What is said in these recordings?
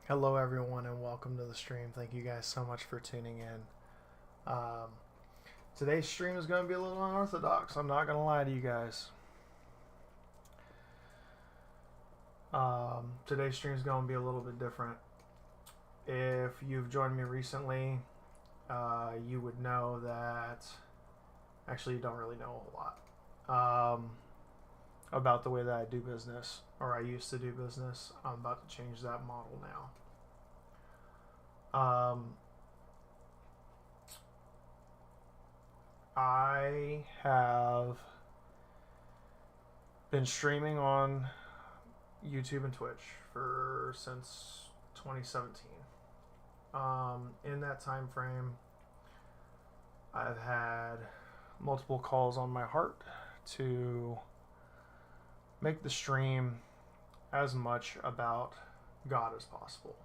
Hello, everyone, and welcome to the stream. Thank you guys so much for tuning in. Today's stream is going to be a little unorthodox. I'm not going to lie to you guys. Today's stream is going to be a little bit different. If you've joined me recently, you would know that actually you don't really know a whole lot about the way that I do business, or I used to do business. I'm about to change that model now. I have been streaming on YouTube and Twitch since 2017. In that time frame, I've had multiple calls on my heart to make the stream as much about God as possible.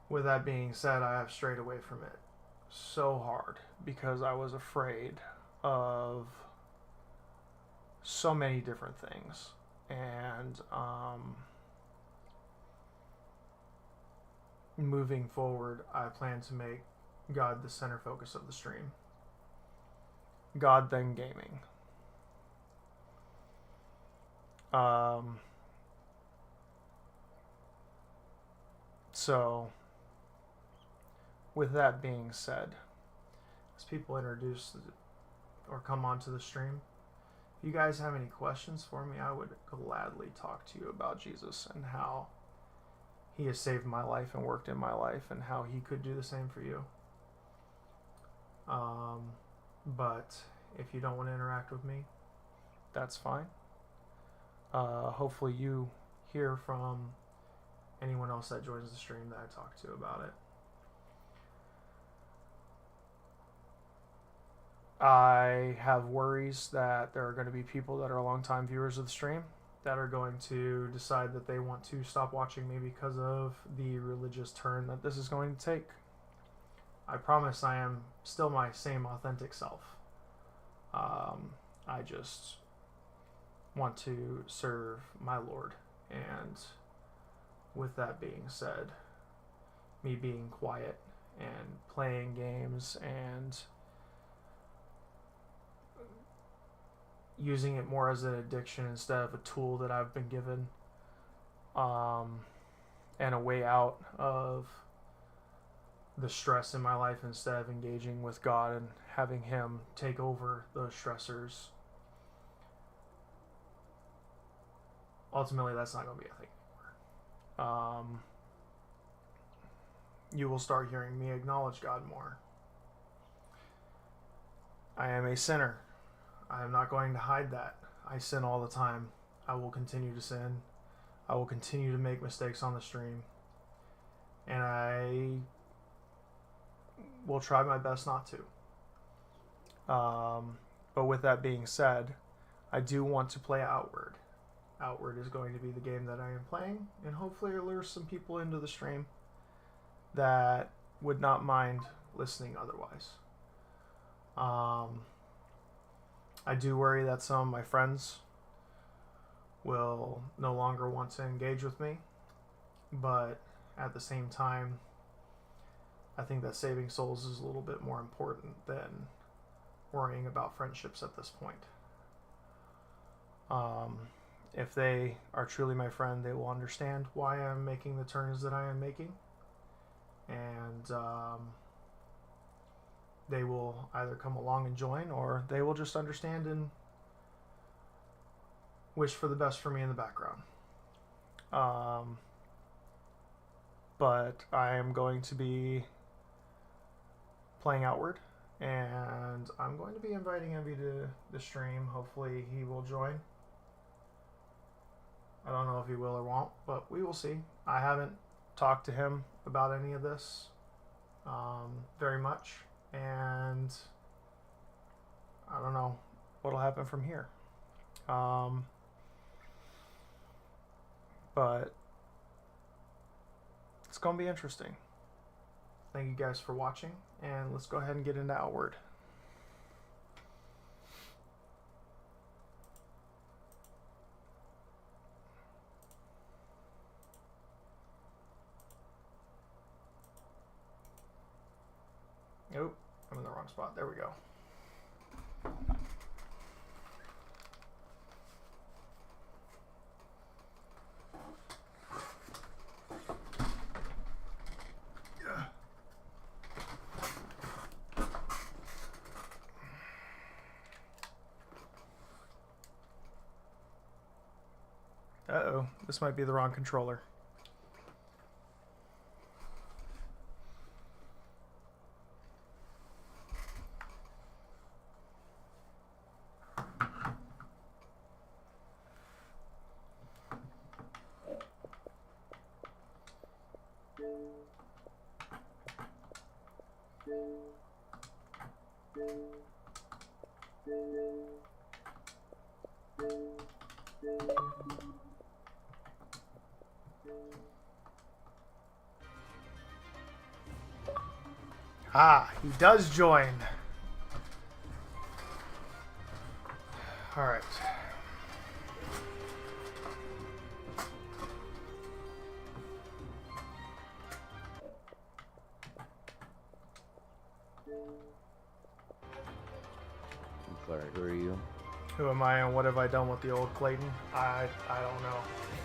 With that being said, I have strayed away from it so hard because I was afraid of so many different things. And moving forward, I plan to make God the center focus of the stream. God, then gaming. So, with that being said, as people introduce or come onto the stream, if you guys have any questions for me, I would gladly talk to you about Jesus and how he has saved my life and worked in my life and how he could do the same for you. But if you don't want to interact with me, that's fine. Hopefully you hear from anyone else that joins the stream that I talk to about it. I have worries that there are going to be people that are longtime viewers of the stream that are going to decide that they want to stop watching me because of the religious turn that this is going to take. I promise I am still my same authentic self. I just want to serve my Lord. And with that being said, me being quiet and playing games and using it more as an addiction instead of a tool that I've been given, and a way out of the stress in my life instead of engaging with God and having him take over those stressors. Ultimately, that's not going to be a thing anymore. You will start hearing me acknowledge God more. I am a sinner. I am not going to hide that. I sin all the time. I will continue to sin. I will continue to make mistakes on the stream. And I will try my best not to. But with that being said, I do want to play Outward. Outward is going to be the game that I am playing, and hopefully it lures some people into the stream that would not mind listening otherwise. I do worry that some of my friends will no longer want to engage with me, but at the same time, I think that saving souls is a little bit more important than worrying about friendships at this point. If they are truly my friend, they will understand why I'm making the turns that I am making, and they will either come along and join, or they will just understand and wish for the best for me in the background. But I am going to be playing Outward, and I'm going to be inviting Envy to the stream. Hopefully he will join. I don't know if he will or won't, but we will see. I haven't talked to him about any of this very much, and I don't know what'll happen from here. But it's going to be interesting. Thank you guys for watching, and let's go ahead and get into Outward. Nope, I'm in the wrong spot. There we go. Uh-oh, this might be the wrong controller. Ah, he does join. All right. I'm sorry, who are you? Who am I and what have I done with the old Clayton? I don't know.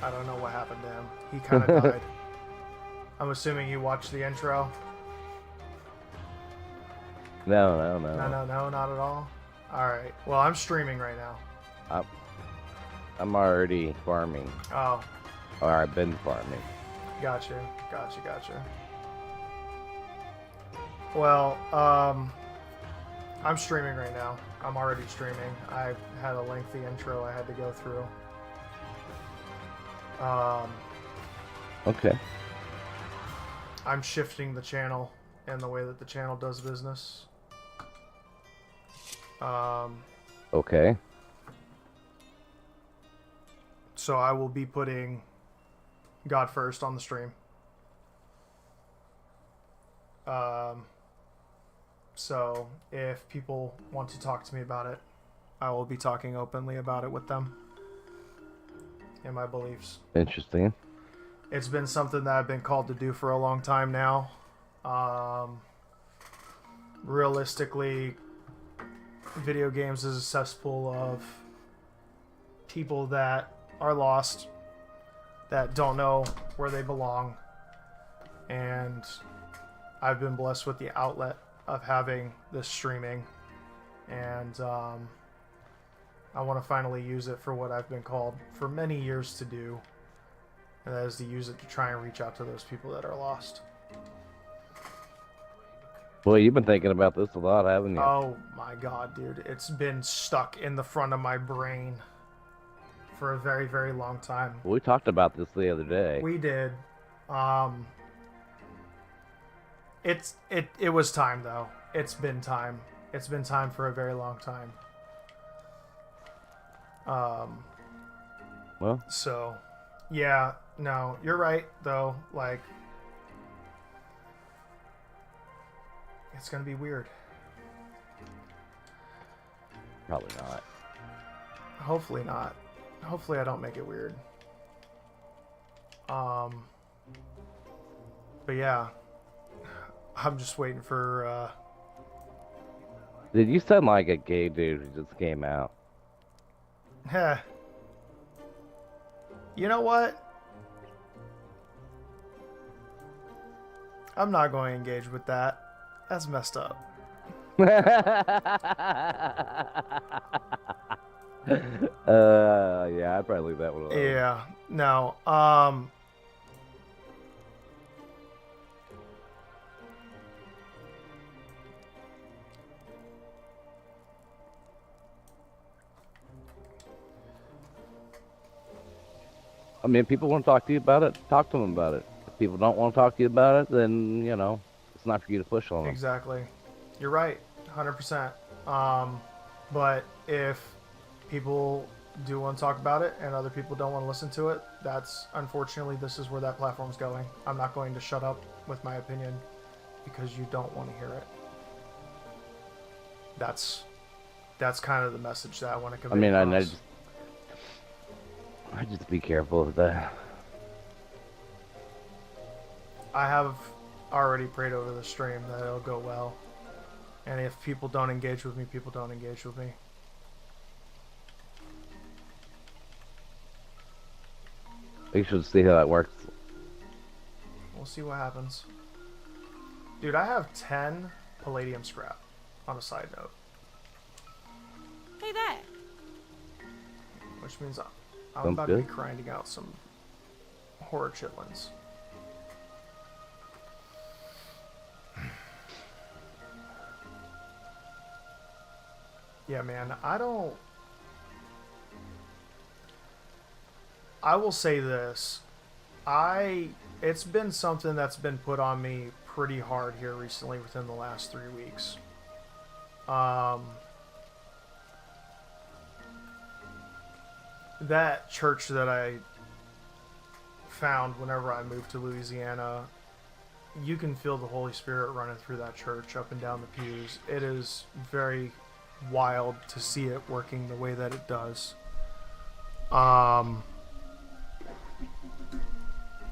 I don't know what happened to him. He kind of died. I'm assuming you watched the intro. No. No, not at all. All right. Well, I'm streaming right now. I'm already farming. Oh, Or I've been farming. gotcha. Well, I'm streaming right now. I'm already streaming. I had a lengthy intro I had to go through. Okay. I'm shifting the channel and the way that the channel does business. Okay. So I will be putting God first on the stream. So if people want to talk to me about it, I will be talking openly about it with them and my beliefs. Interesting. It's been something that I've been called to do for a long time now. Realistically, video games is a cesspool of people that are lost, that don't know where they belong, and I've been blessed with the outlet of having this streaming, and I want to finally use it for what I've been called for many years to do, and that is to use it to try and reach out to those people that are lost. Well, you've been thinking about this a lot, haven't you? Oh my god, dude. It's been stuck in the front of my brain for a very, very long time. We talked about this the other day. We did. It was time though. It's been time. It's been time for a very long time. Well, So, yeah, no, you're right though. Like, it's gonna be weird. probably not. Hopefully not. Hopefully I don't make it weird. But yeah, I'm just waiting for. Did you sound like a gay dude who just came out? Heh. You know what? I'm not going to engage with that. That's messed up. Yeah, I'd probably leave that one alone. Yeah. No. I mean, if people want to talk to you about it, talk to them about it. If people don't want to talk to you about it, then, you know, it's not for you to push on them. Exactly. You're right. 100%. But if people do want to talk about it and other people don't want to listen to it, that's unfortunately this is where that platform's going. I'm not going to shut up with my opinion because you don't want to hear it. That's kind of the message that I want to convey. I mean, across. I just be careful of that. I have already prayed over the stream that it'll go well. And if people don't engage with me, people don't engage with me. You should see how that works. We'll see what happens. Dude, I have 10 palladium scrap on a side note. Hey there. Which means I'm Sounds about to be good. grinding out some horror chitlins. Yeah, man, I will say this. It's been something that's been put on me pretty hard here recently within the last 3 weeks. That church that I found whenever I moved to Louisiana, you can feel the Holy Spirit running through that church up and down the pews. It is very wild to see it working the way that it does.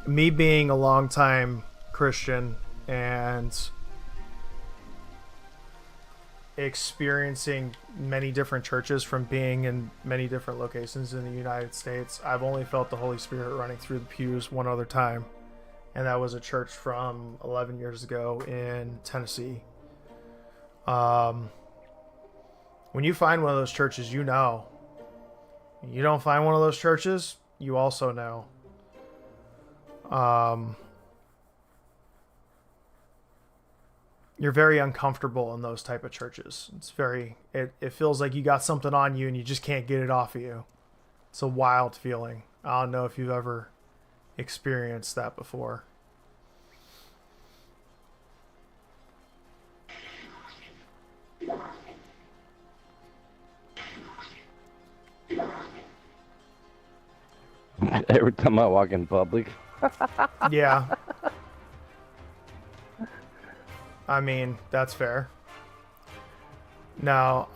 Me being a longtime Christian and experiencing many different churches from being in many different locations in the United States, I've only felt the Holy Spirit running through the pews one other time, and that was a church from 11 years ago in Tennessee. When you find one of those churches, you know. You don't find one of those churches, you also know. You're very uncomfortable in those type of churches. It feels like you got something on you and you just can't get it off of you. It's a wild feeling. I don't know if you've ever experienced that before. Every time I walk in public. Yeah. I mean, that's fair. Now,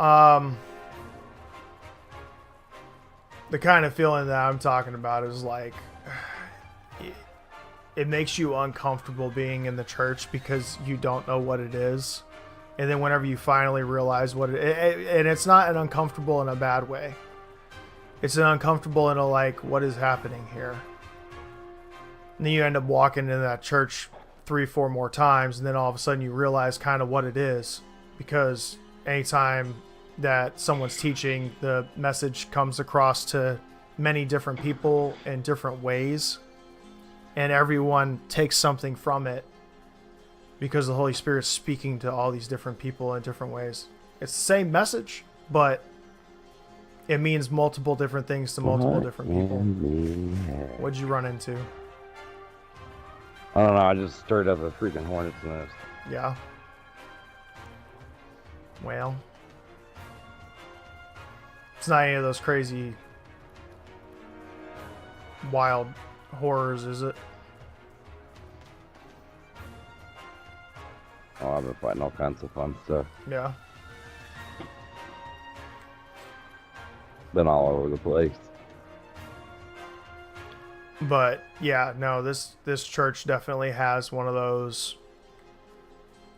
the kind of feeling that I'm talking about is like, it makes you uncomfortable being in the church because you don't know what it is. And then whenever you finally realize what and it's not an uncomfortable in a bad way. It's an uncomfortable in a like, what is happening here? And then you end up walking into that church 3-4 more times, and then all of a sudden you realize kind of what it is, because anytime that someone's teaching, the message comes across to many different people in different ways, and everyone takes something from it because the Holy Spirit's speaking to all these different people in different ways. It's the same message, but it means multiple different things to multiple different people. What'd you run into? I don't know, I just stirred up a freaking hornet's nest. Yeah. Well, it's not any of those crazy, wild horrors, is it? Oh, I've been fighting all kinds of fun stuff. Yeah. Been all over the place. But yeah, no, this church definitely has one of those.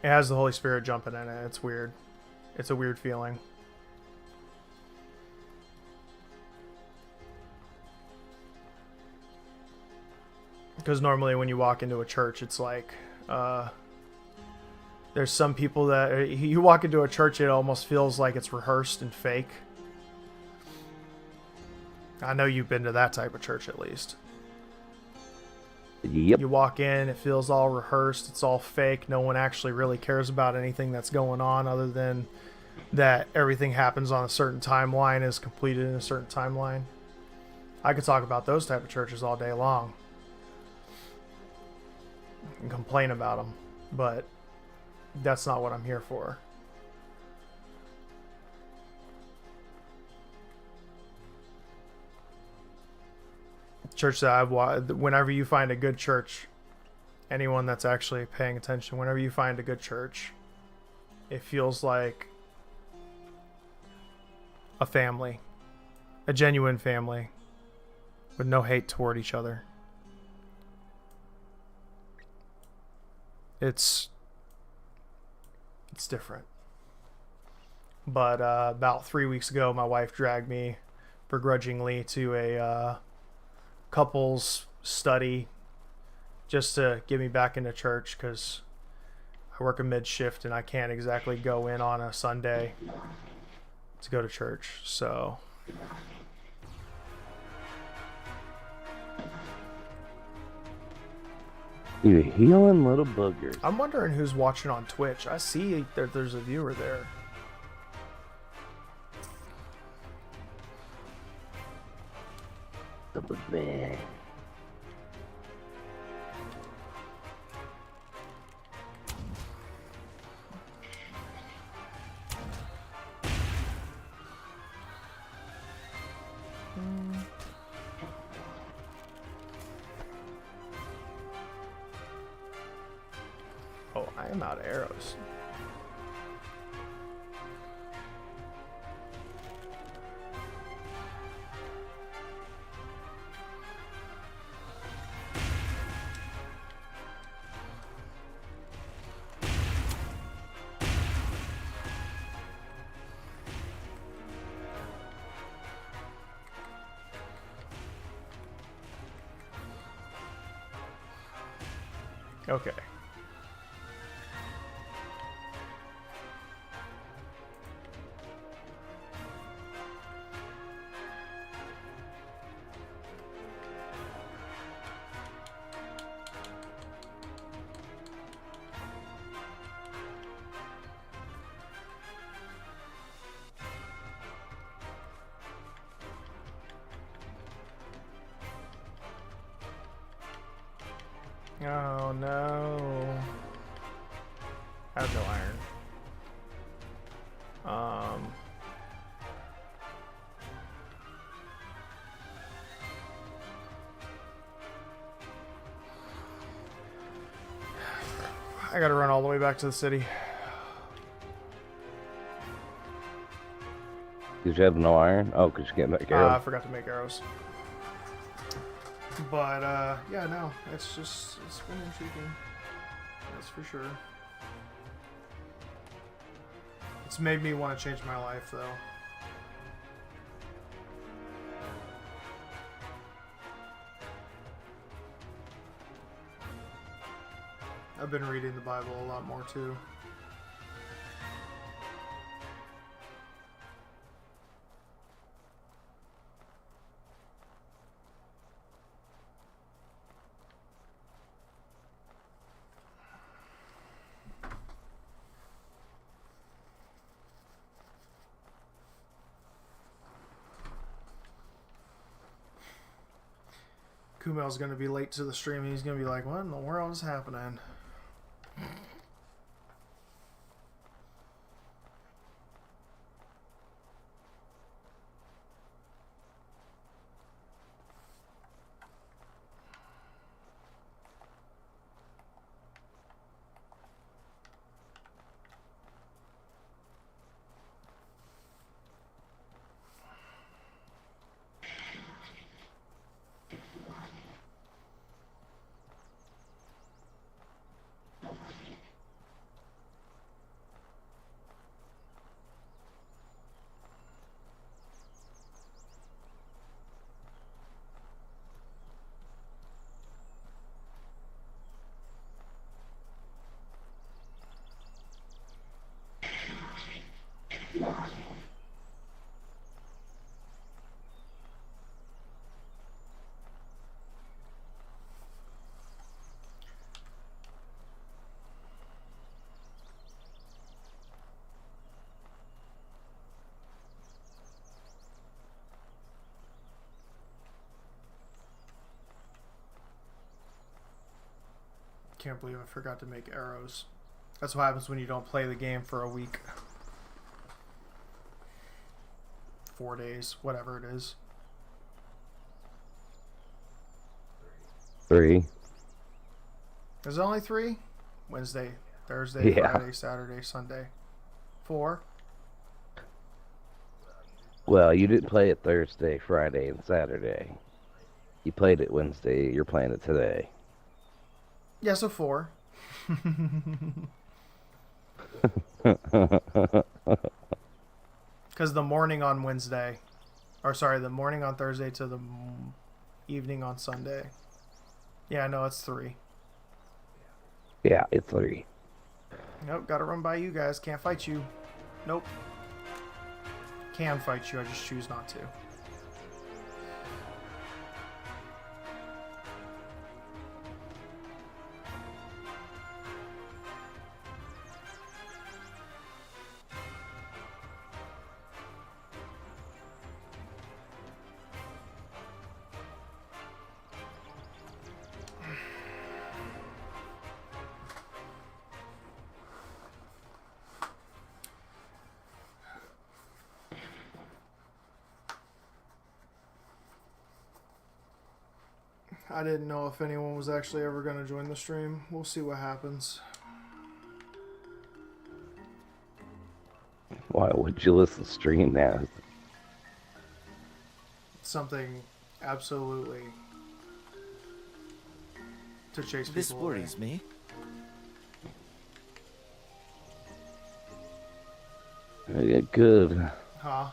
It has the Holy Spirit jumping in it. It's weird. It's a weird feeling. Because normally when you walk into a church, it's like, there's some people that you walk into a church, it almost feels like it's rehearsed and fake. I know you've been to that type of church at least. Yep. You walk in, it feels all rehearsed, it's all fake. No one actually really cares about anything that's going on other than that everything happens on a certain timeline, is completed in a certain timeline. I could talk about those type of churches all day long and complain about them, but that's not what I'm here for. Church that I've watched, whenever you find a good church, anyone that's actually paying attention, whenever you find a good church, it feels like a family, a genuine family with no hate toward each other. It's different. But about 3 weeks ago, my wife dragged me begrudgingly to a couples study just to get me back into church because I work a mid shift and I can't exactly go in on a Sunday to go to church. So You healing little boogers. I'm wondering who's watching on Twitch. I see that there's a viewer there. Oh, I am out of arrows. Okay. Oh no. I have no iron. I gotta run all the way back to the city. Did you have no iron? Oh, because you can't make I arrows. forgot to make arrows. But, yeah, no, it's been intriguing. That's for sure. It's made me want to change my life, though. I've been reading the Bible a lot more, too. Kumail's gonna be late to the stream. He's gonna be like, "What in the world is happening?" Can't believe I forgot to make arrows. That's what happens when you don't play the game for a week. 4 days, whatever it is. 3. Is it only 3? Wednesday, Thursday, Yeah. Friday, Saturday, Sunday. 4? Well, you didn't play it Thursday, Friday, and Saturday. You played it Wednesday. You're playing it today. Yeah, so 4. Because the morning on Wednesday, or sorry, the morning on Thursday to the evening on Sunday. Yeah, no, it's 3. Yeah, it's 3. Nope, gotta run by you guys. Can't fight you. Nope. Can fight you, I just choose not to. I didn't know if anyone was actually ever going to join the stream. We'll see what happens. Why would you listen to stream now? Something absolutely to chase people This away. worries me. It could. Huh?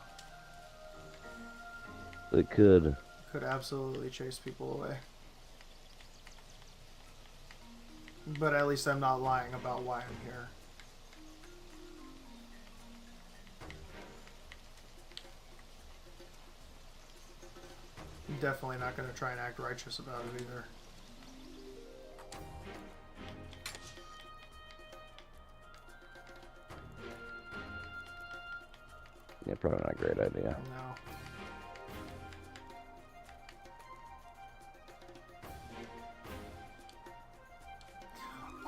It could. Could absolutely chase people away. But at least I'm not lying about why I'm here. I'm definitely not going to try and act righteous about it either. Yeah, probably not a great idea. No.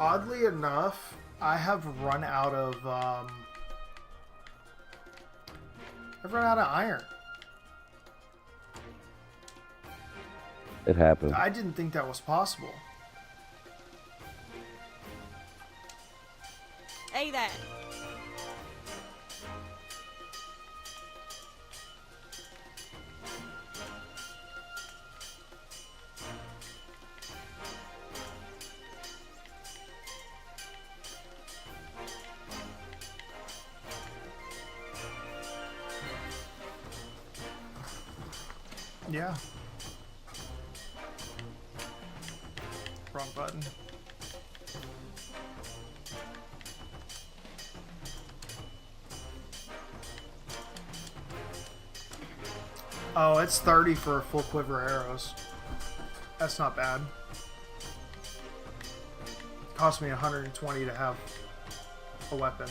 Oddly enough, I have run out of I've run out of iron. It happened. I didn't think that was possible. Hey, that. Yeah. Wrong button. Oh, it's 30 for full quiver arrows. That's not bad. It cost me 120 to have a weapon.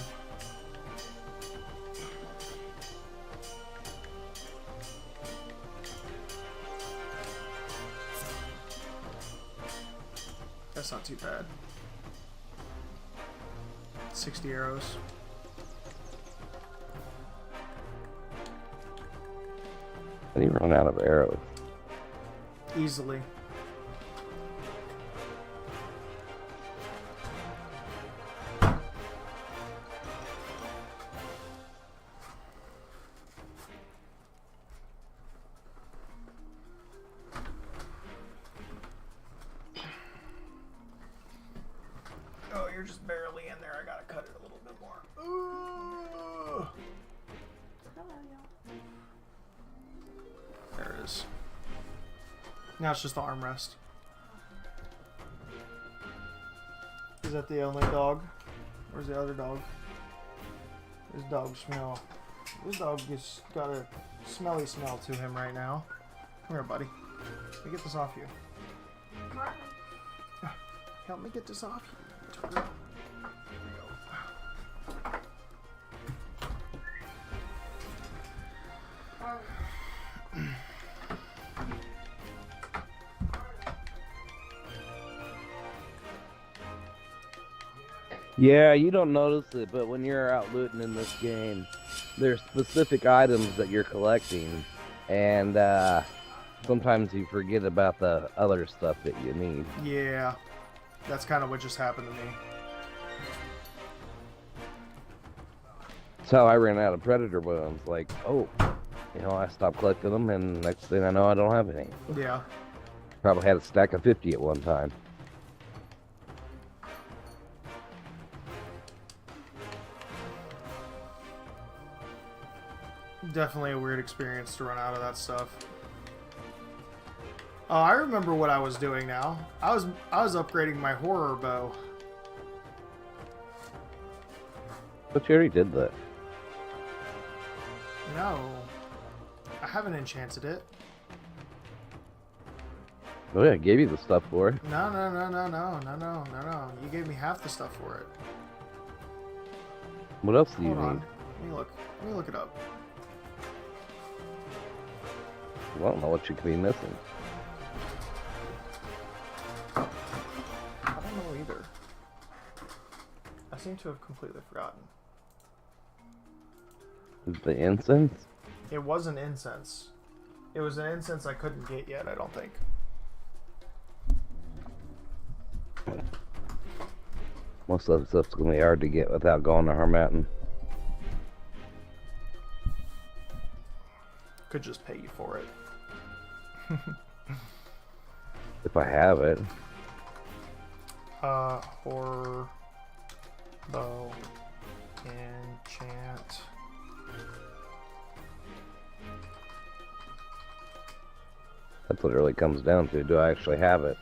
That's not too bad. 60 arrows. And you run out of arrows. Easily. Oh, you're just barely in there. I gotta cut it a little bit more. Ooh. There it is. Now it's just the armrest. Is that the only dog? Where's the other dog? This dog smell. This dog has got a smelly smell to him right now. Come here, buddy. Let me get this off you. Help me get this off you. There we go. Yeah, you don't notice it, but when you're out looting in this game, there's specific items that you're collecting, and sometimes you forget about the other stuff that you need. Yeah, that's kind of what just happened to me. That's how I ran out of predator bones. Like, oh, I stopped collecting them, and next thing I know, I don't have any. Yeah. Probably had a stack of 50 at one time. Definitely a weird experience to run out of that stuff. Oh, I remember what I was doing now. I was upgrading my horror bow. But you already did that. No. I haven't enchanted it. Oh yeah, I gave you the stuff for it. No. You gave me half the stuff for it. What else do you Hold on. need? Let me look it up. I don't know what you could be missing. I don't know either. I seem to have completely forgotten. The incense? It was an incense. It was an incense I couldn't get yet, I don't think. Most of the stuff's gonna be hard to get without going to Harmattan. Could just pay you for it. If I have it. Horror bow enchant. That's what it really comes down to. Do I actually have it?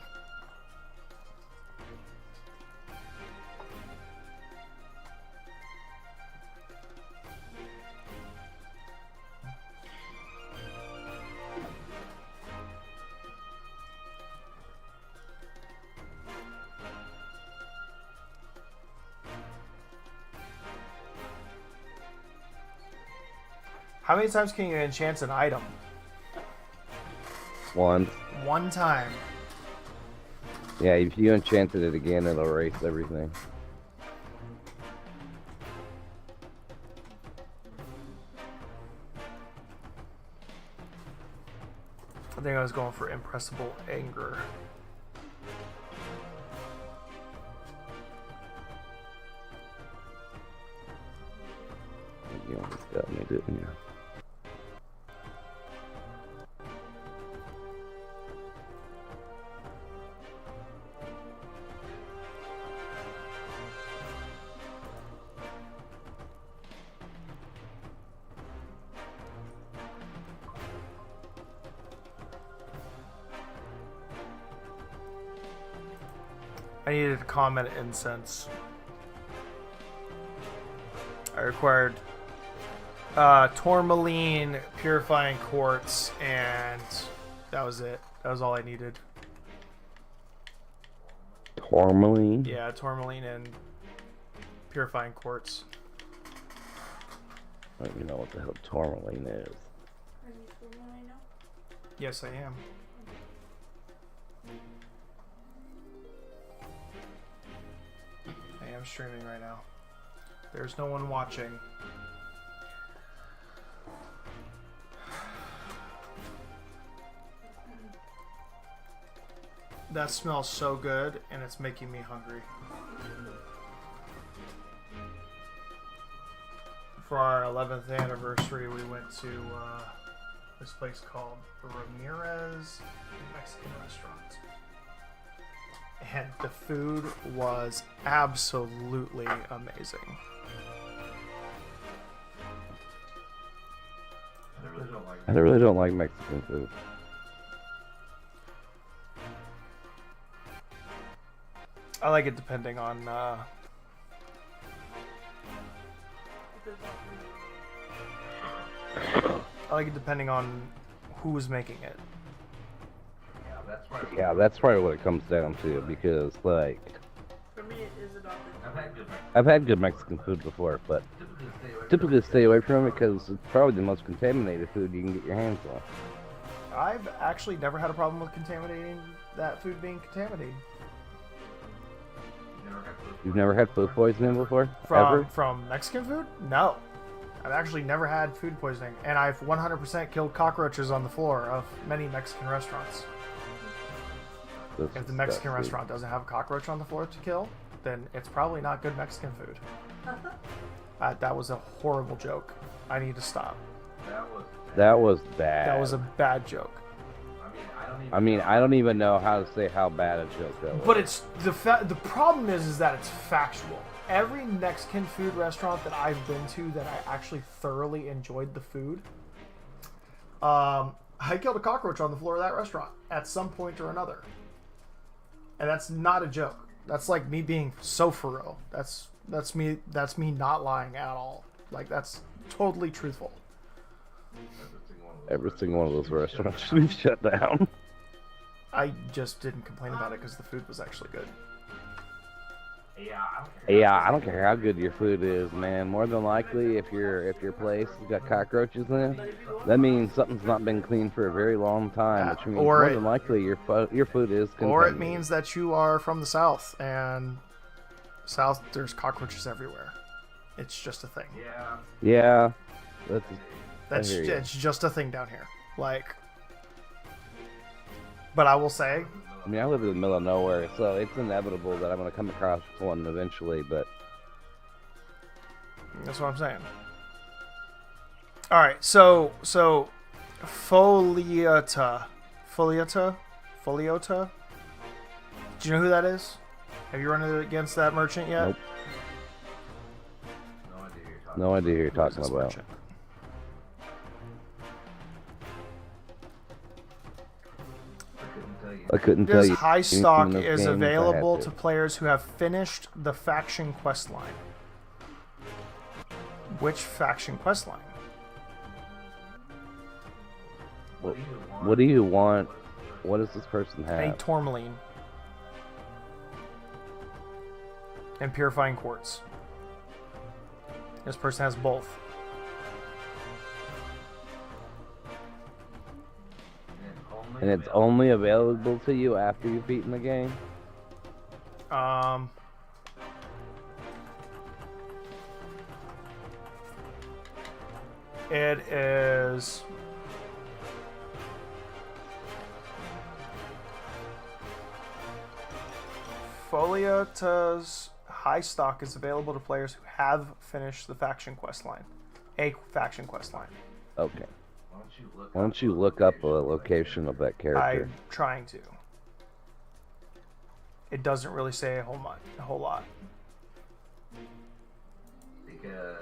How many times can you enchant an item? One. One time. Yeah, if you enchanted it again, it'll erase everything. I think I was going for impressible anger. You almost got me, didn't you? I needed to comment incense. I required tourmaline, purifying quartz, and that was it. That was all I needed. Tourmaline? Yeah, tourmaline and purifying quartz. I don't even know what the hell tourmaline is. Are you filming right now? Yes, I am. I am streaming right now. There's no one watching. That smells so good, and it's making me hungry. For our 11th anniversary, we went to this place called Ramirez Mexican Restaurant. And the food was absolutely amazing. I really don't like Mexican food. I like it depending on who's making it. Yeah, that's probably what it comes down to, because, like, For me, it is adopted. I've had good Mexican food before, but typically stay away from it because it's probably the most contaminated food you can get your hands on. I've actually never had a problem with contaminating that food being contaminated. You've never had food poisoning before? Ever? From Mexican food? No. I've actually never had food poisoning, and I've 100% killed cockroaches on the floor of many Mexican restaurants. That's If the Mexican disgusting. restaurant doesn't have a cockroach on the floor to kill, then it's probably not good Mexican food. That was a horrible joke. I need to stop. That was bad. That was a bad joke. I mean, I don't even know how to say how bad a joke that was. But it's the problem is that it's factual. every Mexican food restaurant that I've been to that I actually thoroughly enjoyed the food, I killed a cockroach on the floor of that restaurant at some point or another. And that's not a joke. That's like me being so for real. That's me not lying at all. Like, that's totally truthful. Every single one of those restaurants we've shut down. I just didn't complain about it because the food was actually good. Yeah, I don't care how good your food is, man. More than likely, if your place has got cockroaches in it, that means something's not been cleaned for a very long time, which means more than likely your food is contaminated. Or it means that you are from the South, and South there's cockroaches everywhere. It's just a thing. Yeah, it's just a thing down here. Like, but I will say, I mean, I live in the middle of nowhere, so it's inevitable that I'm going to come across one eventually, but... That's what I'm saying. Alright, so Foliota. Do you know who that is? Have you run against that merchant yet? Nope. No idea who you're talking about. Merchant? I couldn't tell This you. high stock anything in is those games. I had available to players who have finished the faction quest line. Which faction quest line? What do you want? What does this person A have? tourmaline. And purifying quartz. This person has both. And it's only available to you after you've beaten the game? It is... Foliota's high stock is available to players who have finished the faction quest line. A faction quest line. Okay. Why don't you look up a location of that character? I'm trying to. It doesn't really say a whole lot.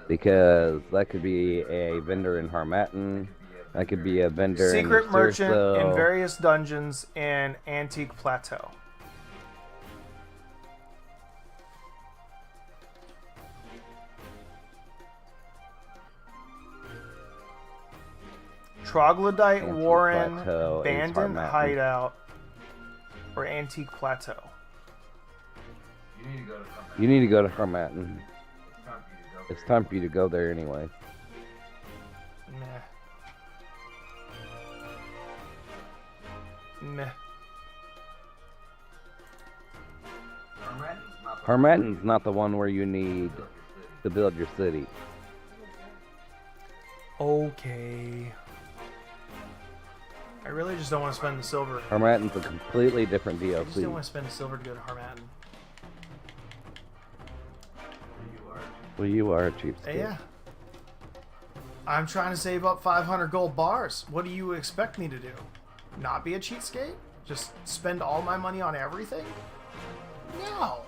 Because that could be a vendor in Harmattan. That could be a vendor Secret in merchant Cyrso. in various dungeons in Antique Plateau. Troglodyte Antique Warren, Plateau is Abandoned Harmattan. Hideout, or Antique Plateau. You need to go to Harmattan. It's time for you to go there anyway. Meh. Harmattan's not the one where you need to build your city. Okay. I really just don't want to spend the silver. Harmattan's a completely different I just don't DLC. want to spend the silver to go to Harmattan. Well, you are a cheapskate. Yeah. I'm trying to save up 500 gold bars. What do you expect me to do? Not be a cheapskate? Just spend all my money on everything? No.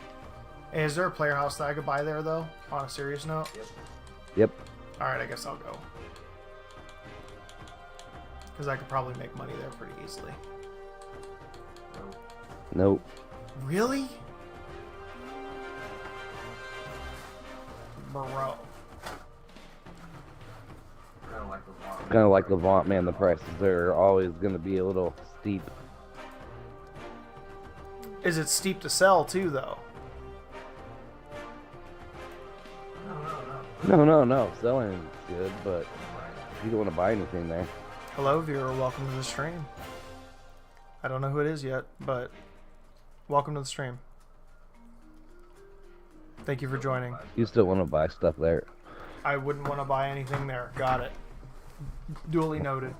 Hey, is there a player house that I could buy there, though? On a serious note? Yep. Alright, I guess I'll go. Because I could probably make money there pretty easily. Nope. Really? Bro. Kind of like Levant, man. The prices are always going to be a little steep. Is it steep to sell, too, though? No. Selling is good, but you don't want to buy anything there. Hello, viewer. Welcome to the stream. I don't know who it is yet, but welcome to the stream. Thank you for joining. You still want to buy stuff there. I wouldn't want to buy anything there. Got it. Duly noted.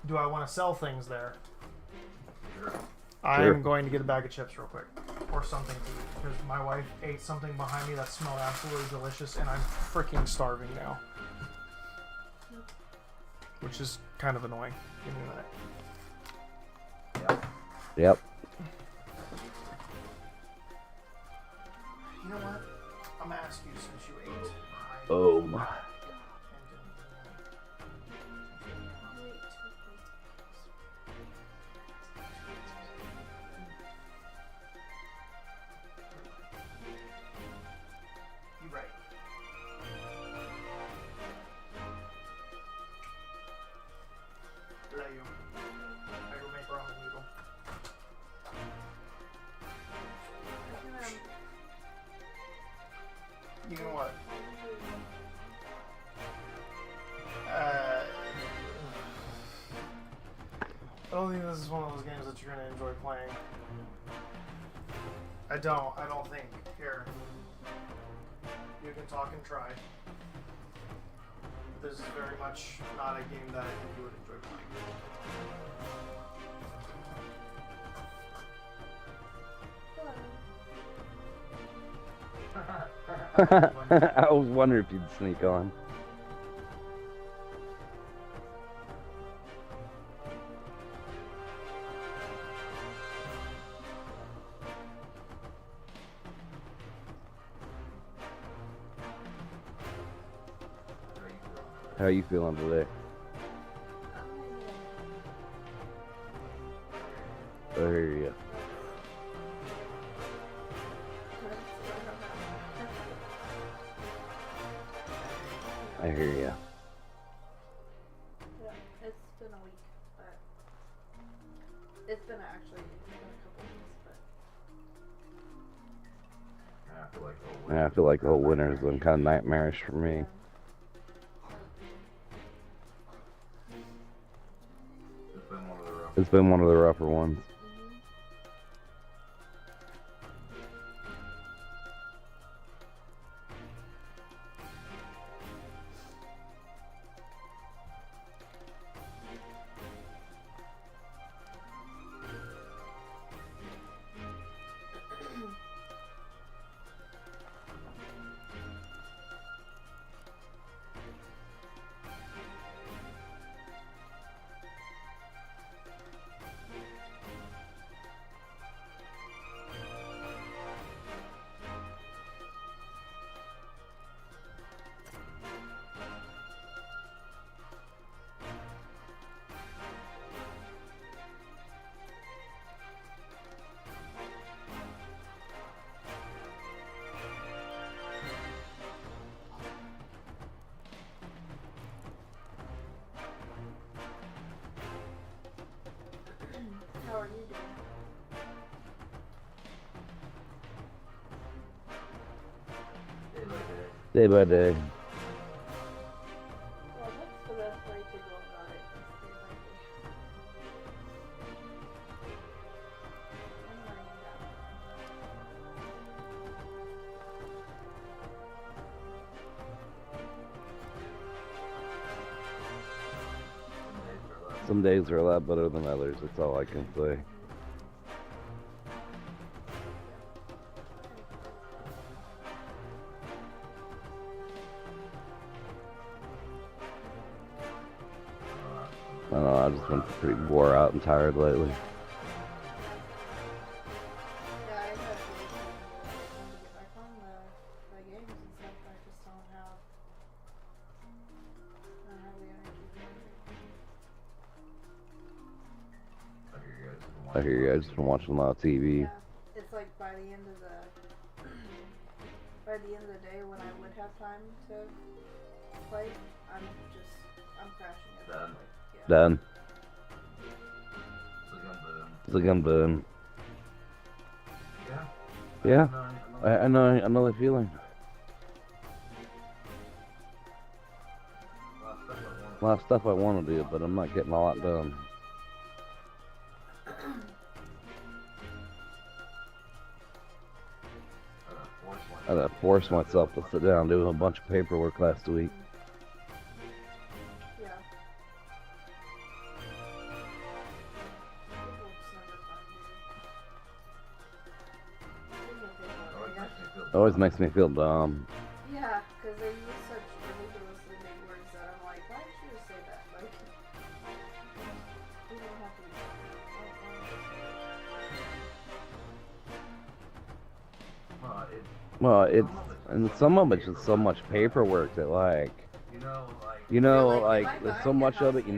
Do I want to sell things there? I'm going to get a bag of chips real quick. Or something to eat. Because my wife ate something behind me that smelled absolutely delicious, and I'm freaking starving now. Which is kind of annoying. Give me that. Yep. You know what? I'm mad. ask you since you ate. Oh my. You right. Leo. I go make ramen noodle. You know what? I don't think this is one of those games that you're gonna enjoy playing. I don't think. Here. You can talk and try. This is very much not a game that I think you would enjoy playing. I was wondering if you'd sneak on. How are you feeling today? I hear you. I hear you. Yeah, it's been a week, but it's been actually a couple weeks, but I feel like the whole winter has been kind of nightmarish for me. It's been one of the rougher ones. how are you doing? Day by day. Well, that's the best way to go about it. Is day by day. I'm learning that. Some days are a lot better than others. That's all I can say. I don't know, I've just been pretty wore out and tired lately. Yeah, I have days when I want to get back on the games and stuff, but I just don't have the energy to do it. I hear you guys been watching a lot of TV. Yeah, it's like by the end of the day when I would have time to play, I'm crashing it. Done. Yeah. Done. It's a gun boom. It's a gun burn. Yeah, I know the feeling. A lot of stuff I want to do, but I'm not getting a lot done. I had to force myself to sit down and do a bunch of paperwork last week. Yeah. Paperwork's never fun, dude. It always makes me feel dumb. Yeah, because they use such ridiculously big words that I'm like, why didn't you just say that? Like, you don't have to. Well, it's and some of it's just so much paperwork that like there's so much of it. You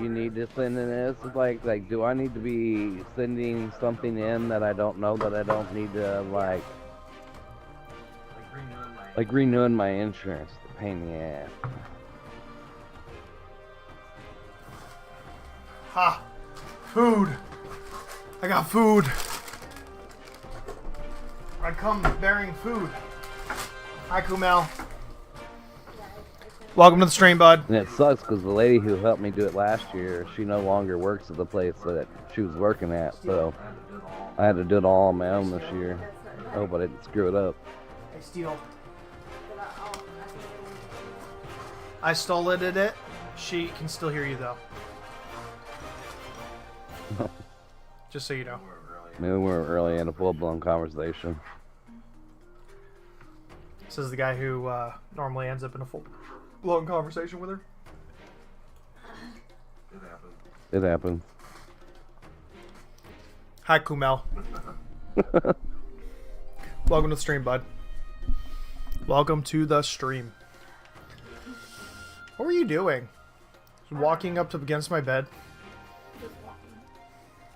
need to send in this. It's like, do I need to be sending something in that I don't know that I don't need to like renewing my insurance? The pain in the ass. Ha! Food! I got food! I come bearing food. Hi, Kumel. Welcome to the stream, bud. And it sucks because the lady who helped me do it last year, she no longer works at the place that she was working at, so I had to do it all on my own this year. I hope I didn't screw it up. I steal. I stole it. She can still hear you, though. Just so you know. Maybe we were early in a full-blown conversation. This is the guy who normally ends up in a full-blown conversation with her. It happened. Hi, Kumel. Welcome to the stream, bud. Welcome to the stream. What were you doing? Just walking up to against my bed?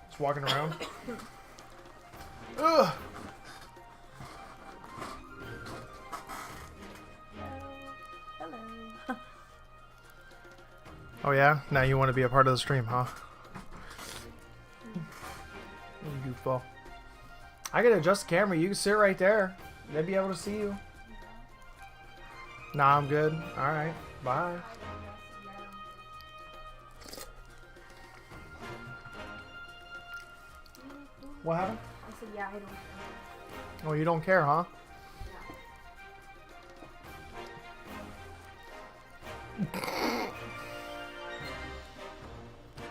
Just walking around? Ugh. Hello. Oh yeah? Now you want to be a part of the stream, huh? You goofball. I can adjust the camera. You can sit right there. They'd be able to see you. Nah, I'm good. Alright. Bye. What happened? I said, yeah, I don't care. Oh, you don't care, huh?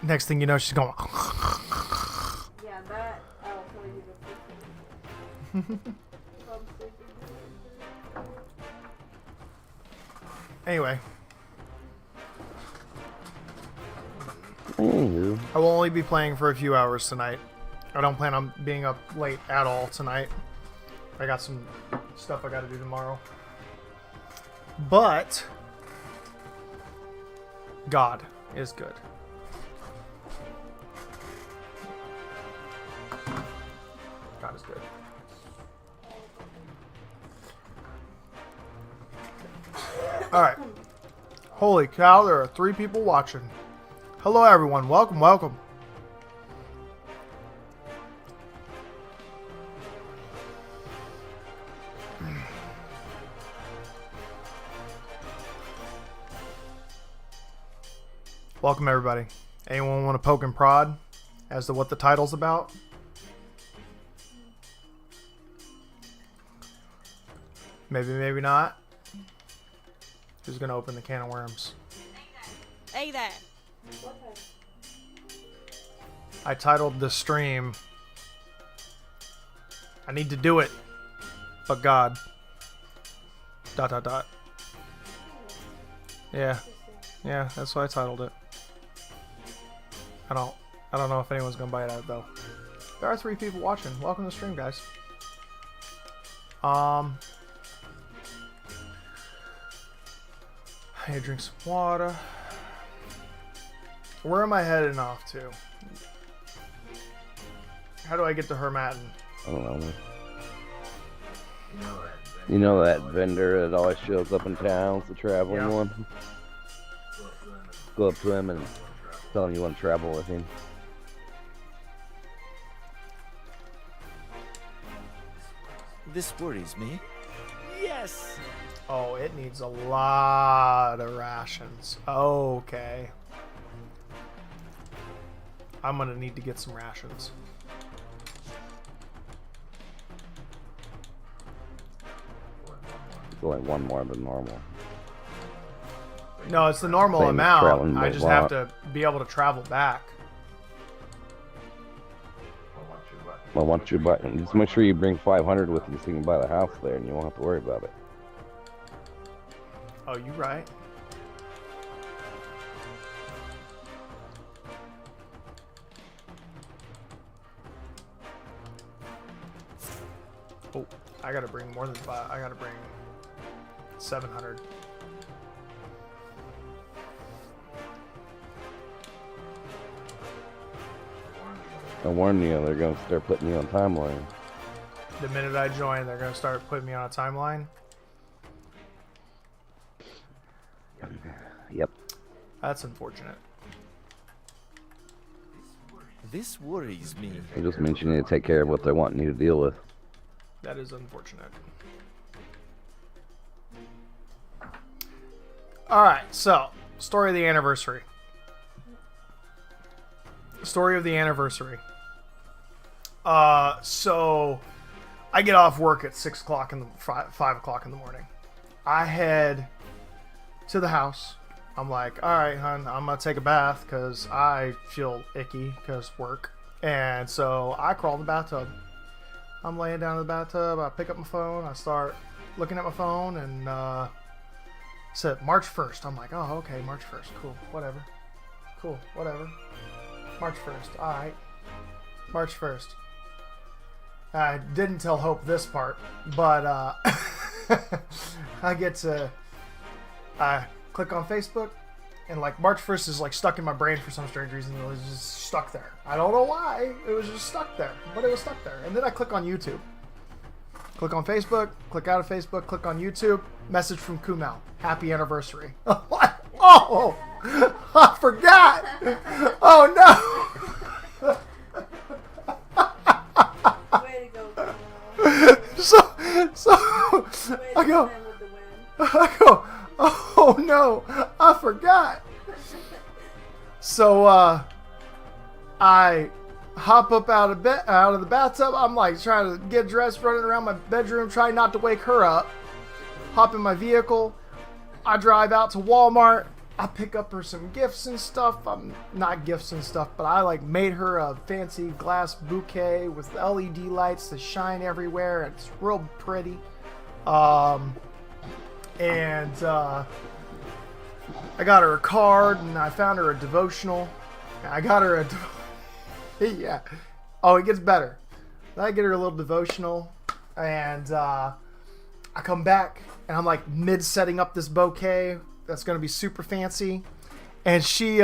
Next thing you know, she's going. Yeah, that I'll tell you the truth. If I'm sleeping. Anyway, Anywho. I will only be playing for a few hours tonight. I don't plan on being up late at all tonight. I got some stuff I got to do tomorrow. But God is good. God is good. Alright. Holy cow, there are 3 people watching. Hello everyone, welcome, welcome. Welcome everybody. Anyone want to poke and prod as to what the title's about? Maybe, maybe not. Who's gonna open the can of worms? Hey there. I titled the stream, I need to do it, but God. ... Yeah, that's why I titled it. I don't know if anyone's gonna bite at it though. There are 3 people watching. Welcome to the stream, guys. I need to drink some water. Where am I heading off to? How do I get to Hermatin? I don't know. You know that vendor that always shows up in towns, the traveling Yeah. one? Go up to him and tell him you want to travel with him. This worries me. Yes! Oh, it needs a lot of rations. Okay. I'm gonna need to get some rations. It's only one more than normal. No, it's the normal Same as traveling amount. I by just have walk. to be able to travel back. Well, once you buy, just make sure you bring 500 with you so you can buy the house there and you won't have to worry about it. Oh, you right. Oh, I gotta bring more than 5. I gotta bring 700. I warn you, they're gonna start putting you on timeline. The minute I join, they're gonna start putting me on a timeline. Yep. That's unfortunate. This worries me. They just mentioned you to take care of what they're wanting you to deal with. That is unfortunate. Alright, so, story of the anniversary. Story of the anniversary. So, I get off work at 6 o'clock in the 5 o'clock in the morning. I head to the house. I'm like, alright, hon, I'm gonna take a bath because I feel icky because work. And so, I crawl in the bathtub. I'm laying down in the bathtub. I pick up my phone. I start looking at my phone and said March 1st. I'm like, oh, okay, March 1st. Cool, whatever. Cool, whatever. March 1st. All right. March 1st. I didn't tell Hope this part, but I get to click on Facebook, and like March 1st is like stuck in my brain for some strange reason. It was just stuck there. I don't know why. It was just stuck there, but it was stuck there. And then I click on YouTube. Click on Facebook, click out of Facebook, click on YouTube. Message from Kumal. Happy anniversary. What? Oh, I forgot. Oh no. Way to go, Kumal. So Way I to go. win with the win. I go, oh no, I forgot. So I hop up out of the bathtub. I'm like trying to get dressed, running around my bedroom, trying not to wake her up. Hop in my vehicle. I drive out to Walmart. I pick up her some gifts and stuff. Not gifts and stuff, but I like made her a fancy glass bouquet with LED lights that shine everywhere. It's real pretty. And I got her a card, and I found her a devotional. I got her a yeah. Oh, it gets better. Then I get her a little devotional, and I come back, and I'm like mid setting up this bouquet that's gonna be super fancy, and she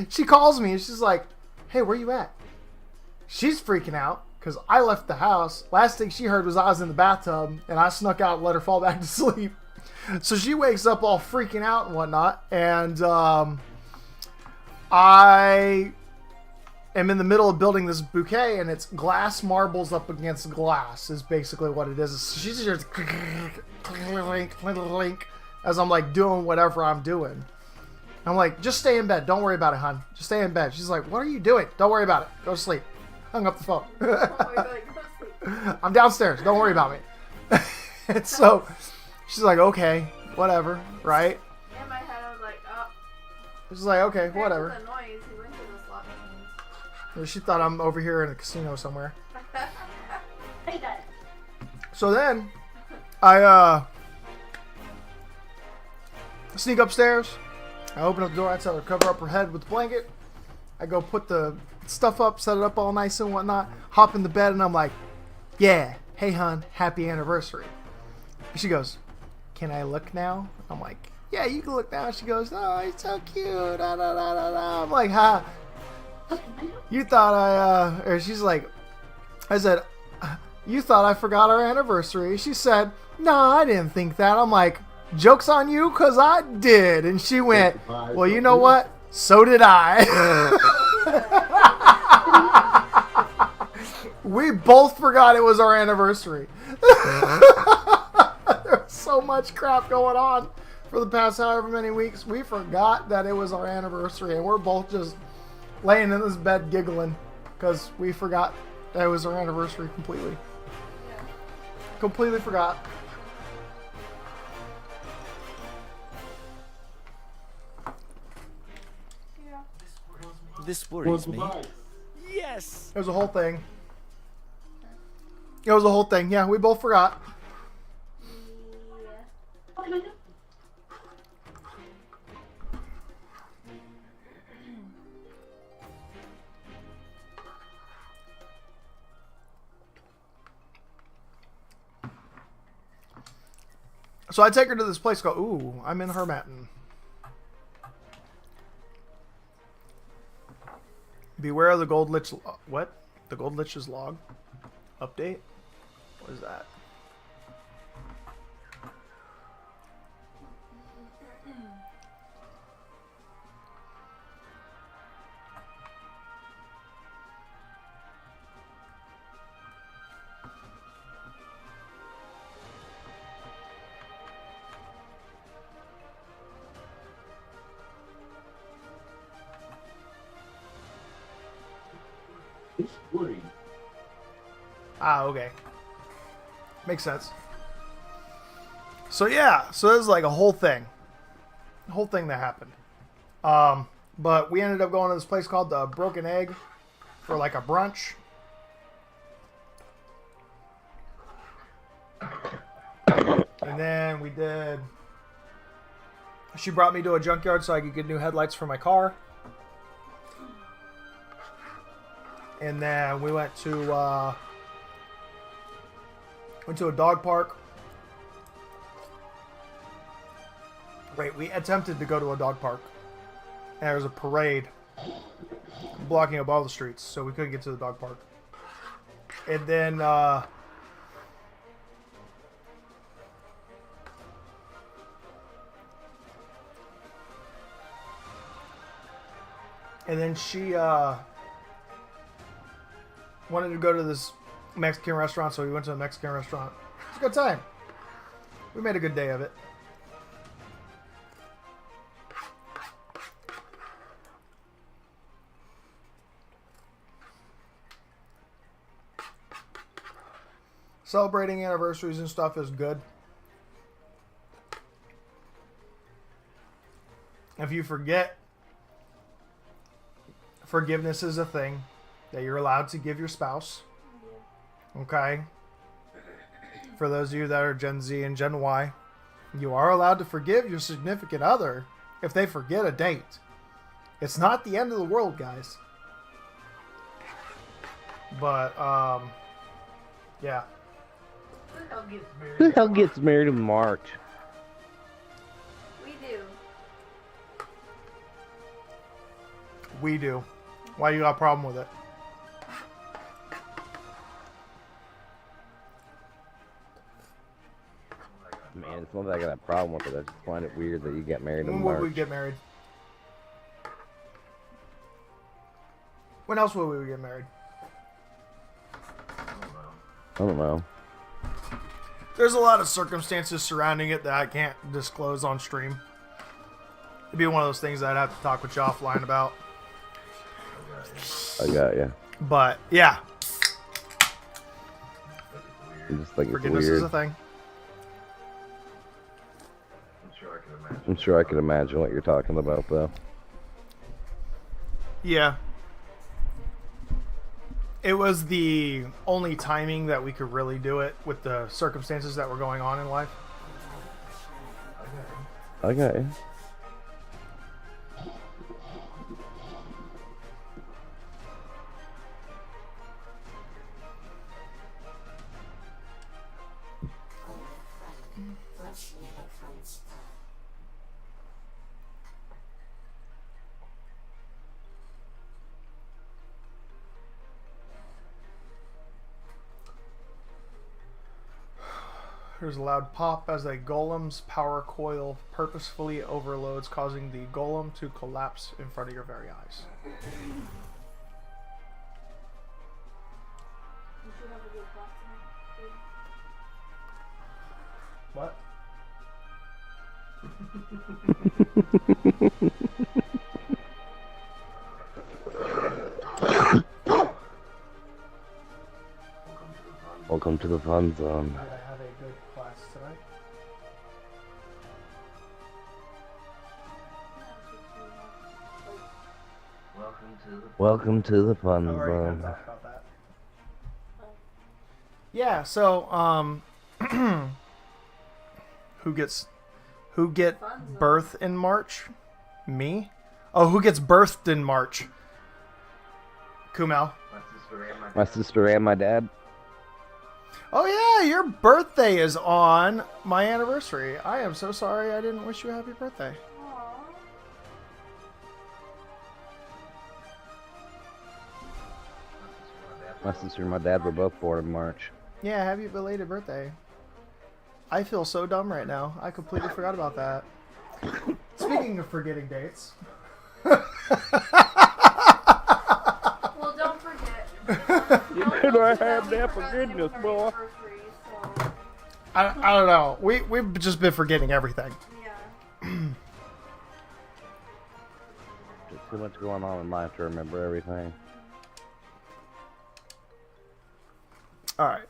she calls me, and she's like, "Hey, where you at?" She's freaking out because I left the house. Last thing she heard was I was in the bathtub, and I snuck out and let her fall back to sleep. So she wakes up all freaking out and whatnot, and I am in the middle of building this bouquet, and it's glass marbles up against glass is basically what it is. She's just as I'm like doing whatever I'm doing. I'm like, just stay in bed. Don't worry about it, hon. Just stay in bed. She's like, what are you doing? Don't worry about it. Go to sleep. Hung up the phone. Oh my God, go sleep. I'm downstairs. Don't worry about me. And so she's like, okay, whatever, right? In my head, I was like, oh. She's like, okay, Here's whatever. the noise. He went to the slot machines. She thought I'm over here in a casino somewhere. Hey, guys. So then, I sneak upstairs. I open up the door. I tell her to cover up her head with the blanket. I go put the stuff up, set it up all nice and whatnot. Hop in the bed, and I'm like, yeah, hey, hon, happy anniversary. And she goes, can I look now? I'm like, yeah, you can look now. She goes, oh, he's so cute. Da, da, da, da, da. I'm like, ha. You thought or she's like, I said, you thought I forgot our anniversary. She said, no, I didn't think that. I'm like, joke's on you, because I did. And she went, well, you know what? So did I. We both forgot it was our anniversary. There's so much crap going on for the past however many weeks. We forgot that it was our anniversary, and we're both just laying in this bed giggling because we forgot that it was our anniversary completely. Yeah. Completely forgot. Yeah. This worries me. Yes. It was a whole thing. It was a whole thing. Yeah, we both forgot. Yeah. So I take her to this place called... Ooh, I'm in Hermatin. Beware of the Gold Lich... What? The Gold Lich's log? Update? What is that? Ah, okay. Makes sense. So yeah, so this is like a whole thing. A whole thing that happened. But we ended up going to this place called the Broken Egg for like a brunch. And then we did... She brought me to a junkyard so I could get new headlights for my car. And then we went to a dog park. Wait, we attempted to go to a dog park. And there was a parade blocking up all the streets, so we couldn't get to the dog park. And then she wanted to go to this Mexican restaurant, so we went to a Mexican restaurant. It was a good time. We made a good day of it. Celebrating anniversaries and stuff is good. If you forget, forgiveness is a thing that you're allowed to give your spouse. Okay? For those of you that are Gen Z and Gen Y, you are allowed to forgive your significant other if they forget a date. It's not the end of the world, guys. But, yeah. Who the hell gets married in March? We do. We do. Why you got a problem with it? Man, it's not that I got a problem with it. I just find it weird that you get married in When would March. we get married? When else would we get married? I don't know. There's a lot of circumstances surrounding it that I can't disclose on stream. It'd be one of those things that I'd have to talk with you offline about. I got you. But, yeah. I just think it's Forgiveness weird. is a thing. I'm sure I could imagine what you're talking about, though. Yeah. It was the only timing that we could really do it with the circumstances that were going on in life. I got you. There's a loud pop as a golem's power coil purposefully overloads, causing the golem to collapse in front of your very eyes. You should have a good class tonight, dude. What? Welcome to the fun zone. Did I have a good class tonight? Welcome to the fun I've already zone. talked about that. Yeah, so who gets birth in March? Me? Oh, who gets birthed in March? Kumail. My sister and my dad. Oh yeah, your birthday is on my anniversary. I am so sorry I didn't wish you a happy birthday. Aw. My sister and my dad were both born in March. Yeah, happy belated birthday. I feel so dumb right now. I completely forgot about that. Speaking of forgetting dates. Well, don't forget. Could I have that for goodness, boy? I don't know. We've just been forgetting everything. Yeah. There's too much going on in life to remember everything. All right.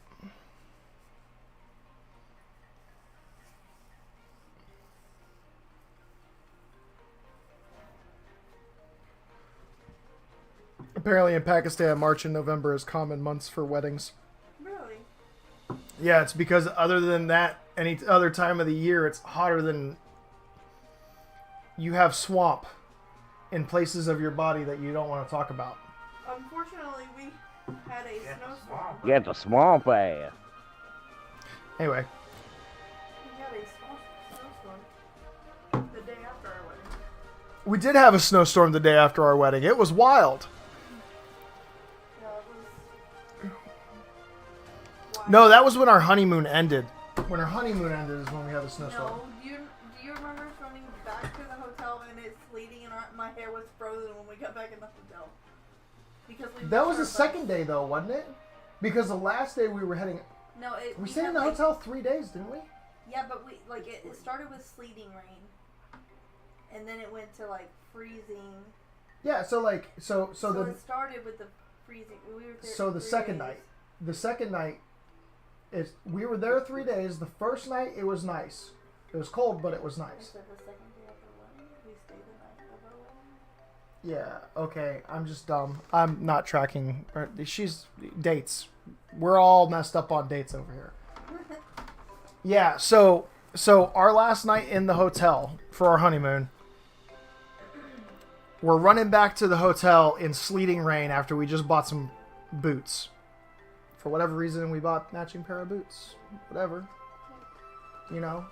Apparently in Pakistan, March and November is common months for weddings. Really? Yeah, it's because other than that, any other time of the year, it's hotter than... You have swamp in places of your body that you don't want to talk about. Unfortunately, we had a snowstorm. Get the swamp ass. Anyway, We had a snowstorm the day after our wedding. we did have a snowstorm the day after our wedding. It was wild. Yeah, it was. Wild. No, that was when our honeymoon ended. When our honeymoon ended is when we had the snowstorm. No, do you remember us running back to the hotel and it's sleeting and my hair was frozen when we got back in the hotel? Because we That was missed the our bus. second day, though, wasn't it? Because the last day we were heading... No, We stayed in the hotel 3 days, didn't we? Yeah, but it started with sleeting rain, and then it went to like freezing. Yeah, so like so then it started with the freezing. We were there so the 3 second days. night, is we were there 3 days. The first night it was nice. It was cold, but it was I nice. said the second day of the wedding. We stayed the night of our wedding. Yeah. Okay. I'm just dumb. I'm not tracking. She's dates. We're all messed up on dates over here. Yeah. So our last night in the hotel for our honeymoon. We're running back to the hotel in sleeting rain after we just bought some boots. For whatever reason, we bought matching pair of boots. Whatever. You know,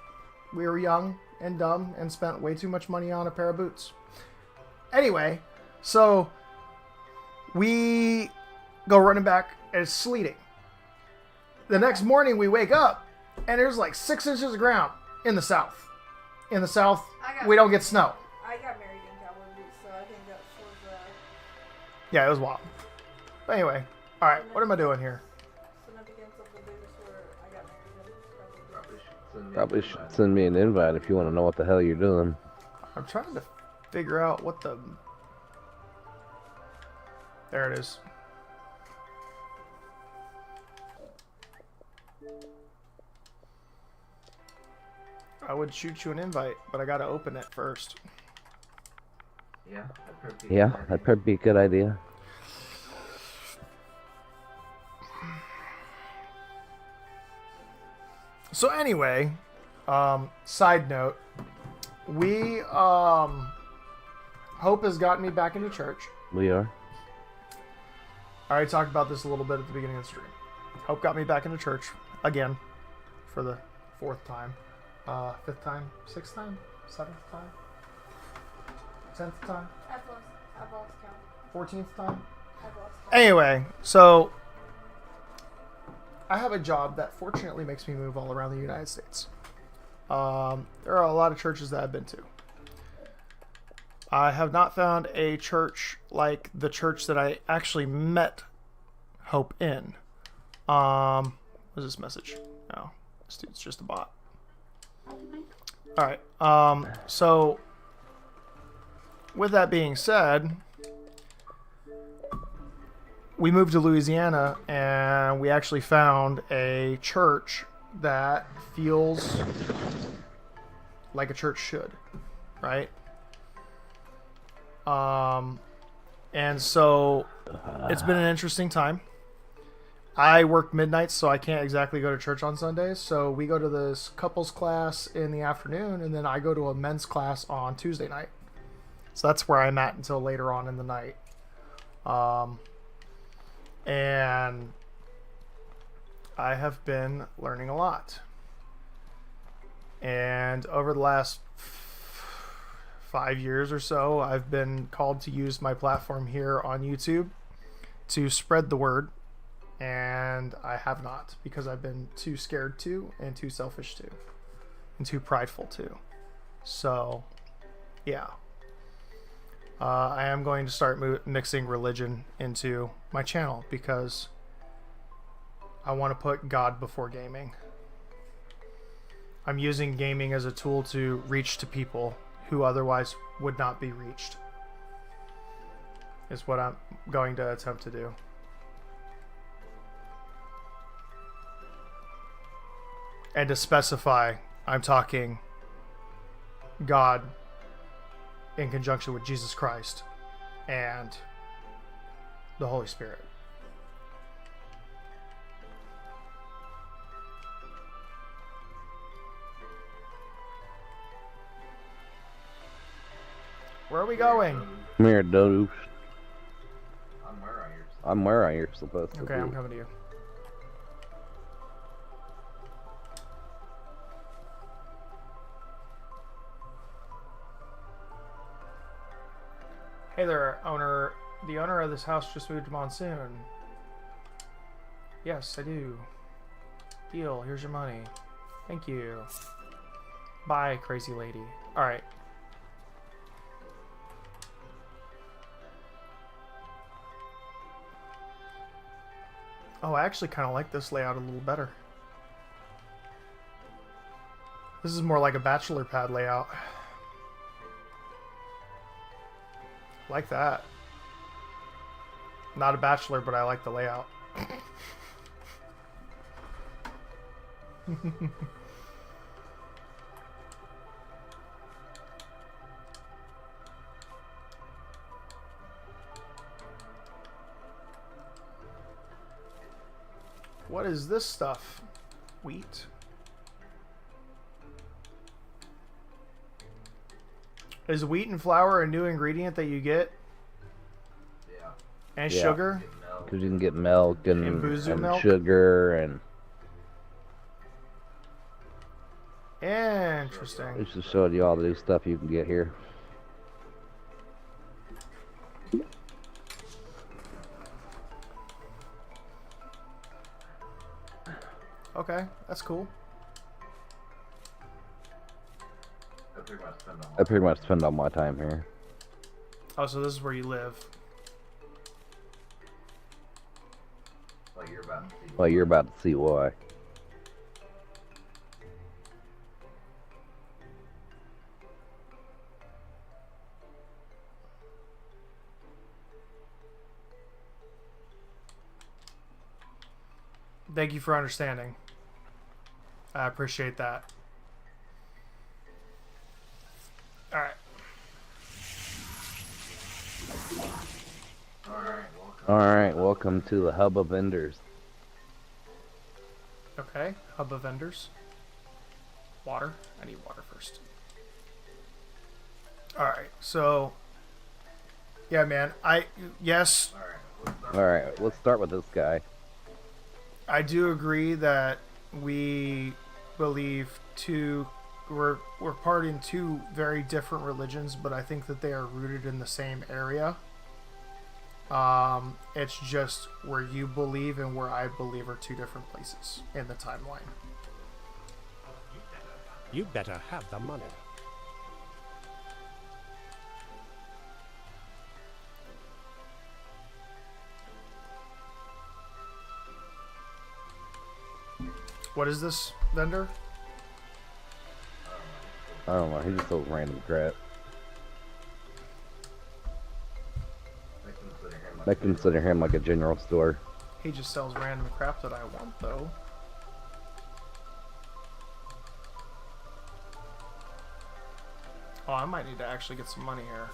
we were young and dumb and spent way too much money on a pair of boots. Anyway, so we go running back and it's sleeting. The next morning we wake up and there's like 6 inches of ground in the south. In the south, we don't get snow. I got married in cowboy boots, so I think that was Yeah, it was wild. But anyway, all right, what am I doing here? significance of the boots where I got married in cowboy boots. Probably should send me an invite if you want to know what the hell you're doing. I'm trying to figure out what the... There it is. I would shoot you an invite, but I gotta open it first. Yeah, That'd probably be a good idea. So anyway, side note, we Hope has gotten me back into church. We are. I already talked about this a little bit at the beginning of the stream. Hope got me back into church again for the 4th time, 5th time, 6th time, 7th time, 10th time, I've lost count. 14th time. I've lost count. Anyway, so I have a job that fortunately makes me move all around the United States. There are a lot of churches that I've been to. I have not found a church like the church that I actually met Hope in. What is this message? No, this dude's just a bot. All right. So with that being said, we moved to Louisiana and we actually found a church that feels like a church should, right? And so it's been an interesting time. I work midnights, so I can't exactly go to church on Sundays. So we go to this couples class in the afternoon, and then I go to a men's class on Tuesday night. So that's where I'm at until later on in the night. And I have been learning a lot. And over the last 5 years or so, I've been called to use my platform here on YouTube to spread the word. And I have not, because I've been too scared to, and too selfish to, and too prideful to. So, yeah. I am going to start mixing religion into my channel because I want to put God before gaming. I'm using gaming as a tool to reach to people who otherwise would not be reached. Is what I'm going to attempt to do. And to specify, I'm talking God in conjunction with Jesus Christ and the Holy Spirit. Where are we going? Come here, Dodo. I'm where I'm where you're supposed to Okay, be. I'm coming to you. Hey there, owner. The owner of this house just moved to Monsoon. Yes, I do. Deal. Here's your money. Thank you. Bye, crazy lady. Alright. Oh, I actually kind of like this layout a little better. This is more like a bachelor pad layout. Like that. Not a bachelor, but I like the layout. What is this stuff? Wheat. Is wheat and flour a new ingredient that you get? Yeah. And Yeah. sugar? Because you can get milk and Boozu milk? sugar and... Interesting. It's just showing you all the new stuff you can get here. Okay, that's cool. I pretty much spend all my time here. Oh, so this is where you live. Well, you're about to see. Well, you're about to see why. Thank you for understanding. I appreciate that. Alright. Alright, welcome to the hub of vendors. Okay, hub of vendors. Water. I need water first. Alright, so... Yeah, man. Yes, Alright, let's start with this guy. I do agree that we believe we're part in two very different religions, but I think that they are rooted in the same area. It's just where you believe and where I believe are two different places in the timeline. You better have the money. What is this vendor? I don't know, he just sells random crap. I consider him like a general store. He just sells random crap that I want, though. Oh, I might need to actually get some money here.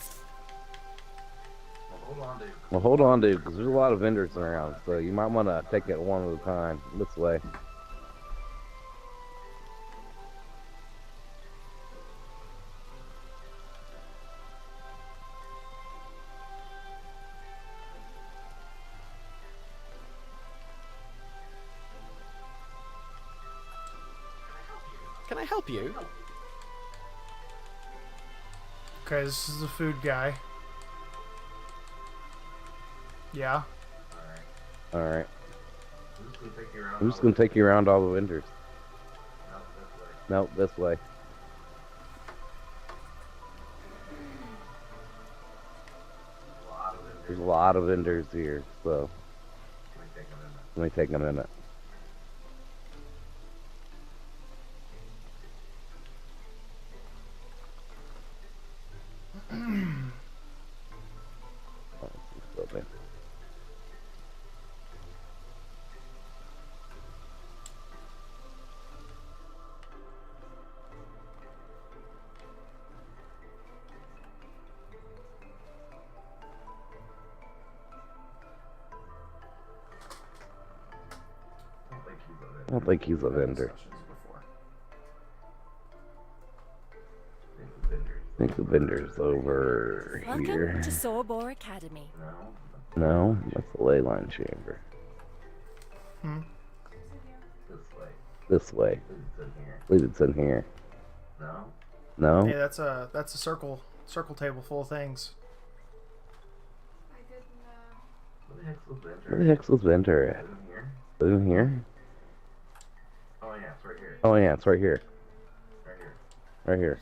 Well, hold on, dude, because there's a lot of vendors around, so you might want to take it one at a time. This way. Can I help you? Okay, this is the food guy. Yeah. Alright. All right. I'm just gonna take you around. I'm just gonna take you around all the vendors. No, this way. Nope, this way. There's a lot of vendors here, so Let me take a minute. let me take a minute. Oh, this is so bad. I don't think he's a I don't think he's a vendor. Sessions before. I think the vendor's over Welcome here. to Sorbor Academy. No, No, that's the ley line chamber. Hmm. this way. This way. It's in here. I believe it's in here. No? No? Hey, that's a circle table full of things. I didn't. What the heck's this Where vendor? the heck's this vendor at? In here? In here? Oh yeah, it's right here. Oh yeah, it's right here. Right here. Right here.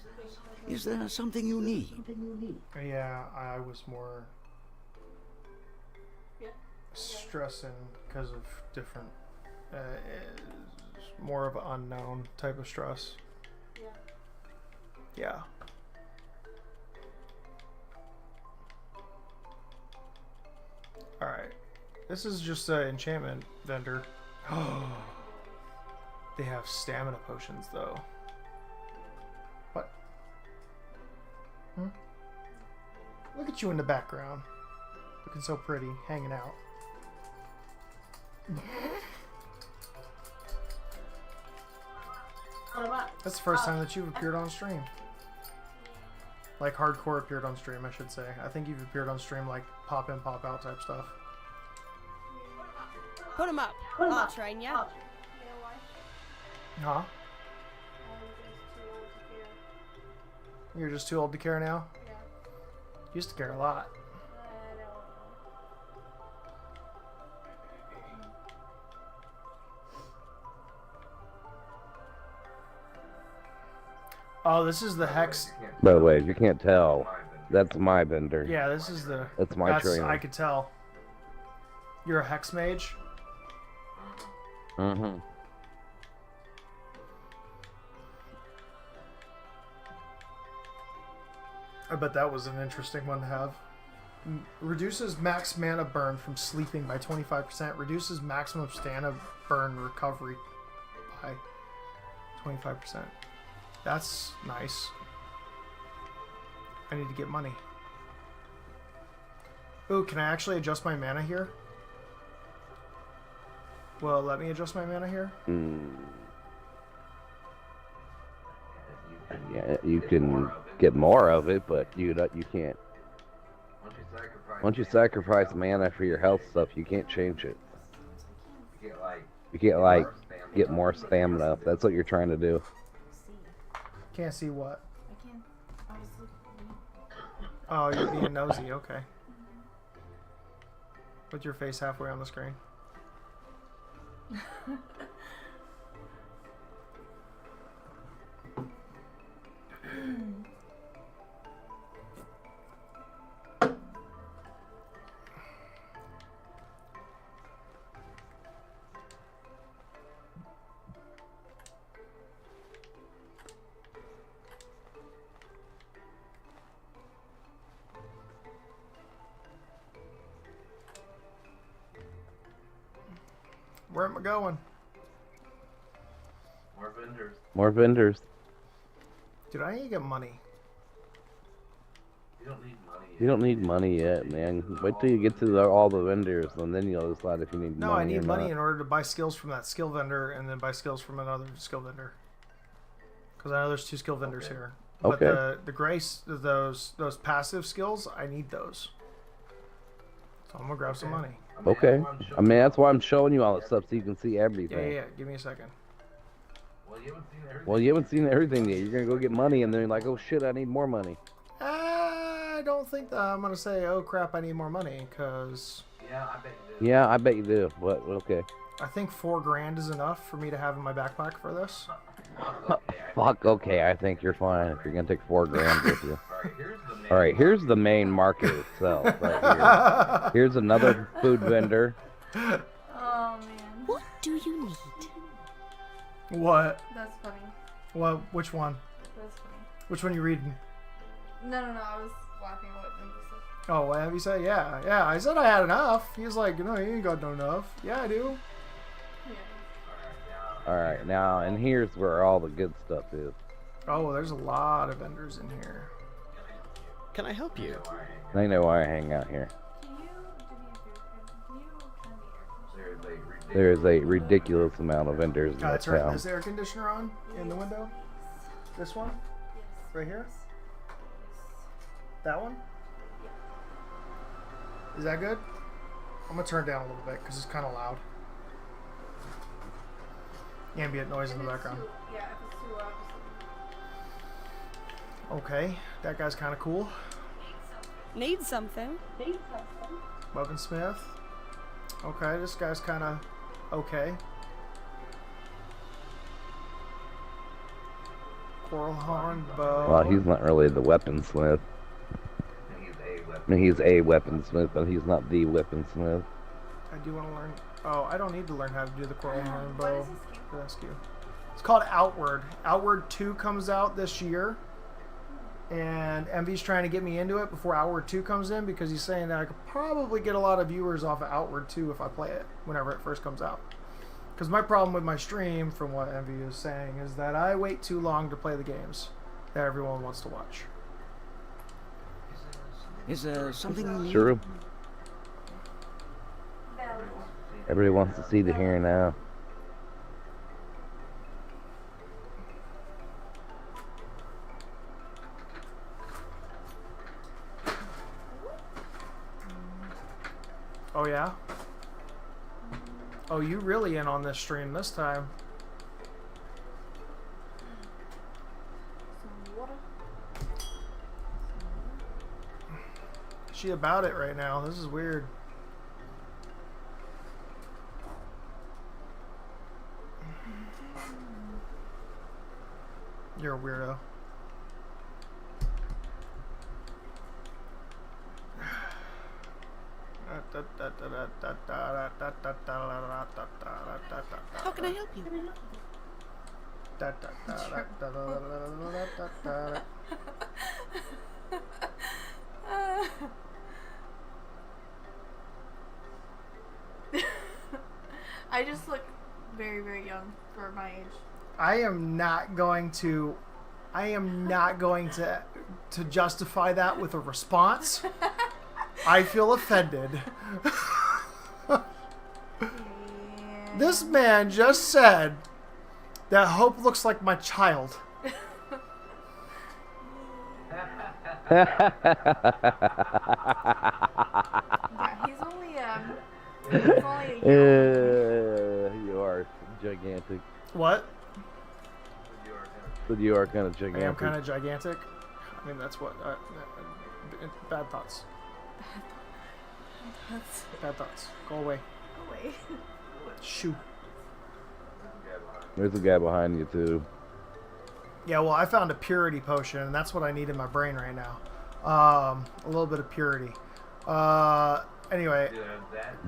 Is there something you need? Yeah, I was more Yeah. stressing because of different, more of an unknown type of stress. Yeah. Yeah. All right. This is just an enchantment vendor. They have stamina potions though. What? Hmm? Look at you in the background. Looking so pretty, hanging out. That's the first time that you've appeared on stream. Like hardcore appeared on stream, I should say. I think you've appeared on stream like pop in, pop out type stuff. Put him up. I'll train ya. You know why? Huh? I was just too old to care. You're just too old to care now? Yeah. Used to care a lot. I don't know. Oh, this is the hex. By the way, if you can't tell, that's my vendor. Yeah, this is the. That's my trainer. I could tell. You're a hex mage? Mm-hmm. I bet that was an interesting one to have. Reduces max mana burn from sleeping by 25%. Reduces maximum stamina burn recovery by 25%. That's nice. I need to get money. Ooh, can I actually adjust my mana here? Well, let me adjust my mana here. Yeah, you can get more of it, but you can't. Once you sacrifice mana for your health stuff, you can't change it. You can't like get more stamina if that's what you're trying to do. Can't see what. I can. Obviously. Oh, you're being nosy. Okay. With your face halfway on the screen. Where am I going? More vendors. More vendors. Dude, I need to get money. You don't need money. You don't need money yet, man. Wait till you get to all the vendors, and then you'll decide if you need No, money I need or money not. in order to buy skills from that skill vendor and then buy skills from another skill vendor. Because I know there's 2 skill vendors Okay. here. But Okay. the grace, those passive skills, I need those. So I'm gonna grab some money. Okay. I mean, that's why I'm showing you all this stuff so you can see everything. Yeah. Give me a second. Well, You haven't seen everything. Well, you haven't seen everything yet. You're gonna go get money, and then you're like, oh shit, I need more money. I don't think that I'm gonna say, oh crap, I need more money, because Yeah, I bet you do. Yeah, I bet you do. But okay. I think $4,000 is enough for me to have in my backpack for this. Fuck. Okay, I think you're fine if you're gonna take $4,000 with you. Alright, here's the main All right, here's the main market itself. Right here. Here's another food vendor. Oh man. What do you need? What? That's funny. What? Which one? That's funny. Which one you reading? No, I was laughing at what Nimby said. Oh, what have you said? Yeah. I said I had enough. He was like, no, you ain't got no enough. Yeah, I do. Yeah. All right, now, and here's where all the good stuff is. Oh, there's a lot of vendors in here. Can I help you? I know why I hang out here. Can you do me a favor? Can you turn the air conditioner? There is a ridiculous amount of vendors in That's that right. town. Is the air conditioner on in the window? This one? Yes. Right here? That one? Is that good? I'm gonna turn it down a little bit because it's kind of loud. Ambient noise in the background. Yeah, if it's too loud, just Okay, that guy's kind of cool. Need something? Logan Smith. Okay, this guy's kind of okay. Coral Horn Bow. Well, he's not really the weaponsmith. I mean, he's a weaponsmith, but he's not the weaponsmith. I do want to learn. Oh, I don't need to learn how to do the Coral Horn What Bow is this game? rescue. It's called Outward. Outward 2 comes out this year. And Envy's trying to get me into it before Outward 2 comes in because he's saying that I could probably get a lot of viewers off of Outward 2 if I play it whenever it first comes out. Because my problem with my stream, from what Envy is saying, is that I wait too long to play the games that everyone wants to watch. Is there something you need? True. Everybody wants to see the here and now. Oh yeah? Oh, you really in on this stream this time. some water. She about it right now. This is weird. You're a weirdo. How can I help you? I just look very, very young for my age. I am not going to justify that with a response. I feel offended. This man just said that Hope looks like my child. Yeah, he's only a year. You are gigantic. What? But you are kind of I am gigantic. kind of gigantic. I mean, that's what. Bad thoughts. That's Bad thoughts. Go away. away. Shoo. There's a guy behind you too. Yeah, well, I found a purity potion, and that's what I need in my brain right now. A little bit of purity. Anyway,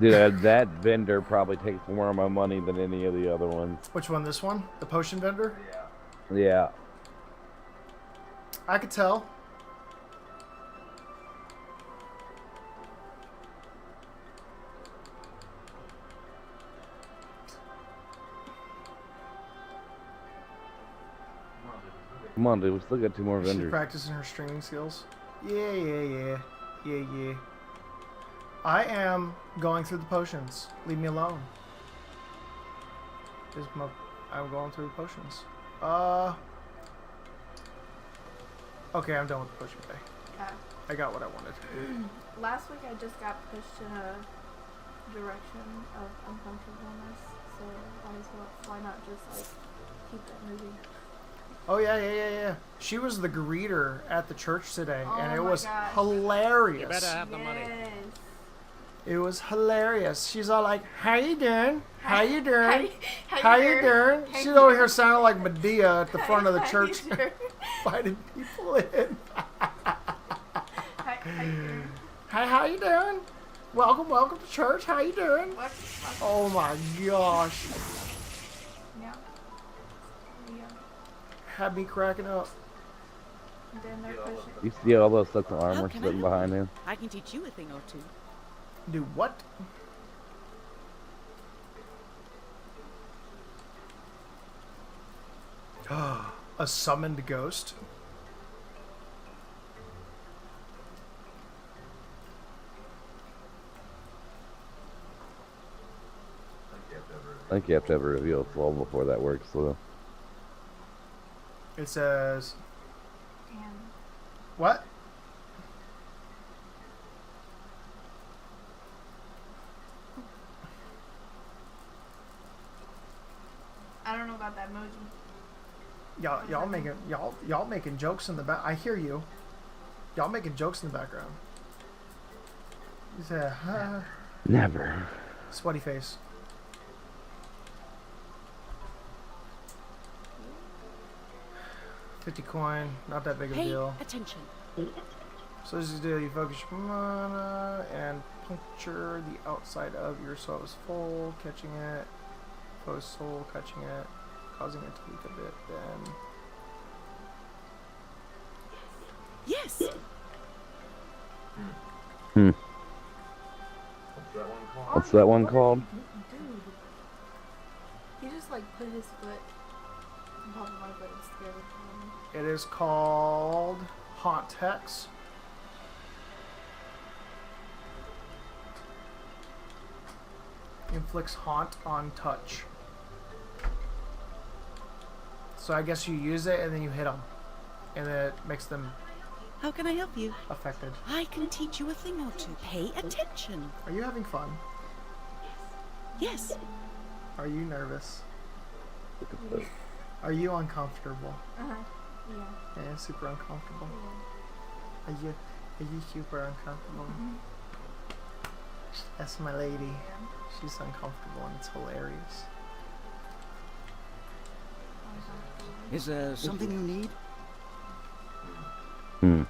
Dude, that vendor probably takes more of my money than any of the other ones. which one? This one? The potion vendor? Yeah. I could tell. Come on, dude. We still got 2 more She's vendors. practicing her streaming skills. Yeah. I am going through the potions. Leave me alone. I'm going through the potions. Okay, I'm done with the potion bay. Yeah. I got what I wanted. Last week I just got pushed in a direction of uncomfortableness, so why not just like keep that movie. Oh yeah. She was the greeter at the church today, and Oh it my was gosh. hilarious. You better have the money. Yes. It was hilarious. She's all like, "How you doing? How you doing? How How you doing?" How She's you over doing? here sounding like Medea at the front of the How you church, doing? inviting people in. How you doing? Hi, how you doing? Welcome to church. How you doing? What? Oh my gosh, Yeah. Yeah. had me cracking up. And then they're pushing. You see all those sets of How armor can I sitting help behind you? him? I can teach you a thing or two. Do what? A summoned ghost. I think you have to have a reveal flow before that works, so. It says And what? I don't know about that emoji. Y'all making jokes in the back. I hear you. Y'all making jokes in the background. He said, Never. sweaty face. $50 coin, not that big of a Pay deal. attention. So this is the deal, you focus your mana and puncture the outside of your soul is full, catching it, foe's soul, catching it, causing it to leak a bit, then Yes. What's that one called? What's that one called? Dude. He just like put his foot on top of my foot and scared it from me. it is called Haunt Hex. Inflicts haunt on touch. So I guess you use it and then you hit them, and then it makes them How can I help you? affected. I can teach you a thing or two. Pay attention. Are you having fun? Yes. Are you nervous? Look at this. Are you uncomfortable? Uh-huh. Yeah. Yeah, super uncomfortable. Yeah. Are you super uncomfortable? That's my lady. She's uncomfortable and it's hilarious. Is there something you need? Hmm.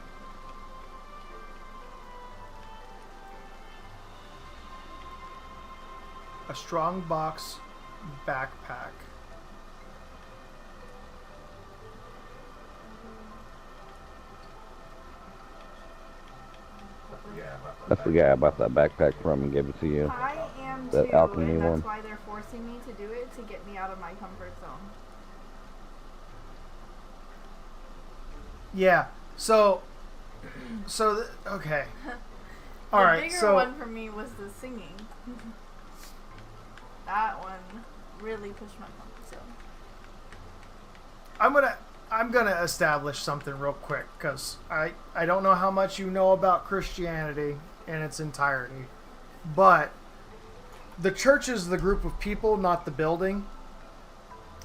A strong box backpack. That's the guy I bought that backpack from and gave it to you. I am That too, alchemy and that's one. why they're forcing me to do it to get me out of my comfort zone. Yeah. So. Okay. All The right. bigger So one for me was the singing. That one really pushed my comfort zone. I'm gonna establish something real quick because I don't know how much you know about Christianity in its entirety, but the church is the group of people, not the building.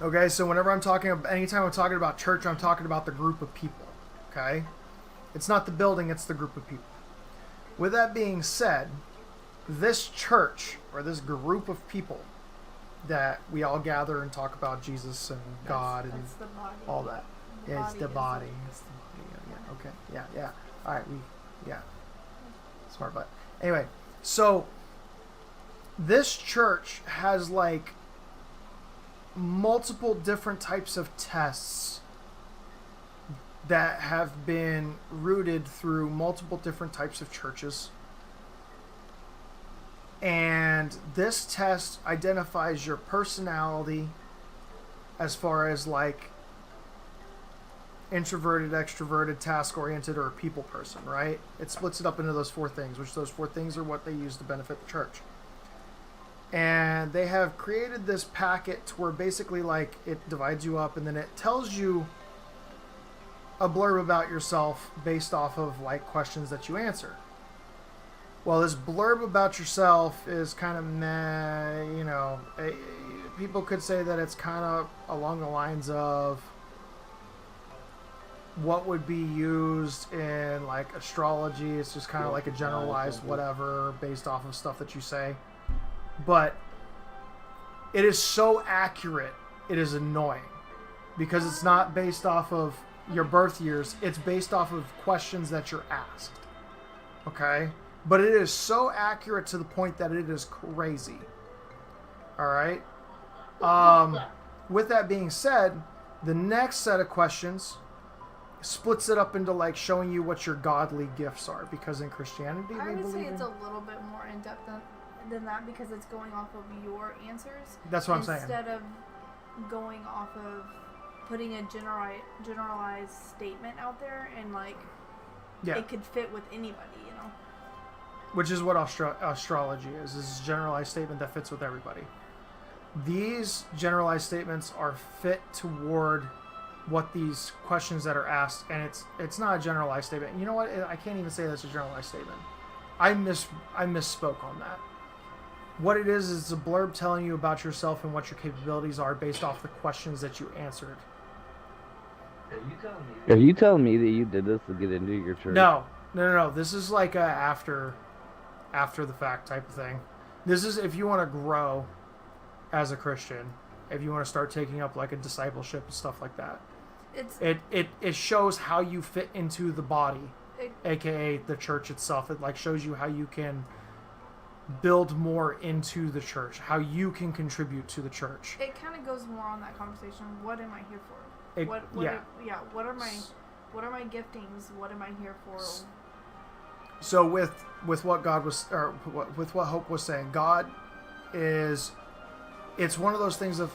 Okay, so whenever anytime I'm talking about church, I'm talking about the group of people. Okay, it's not the building, it's the group of people. With that being said, this church or this group of people that we all gather and talk about Jesus and God and That's the body. all that. The Yeah, it's the is body. it. It's the body. Yeah, okay. Yeah. All right, yeah. Smart butt. Anyway, so this church has like multiple different types of tests that have been rooted through multiple different types of churches. And this test identifies your personality as far as like introverted, extroverted, task-oriented, or a people person, right? It splits it up into those four things, which those four things are what they use to benefit the church. And they have created this packet where basically like it divides you up and then it tells you a blurb about yourself based off of like questions that you answer. Well, this blurb about yourself is kind of meh, you know, people could say that it's kind of along the lines of what would be used in like astrology. It's just kind of like a generalized whatever based off of stuff that you say. But it is so accurate, it is annoying because it's not based off of your birth years. It's based off of questions that you're asked. Okay? But it is so accurate to the point that it is crazy. All right? With that being said, the next set of questions splits it up into like showing you what your godly gifts are, because in Christianity I they would say believe it's in... a little bit more in depth than that because it's going off of your answers. That's what I'm saying. Instead of going off of putting a generalized statement out there and like it could fit with anybody, you know. Which is what astrology is a generalized statement that fits with everybody. These generalized statements are fit toward what these questions that are asked, and it's not a generalized statement. You know what? I can't even say that's a generalized statement. I misspoke on that. What it is it's a blurb telling you about yourself and what your capabilities are based off the questions that you answered. Are you telling me that you did this to get into your church? No. This is like a after the fact type of thing. This is if you want to grow as a Christian, if you want to start taking up like a discipleship and stuff like that. It shows how you fit into the body, aka the church itself. It like shows you how you can build more into the church, how you can contribute to the church. It kind of goes more on that conversation. What am I here for? What are my giftings? What am I here for? So with what God was, or with what Hope was saying, God is. It's one of those things of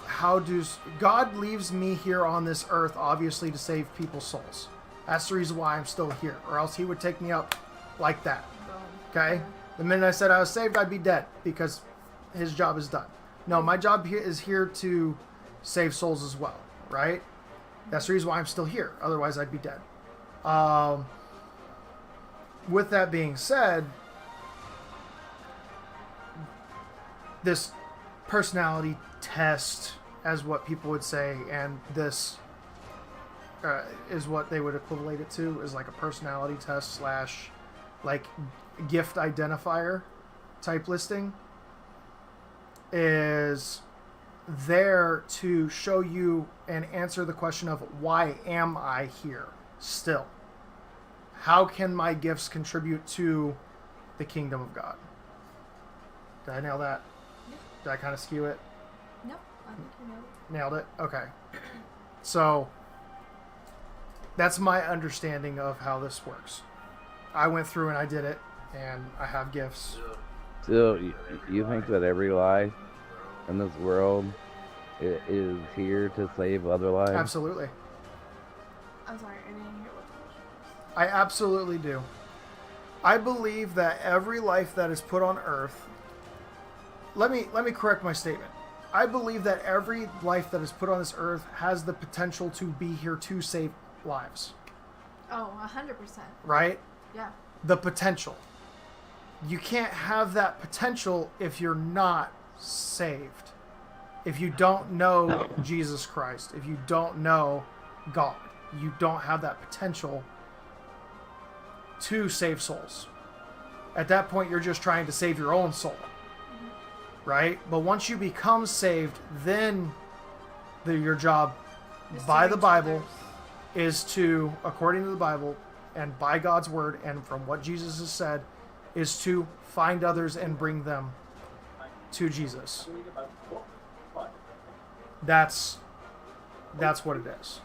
God leaves me here on this earth, obviously, to save people's souls. That's the reason why I'm still here, or else he would take me up like that. Okay? The minute I said I was saved, I'd be dead because his job is done. No, my job here is here to save souls as well, right? That's the reason why I'm still here. Otherwise, I'd be dead. With that being said, this personality test, as what people would say, and this is what they would equivalent it to, is like a personality test / like gift identifier type listing, is there to show you and answer the question of why am I here still? How can my gifts contribute to the kingdom of God? Did I nail that? Did I kind of skew it? No, I think you nailed it. Nailed it? Okay. So, that's my understanding of how this works. I went through and I did it, and I have gifts. So, you think that every life in this world is here to save other lives? Absolutely. I'm sorry, I didn't hear what the question was. I absolutely do. I believe that every life that is put on earth... Let me correct my statement. I believe that every life that is put on this earth has the potential to be here to save lives. Oh, 100%. Right? Yeah. The potential. You can't have that potential if you're not saved. If you don't know Jesus Christ. If you don't know God. You don't have that potential to save souls. At that point, you're just trying to save your own soul. Right? But once you become saved, then your job by the Bible is to, according to the Bible and by God's word and from what Jesus has said, is to find others and bring them to Jesus. That's what it is.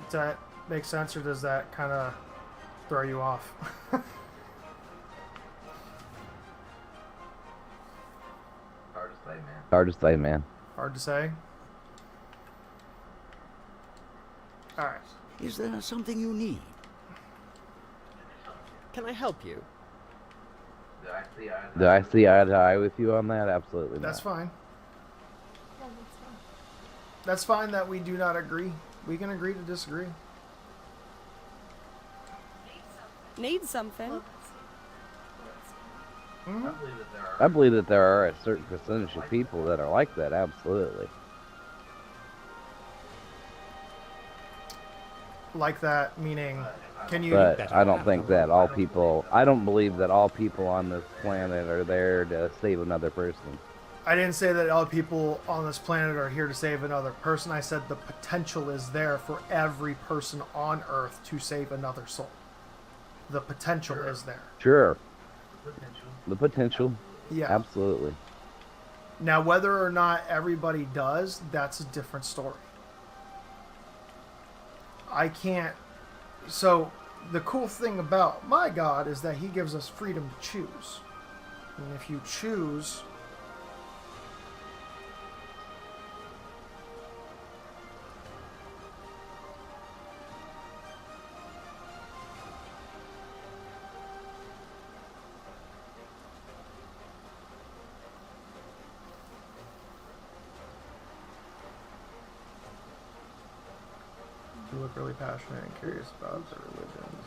Does that make sense, or does that kind of throw you off? Hard to say, man. Hard to say, man. Hard to say. All right. Is there something you need? Can I help you? Do I see eye to eye with you on that? Absolutely That's not. fine. Yeah, that's fine. That's fine that we do not agree. We can agree to disagree. Need something? Well, Mhm. I believe that there are. I believe that there are a certain percentage of people that are like that. Absolutely. Like that, meaning, can you? But I don't think that all people. I don't believe that all people on this planet are there to save another person. I didn't say that all people on this planet are here to save another person. I said the potential is there for every person on Earth to save another soul. The potential is there. Sure, Potential. the potential. Yeah. Absolutely. Now, whether or not everybody does, that's a different story. I can't. So, the cool thing about my God is that He gives us freedom to choose. And if you choose. You look really passionate and curious about the religions.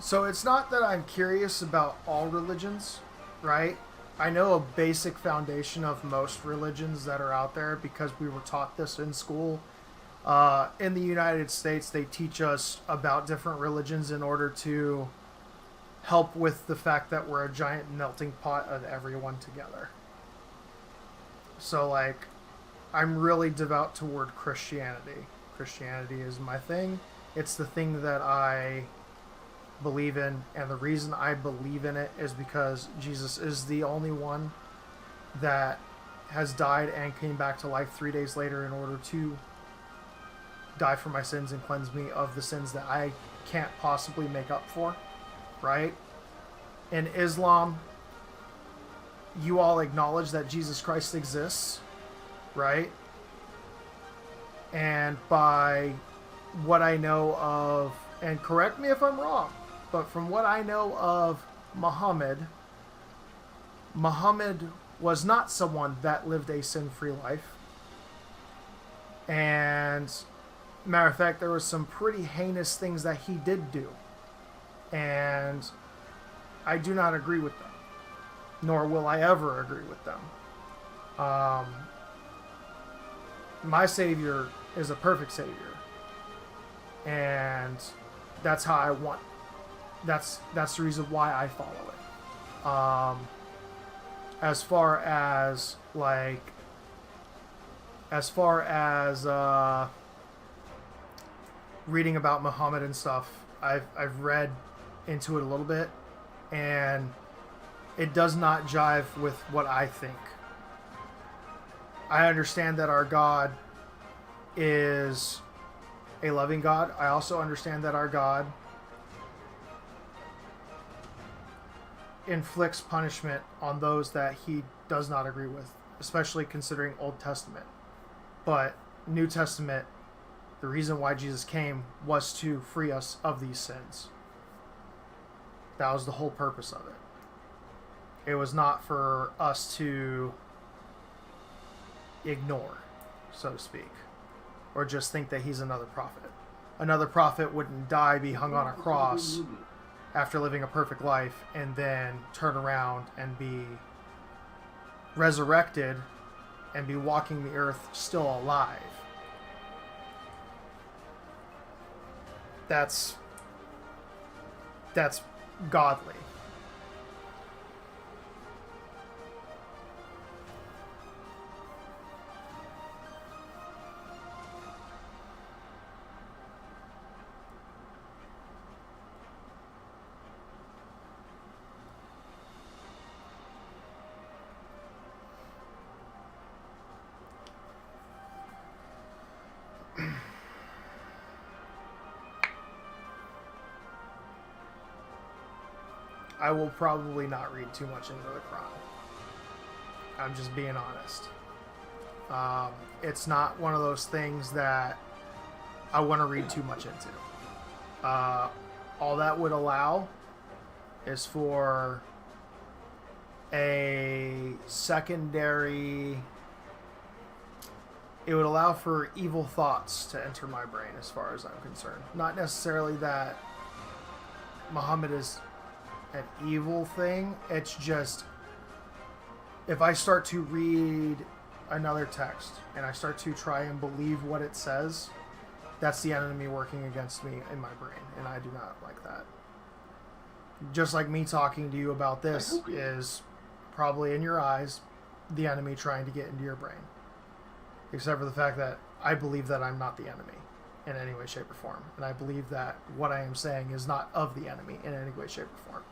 So it's not that I'm curious about all religions, right? I know a basic foundation of most religions that are out there because we were taught this in school. In the United States, they teach us about different religions in order to help with the fact that we're a giant melting pot of everyone together. So, like, I'm really devout toward Christianity. Christianity is my thing. It's the thing that I believe in, and the reason I believe in it is because Jesus is the only one that has died and came back to life 3 days later in order to die for my sins and cleanse me of the sins that I can't possibly make up for. Right? In Islam, you all acknowledge that Jesus Christ exists, right? And by what I know of, and correct me if I'm wrong, but from what I know of Muhammad was not someone that lived a sin-free life. And matter of fact, there were some pretty heinous things that he did do. And I do not agree with them, nor will I ever agree with them. My Savior is a perfect Savior, and that's how I want. That's the reason why I follow it. As far as reading about Muhammad and stuff, I've read into it a little bit, and it does not jive with what I think. I understand that our God is a loving God. I also understand that our God inflicts punishment on those that he does not agree with, especially considering Old Testament. But New Testament, the reason why Jesus came was to free us of these sins. That was the whole purpose of it. It was not for us to ignore, so to speak, or just think that he's another prophet. Another prophet wouldn't die, be hung on a cross after living a perfect life, and then turn around and be resurrected and be walking the earth still alive. That's godly. I will probably not read too much into the Quran. I'm just being honest. It's not one of those things that I want to read too much into. All that would allow is for a secondary it would allow for evil thoughts to enter my brain as far as I'm concerned. Not necessarily that Muhammad is an evil thing. It's just if I start to read another text and I start to try and believe what it says, that's the enemy working against me in my brain, and I do not like that. Just like me talking to you about this is probably in your eyes the enemy trying to get into your brain. Except for the fact that I believe that I'm not the enemy in any way, shape, or form. And I believe that what I am saying is not of the enemy in any way, shape, or form.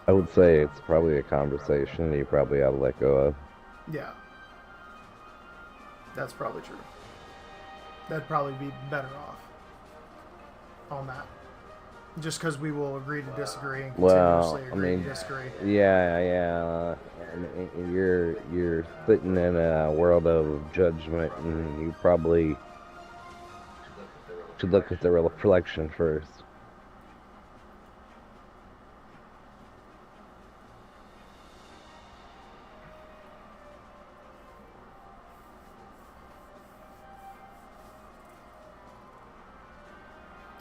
I would say it's probably a conversation you probably ought to let go of. Yeah. That's probably true. That'd probably be better off on that. Just because we will agree to disagree and continuously agree to disagree. Yeah. And you're sitting in a world of judgment, and you probably should look at the reflection first.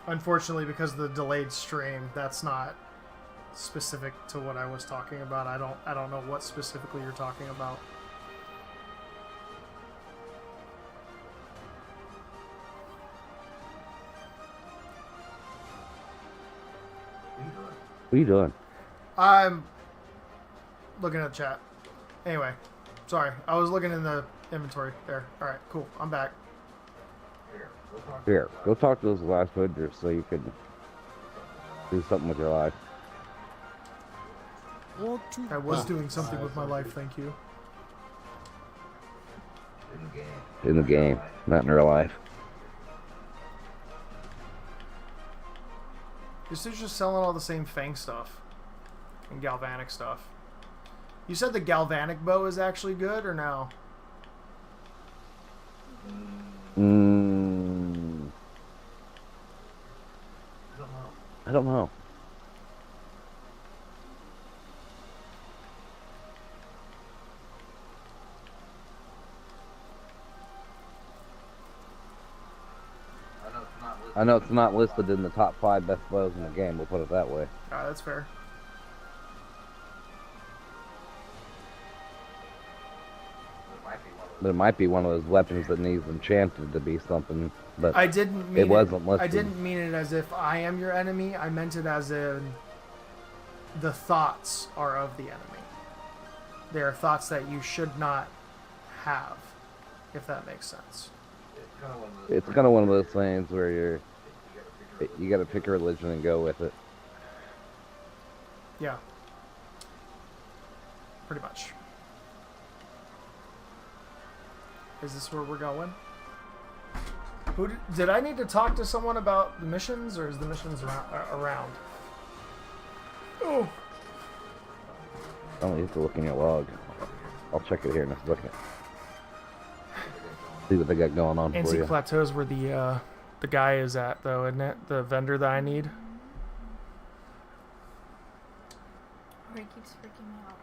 Unfortunately, because of the delayed stream, that's not specific to what I was talking about. I don't know what specifically you're talking about. What are you doing? I'm looking at the chat. Anyway, sorry. I was looking in the inventory there. All right, cool. I'm back. Here, go talk to those last villagers so you can do something with your life. I was doing something with my life, thank you. In the game, not in real life. This dude's just selling all the same Fang stuff and galvanic stuff. You said the galvanic bow is actually good, or no? I don't know. I know it's not listed in the top 5 best bows in the game, we'll put it that way. Alright, that's fair. But it might be one of those weapons that needs enchanted to be something, but I didn't mean it wasn't listed. I didn't mean it as if I am your enemy. I meant it as in the thoughts are of the enemy. They are thoughts that you should not have, if that makes sense. It's kind of one of those things where you got to pick a religion and go with it. Yeah. Pretty much. Is this where we're going? Did I need to talk to someone about the missions, or is the missions around? Oh. I don't need to look in your log. I'll check it here in a second. See what they got going on for Antique you. Plateau is where the guy is at, though, isn't it? The vendor that I need. Or he keeps freaking me out.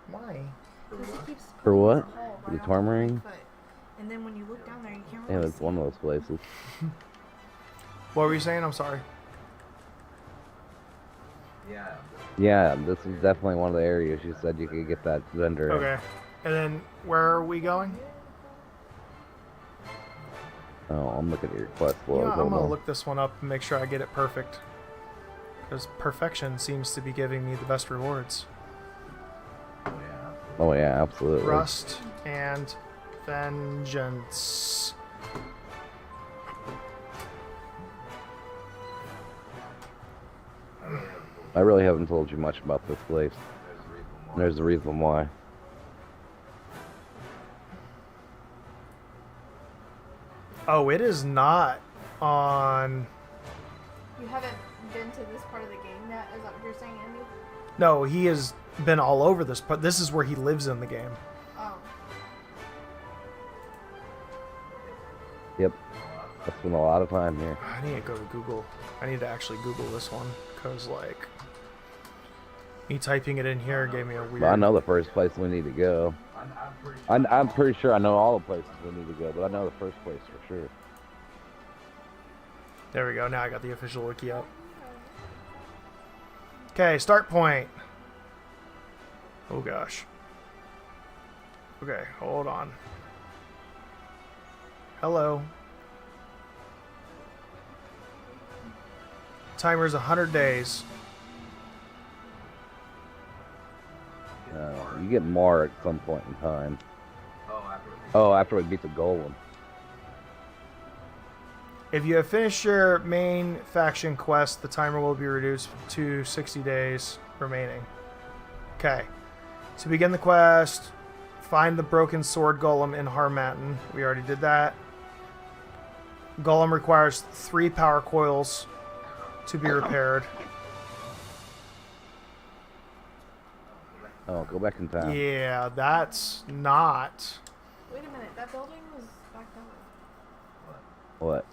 Why? Because he keeps For what? putting his hole The right on Tormaring? my foot. And then when you look down there, you can't Yeah, really it's see. one of those places. What were you saying? I'm sorry. Yeah, this is definitely one of the areas you said you could get that vendor. in. Okay. And then where are we going? Oh, I'm looking at your quest log. Yeah, I'm Hold gonna on. look this one up and make sure I get it perfect. Because perfection seems to be giving me the best rewards. Oh yeah, absolutely. Rust and vengeance. I really haven't told you much about this place. There's a reason why. Oh, it is not on. You haven't been to this part of the game yet? Is that what you're saying, Andy? No, he has been all over this, but this is where he lives in the game. Oh. Yep. I spent a lot of time here. I need to go to Google. I need to actually Google this one, because, like, me typing it in here gave me a weird... But I know the first place we need to go. I'm pretty sure I know all the places we need to go, but I know the first place for sure. There we go. Now I got the official wiki up. Okay, start point. Oh, gosh. Okay, hold on. Hello. Timer's 100 days. You get more at some point in time. Oh, after we beat the golem. If you have finished your main faction quest, the timer will be reduced to 60 days remaining. Okay. To begin the quest, find the broken sword golem in Harmattan. We already did that. Golem requires 3 power coils to be repaired. Oh, go back in time. Yeah, that's not... Wait a minute, that building was back that way. What?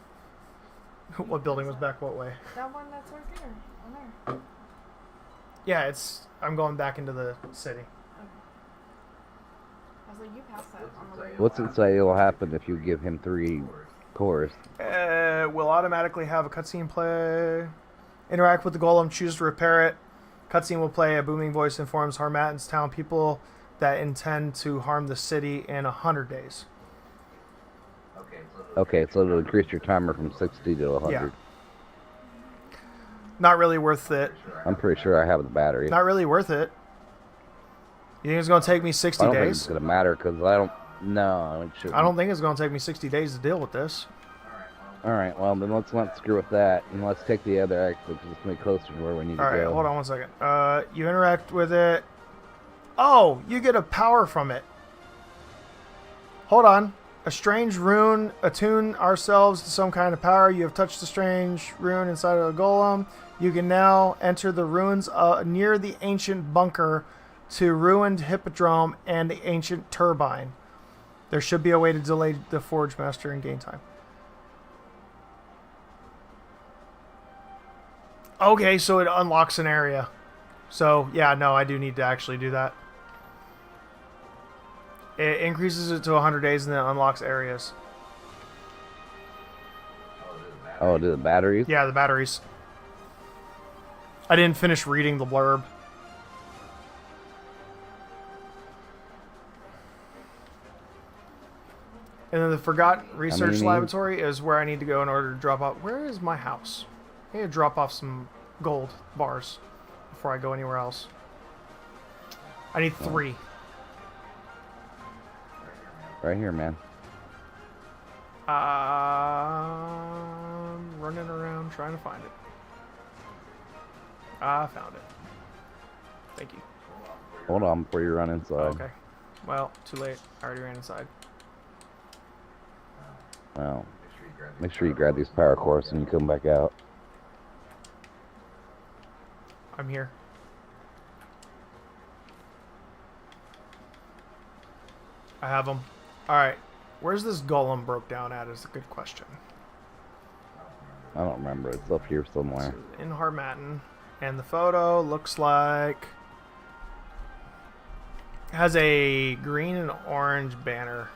What building was back what way? That one that's right there, on there. Yeah, it's... I'm going back into the city. Okay. I was like, you passed that on the way. What's it say will happen if you give him 3 cores? We'll automatically have a cutscene play. Interact with the golem, choose to repair it. Cutscene will play. A booming voice informs Harmattan's town people that intend to harm the city in 100 days. Okay, so it'll increase your timer from 60 to 100. Yeah. Not really worth it. I'm pretty sure I have the battery. Not really worth it. You think it's going to take me 60 I don't think days? it's going to matter because I don't... No, it shouldn't. I don't think it's going to take me 60 days to deal with this. Alright, well, then let's not screw with that. And let's take the other exit because it's going to be closer to where we need to go. Alright, hold on one second. You interact with it. Oh, you get a power from it. Hold on. A strange rune. Attune ourselves to some kind of power. You have touched the strange rune inside of the golem. You can now enter the ruins near the ancient bunker to ruined hippodrome and the ancient turbine. There should be a way to delay the Forge Master and gain time. Okay, so it unlocks an area. So, yeah, no, I do need to actually do that. It increases it to 100 days and then unlocks areas. Oh, do the batteries? Yeah, the batteries. I didn't finish reading the blurb. And then the Forgotten Research Laboratory is where I need to go in order to drop off. Where is my house? I need to drop off some gold bars before I go anywhere else. I need 3. Right here, man. Running around trying to find it. I found it. Thank you. Hold on before you run inside. Okay. Well, too late. I already ran inside. Well, make sure you grab these power cores and you come back out. I'm here. I have them. Alright. Where's this golem broke down at is a good question. I don't remember. It's up here somewhere. In Harmattan. And the photo looks like... has a green and orange banner.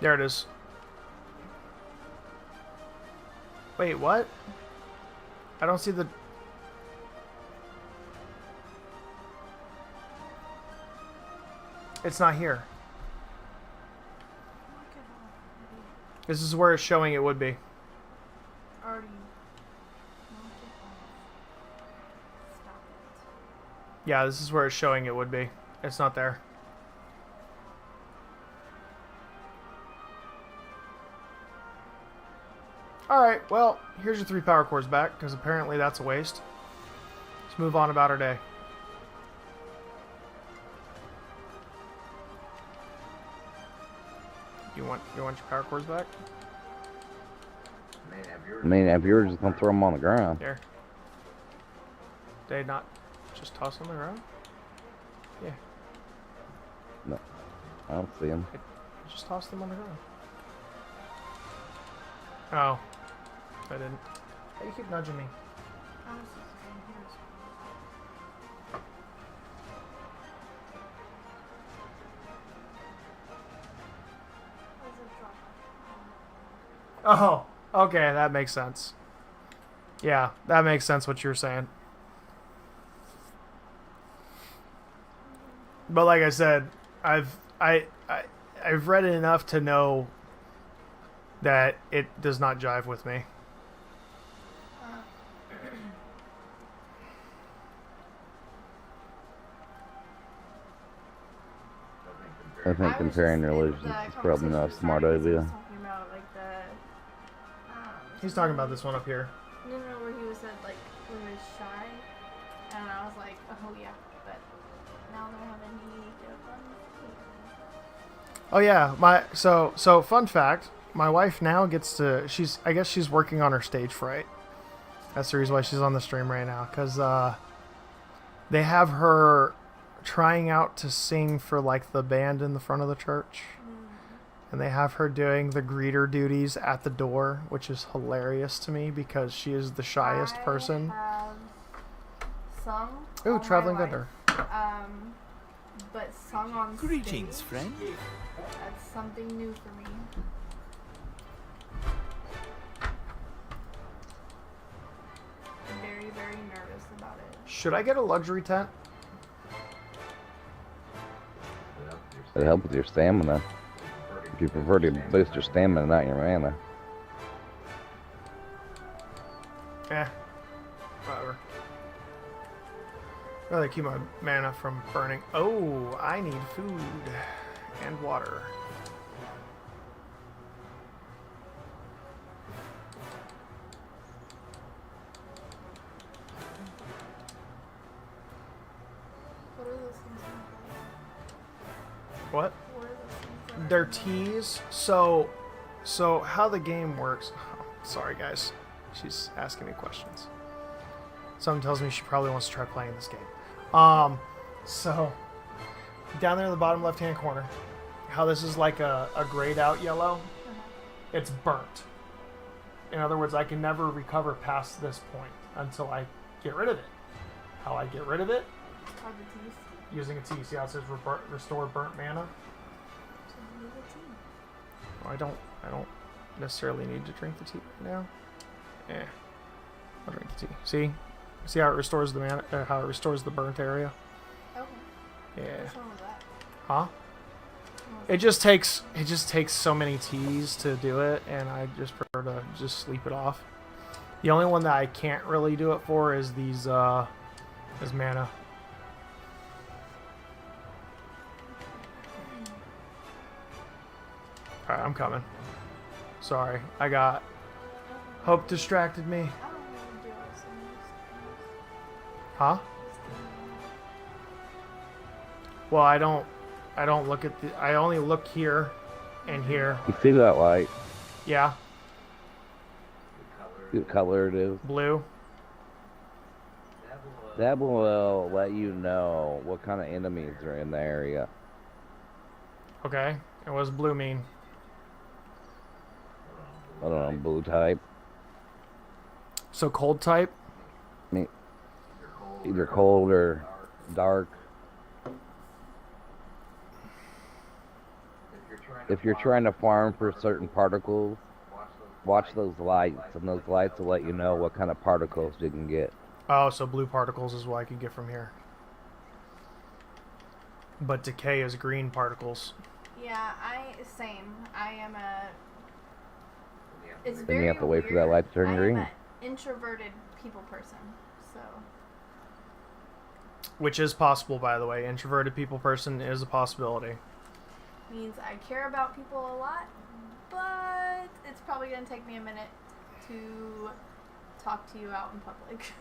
There it is. Wait, what? I don't see the... It's not here. This is where it's showing it would be. Already. Stop it. Yeah, this is where it's showing it would be. It's not there. Alright, well, here's your 3 power cores back, because apparently that's a waste. Let's move on about our day. You want your power cores back? I mean, if you were just gonna throw them on the ground. Here. Did I not just toss on the ground? Yeah. No, I don't see them. I just tossed them on the ground. Oh. I didn't. Why do you keep nudging me? I was just saying, here's- Where's the drop? Oh. Okay, that makes sense. Yeah, that makes sense what you're saying. But like I said, I've read it enough to know that it does not jive with me. I think comparing religions is probably not a smart idea. Talking about like the. He's talking about this one up here. No, where he was said like we were shy, and I was like, oh yeah, but now they're having unique fun. Oh yeah, so fun fact, my wife now gets to I guess she's working on her stage fright. That's the reason why she's on the stream right now, cuz they have her trying out to sing for like the band in the front of the church. And they have her doing the greeter duties at the door, which is hilarious to me because she is the shyest person. I have sung. Ooh, all traveling my vendor. life, but sung on Greetings, stage. friend. That's something new for me. I'm very, very nervous about it. Should I get a luxury tent? It'll help with your stamina. If you prefer to boost your stamina, not your mana. Whatever. Rather keep my mana from burning. Oh, I need food and water. What are those things? What? What are those things? They're teas. So how the game works. Oh, sorry guys, she's asking me questions. Something tells me she probably wants to try playing this game. So down there in the bottom left-hand corner, how this is like a grayed out yellow, it's burnt. In other words, I can never recover past this point until I get rid of it. How I get rid of it? Are the teeth? Using a tea. See how it says restore burnt mana? So use a tea. Well, I don't necessarily need to drink the tea right now. I'll drink the tea. See how it restores the mana, how it restores the burnt area? Okay. Yeah. What's wrong with that? Huh? It just takes so many teas to do it, and I just prefer to just sleep it off. The only one that I can't really do it for is these is mana. Alright, I'm coming. Sorry, Hope distracted me. I don't really do it, so Huh? Well, I don't look at I only look here and here. You see that light? Yeah, See what color it is? blue. That will let you know what kind of enemies are in the area. Okay. And what does blue mean? I don't know, blue type. So cold type? Either cold or dark. If you're trying to farm for certain particles, watch those lights, and those lights will let you know what kind of particles you can get. Oh, so blue particles is what I could get from here. But decay is green particles. Yeah, same. I am a. It's Then very you have to wait for weird. that light to turn I green. am an introverted people person, so. Which is possible, by the way. Introverted people person is a possibility. Means I care about people a lot, but it's probably going to take me a minute to talk to you out in public.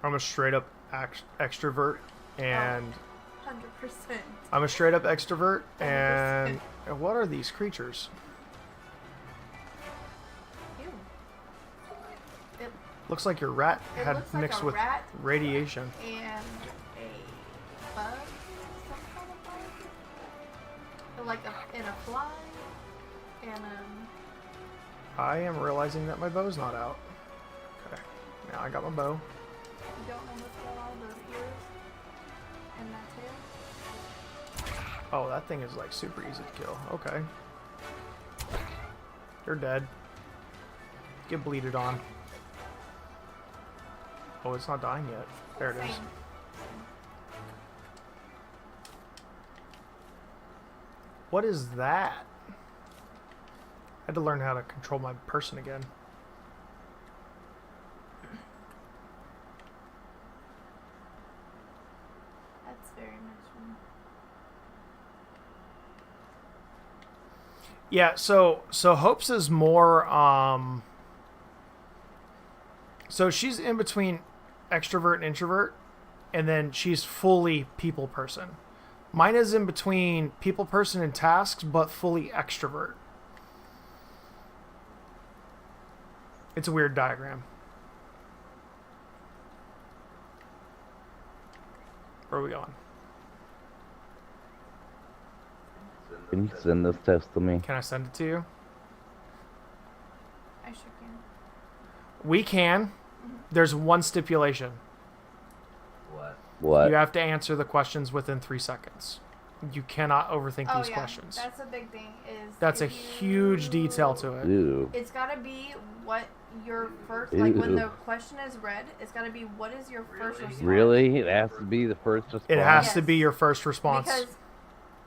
I'm a straight up extrovert, and 100%. I'm a straight up extrovert, and 100%. what are these creatures? Ew. Looks like your rat It had looks like mixed a with rat radiation. and a bug, some kind of bug, like and a fly, and I am realizing that my bow's not out. Okay, now I got my bow. you don't know what's going on with those ears and that tail. Oh, that thing is like super easy to kill. Okay. You're dead. Get bleeded on. Oh, it's not dying yet. There it is. Same. What is that? I had to learn how to control my person again. That's very nice one. Yeah, so Hopes is more so she's in between extrovert and introvert, and then she's fully people person. Mine is in between people person and tasks, but fully extrovert. It's a weird diagram. Where are we going? Can you send this test to me? Can I send it to you? I sure can. We can. There's one stipulation. What? You have to answer the questions within 3 seconds. You cannot overthink Oh these yeah, questions. that's a big thing. Is That's a if huge you- detail to it. Ew. It's gotta be what your first, like when Ew. the question is read, it's gotta be what is your first response. Really? It has to be the first response? It has to Yes. be your first response. Because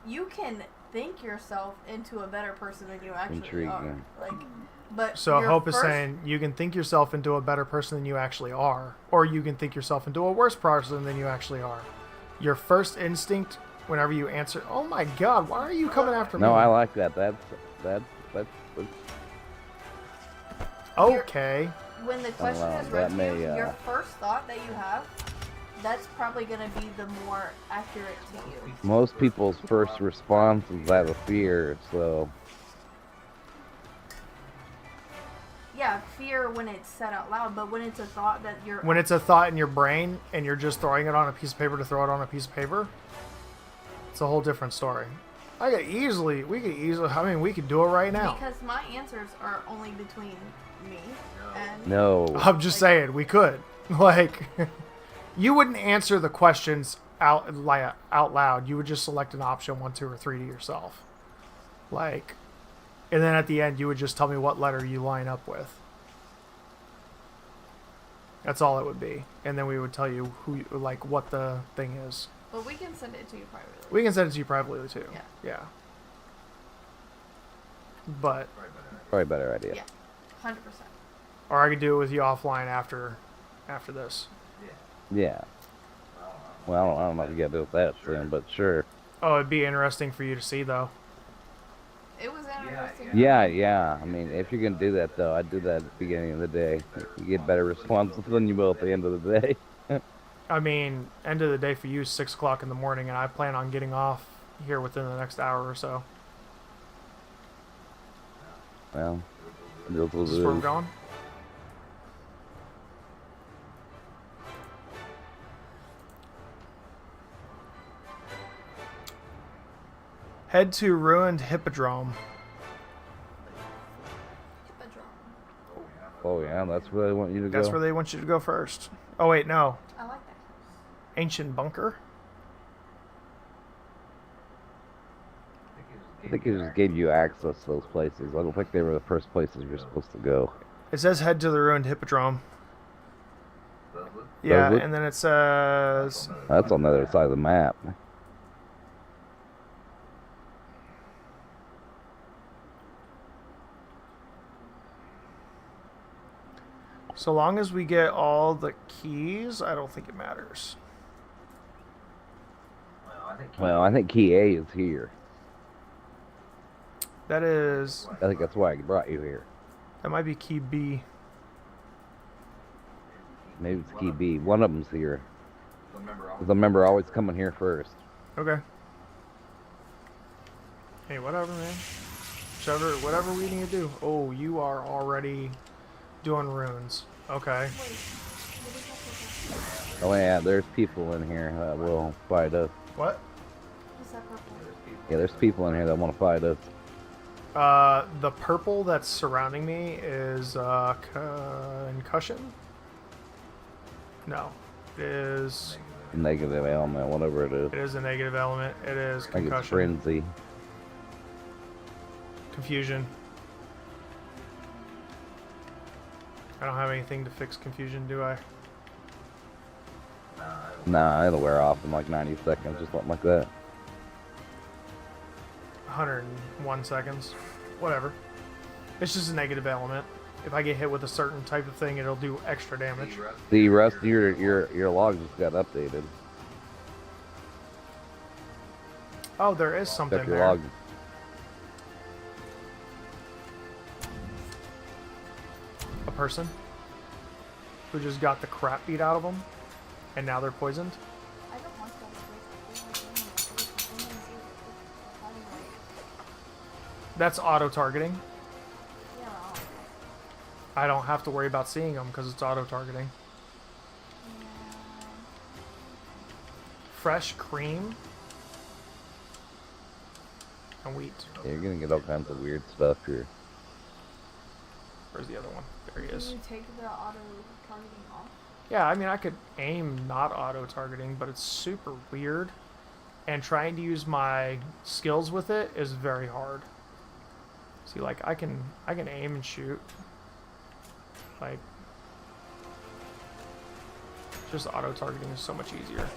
you can think yourself into a better person than you actually Intriguing. are. Like, but So your Hope is first- saying you can think yourself into a better person than you actually are, or you can think yourself into a worse person than you actually are. Your first instinct whenever you answer, oh my god, why are you coming after me? No, I like that. That's Okay. when the question wow, is that read to may, you, your first thought that you have, that's probably gonna be the more accurate to you. most people's first response is out of fear, so Yeah, fear when it's said out loud, but when it's a thought that you're When it's a thought in your brain and you're just throwing it on a piece of paper to throw it on a piece of paper, it's a whole different story. We could easily, I mean, we could do it right now. because my answers are only between me and no. I'm just saying, we could. Like, you wouldn't answer the questions out loud. You would just select an option 1, 2, or 3 to yourself. Like, and then at the end, you would just tell me what letter you line up with. That's all it would be. And then we would tell you what the thing is. But we can send it to you privately. We can send it to you privately too. Yeah. Yeah. But, Probably a better idea. Yeah, 100%. or I could do it with you offline after this. Yeah. Well, I don't know if you gotta do it that soon, but sure. Oh, it'd be interesting for you to see though. It was interesting. Yeah. I mean, if you're gonna do that though, I'd do that at the beginning of the day. You get better responses than you will at the end of the day. I mean, end of the day for you is 6 o'clock in the morning, and I plan on getting off here within the next hour or so. Well, deals with Is this where we're it. going? Head to ruined hippodrome. Hippodrome. Oh yeah, that's where they want you to That's go. where they want you to go first. Oh wait, no. I like that. Ancient bunker. I think it just gave you access to those places. I don't think they were the first places you're supposed to go. It says head to the ruined hippodrome. Yeah, Does it? and then it says That's on the other side of the map. so long as we get all the keys, I don't think it matters. Well, I think key A is here. That is, I think that's why I brought you here. that might be key B. Maybe it's key B. One of them's here. Because I remember always coming here first. Okay. Hey, whatever, man. Whatever we need to do. Oh, you are already doing runes. Okay. Wait, what is that purple? Oh yeah, there's people in here that will fight us. What? What's that purple? Yeah, there's people in here that want to fight us. The purple that's surrounding me is concussion. No, it is. Negative element, whatever it is. It is a negative element. It is I think it's concussion. frenzy. Confusion. I don't have anything to fix confusion, do I? Nah, it'll wear off in like 90 seconds or something like that. 101 seconds. Whatever. It's just a negative element. If I get hit with a certain type of thing, it'll do extra damage. See, Rust, your log just got updated. Oh, there is something Check your there. log. A person who just got the crap beat out of them, and now they're poisoned. I don't want that. That's auto-targeting. Yeah. I don't have to worry about seeing them because it's auto-targeting. Fresh cream and wheat. Yeah, you're gonna get all kinds of weird stuff here. Where's the other one? There he is. Can you take the auto targeting off? Yeah, I mean, I could aim not auto-targeting, but it's super weird. And trying to use my skills with it is very hard. See, like, I can aim and shoot. Like, just auto-targeting is so much easier.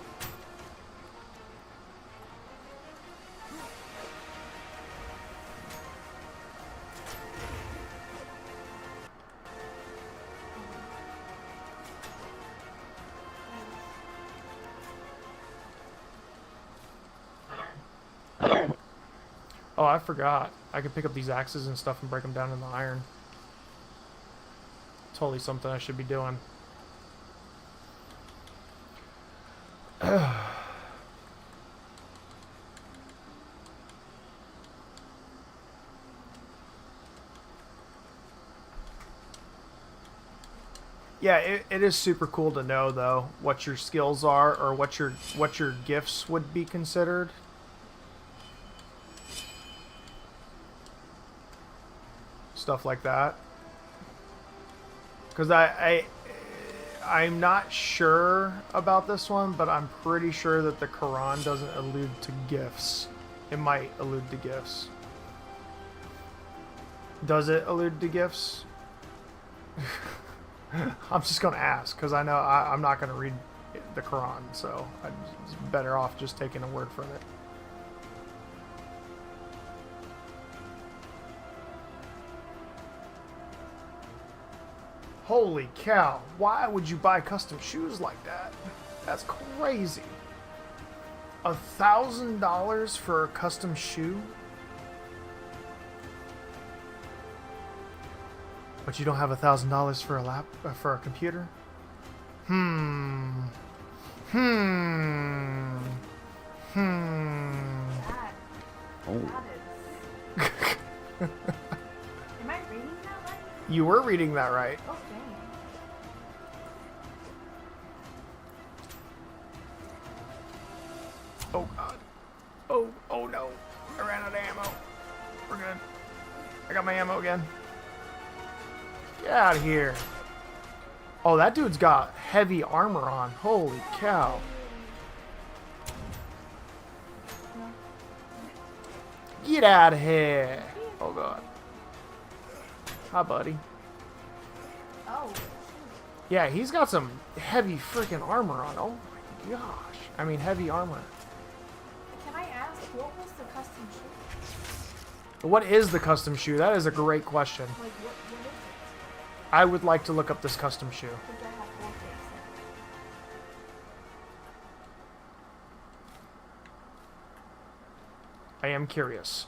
Oh, I forgot. I could pick up these axes and stuff and break them down into iron. Totally something I should be doing. Yeah, it is super cool to know though what your skills are or what your gifts would be considered. Stuff like that. Because I'm not sure about this one, but I'm pretty sure that the Quran doesn't allude to gifts. It might allude to gifts. Does it allude to gifts? I'm just gonna ask because I know I'm not gonna read the Quran, so I'm better off just taking a word from it. Holy cow! Why would you buy custom shoes like that? That's crazy. $1,000 for a custom shoe? But you don't have $1,000 for a computer? That, Oh. that is... Am I reading that right? You were reading that right. Oh, dang. Oh god. Oh no. I ran out of ammo. We're good. I got my ammo again. Get out of here. Oh, that dude's got heavy armor on. Holy cow. Get out of here. Oh god. Hi, buddy. Oh, Yeah, he's got some heavy freaking armor on. Oh my gosh. I mean, heavy armor. can I ask, what was the custom shoe? What is the custom shoe? That is a great question. Like, what is it? I would like to look up this custom shoe. Because I have four faces. I am curious.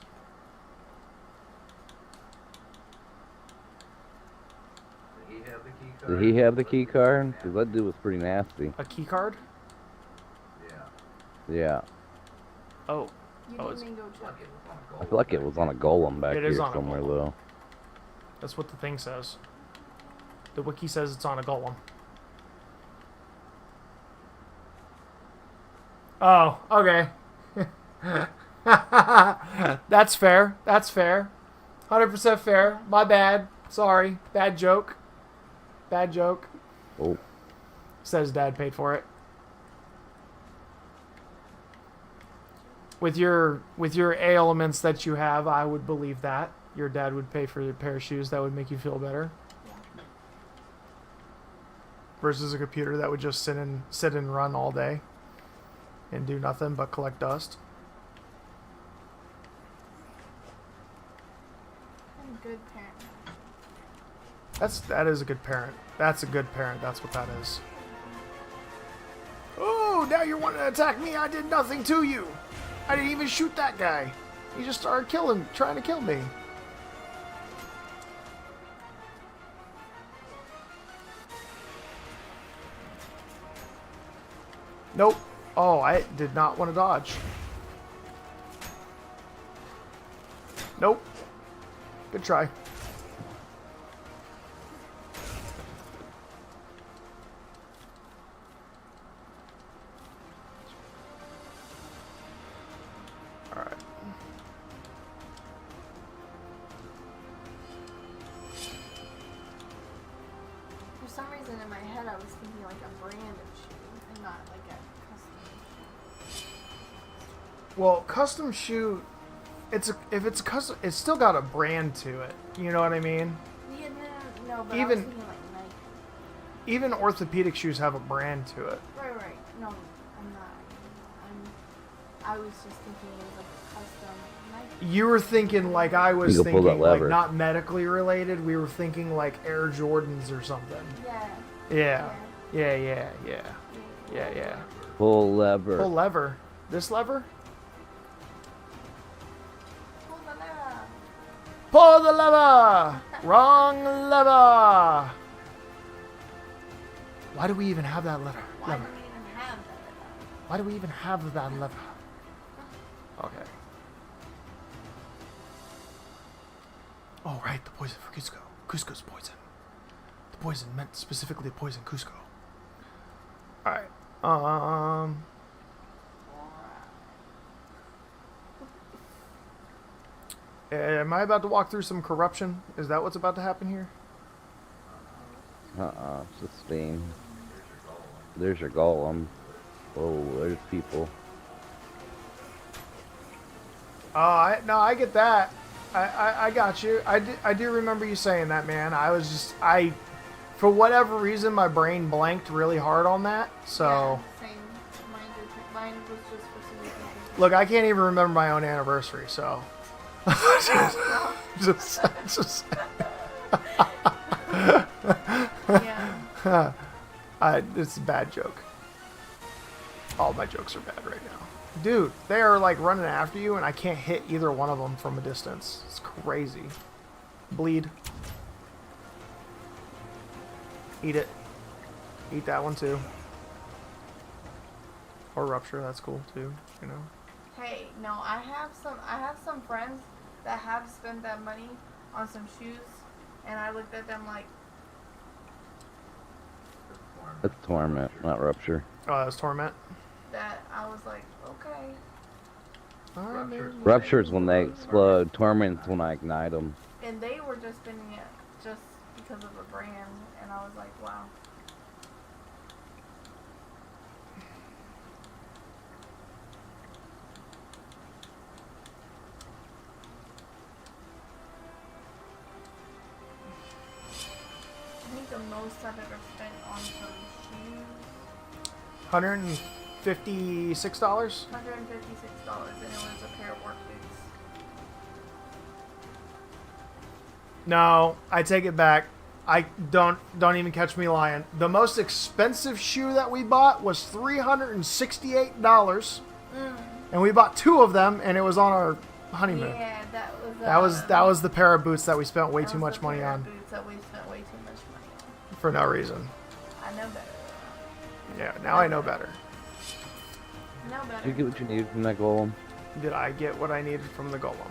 Did he have the key card? Because that dude was pretty nasty. A key card? Yeah. Yeah. Oh. You Oh, need it's- me to go check. I feel like it was on a golem back It here is on a somewhere, golem. though. That's what the thing says. The wiki says it's on a golem. Oh, okay. That's fair. That's fair. 100% fair. My bad. Sorry. Bad joke. Bad joke. Oh. Says dad paid for it. With your ailments that you have, I would believe that. Your dad would pay for a pair of shoes that would make you feel better. Versus a computer that would just sit and run all day and do nothing but collect dust. I'm a good parent. That is a good parent. That's a good parent. That's what that is. Oh, now you're wanting to attack me. I did nothing to you. I didn't even shoot that guy. He just started trying to kill me. Nope. Oh, I did not want to dodge. Nope. Good try. Alright. For some reason in my head I was thinking like a brand of shoe and not like a custom shoe. Well, custom shoe, if it's a custom, it's still got a brand to it. You know what I mean? Yeah, no, but I was Even thinking like Nike. even orthopedic shoes have a brand to it. Right. No, I'm not. I was just thinking it was like a custom Nike. You were thinking like I was You can pull that thinking, like lever. not medically related. We were thinking like Air Jordans or something. Yeah. Yeah. Pull lever. Pull lever. This lever? Pull the lever. Pull the lever! Wrong lever! Why do we even have that lever? Why do we even have that? Why do we even have that lever? Okay. Oh, right, the poison for Cusco. Cusco's poison. The poison meant specifically to poison Cusco. Alright. Am I about to walk through some corruption? Is that what's about to happen here? It's just Steam. There's your golem. Oh, there's people. Oh, I get that. I got you. I do remember you saying that, man. I was just, for whatever reason, my brain blanked really hard on that. So, Yeah, same. Mine was just for some reason. look, I can't even remember my own anniversary, so. just Yeah. it's a bad joke. All my jokes are bad right now. Dude, they are like running after you and I can't hit either one of them from a distance. It's crazy. Bleed. Eat it. Eat that one too. Or rupture, that's cool too, you know. Hey, no, I have some friends that have spent that money on some shoes, and I looked at them like, It's torment, not rupture. Oh, that's torment. that. I was like, okay. Alright, man. Rupture's when they explode. Torment's when I ignite them. And they were just spending it just because of the brand, and I was like, wow. I think the most I've ever spent on some shoes, $156? $156, and it was a pair of work boots. No, I take it back. I don't even catch me lying. The most expensive shoe that we bought was $368, and we bought 2 of them, and it was on our honeymoon. Yeah, That was the pair of boots that we spent way that too was much the money pair of on Boots that we spent way too much money on. for no reason. I know better. Yeah, now I know better. Know Did better. you get what you needed from that golem? Did I get what I needed from the golem?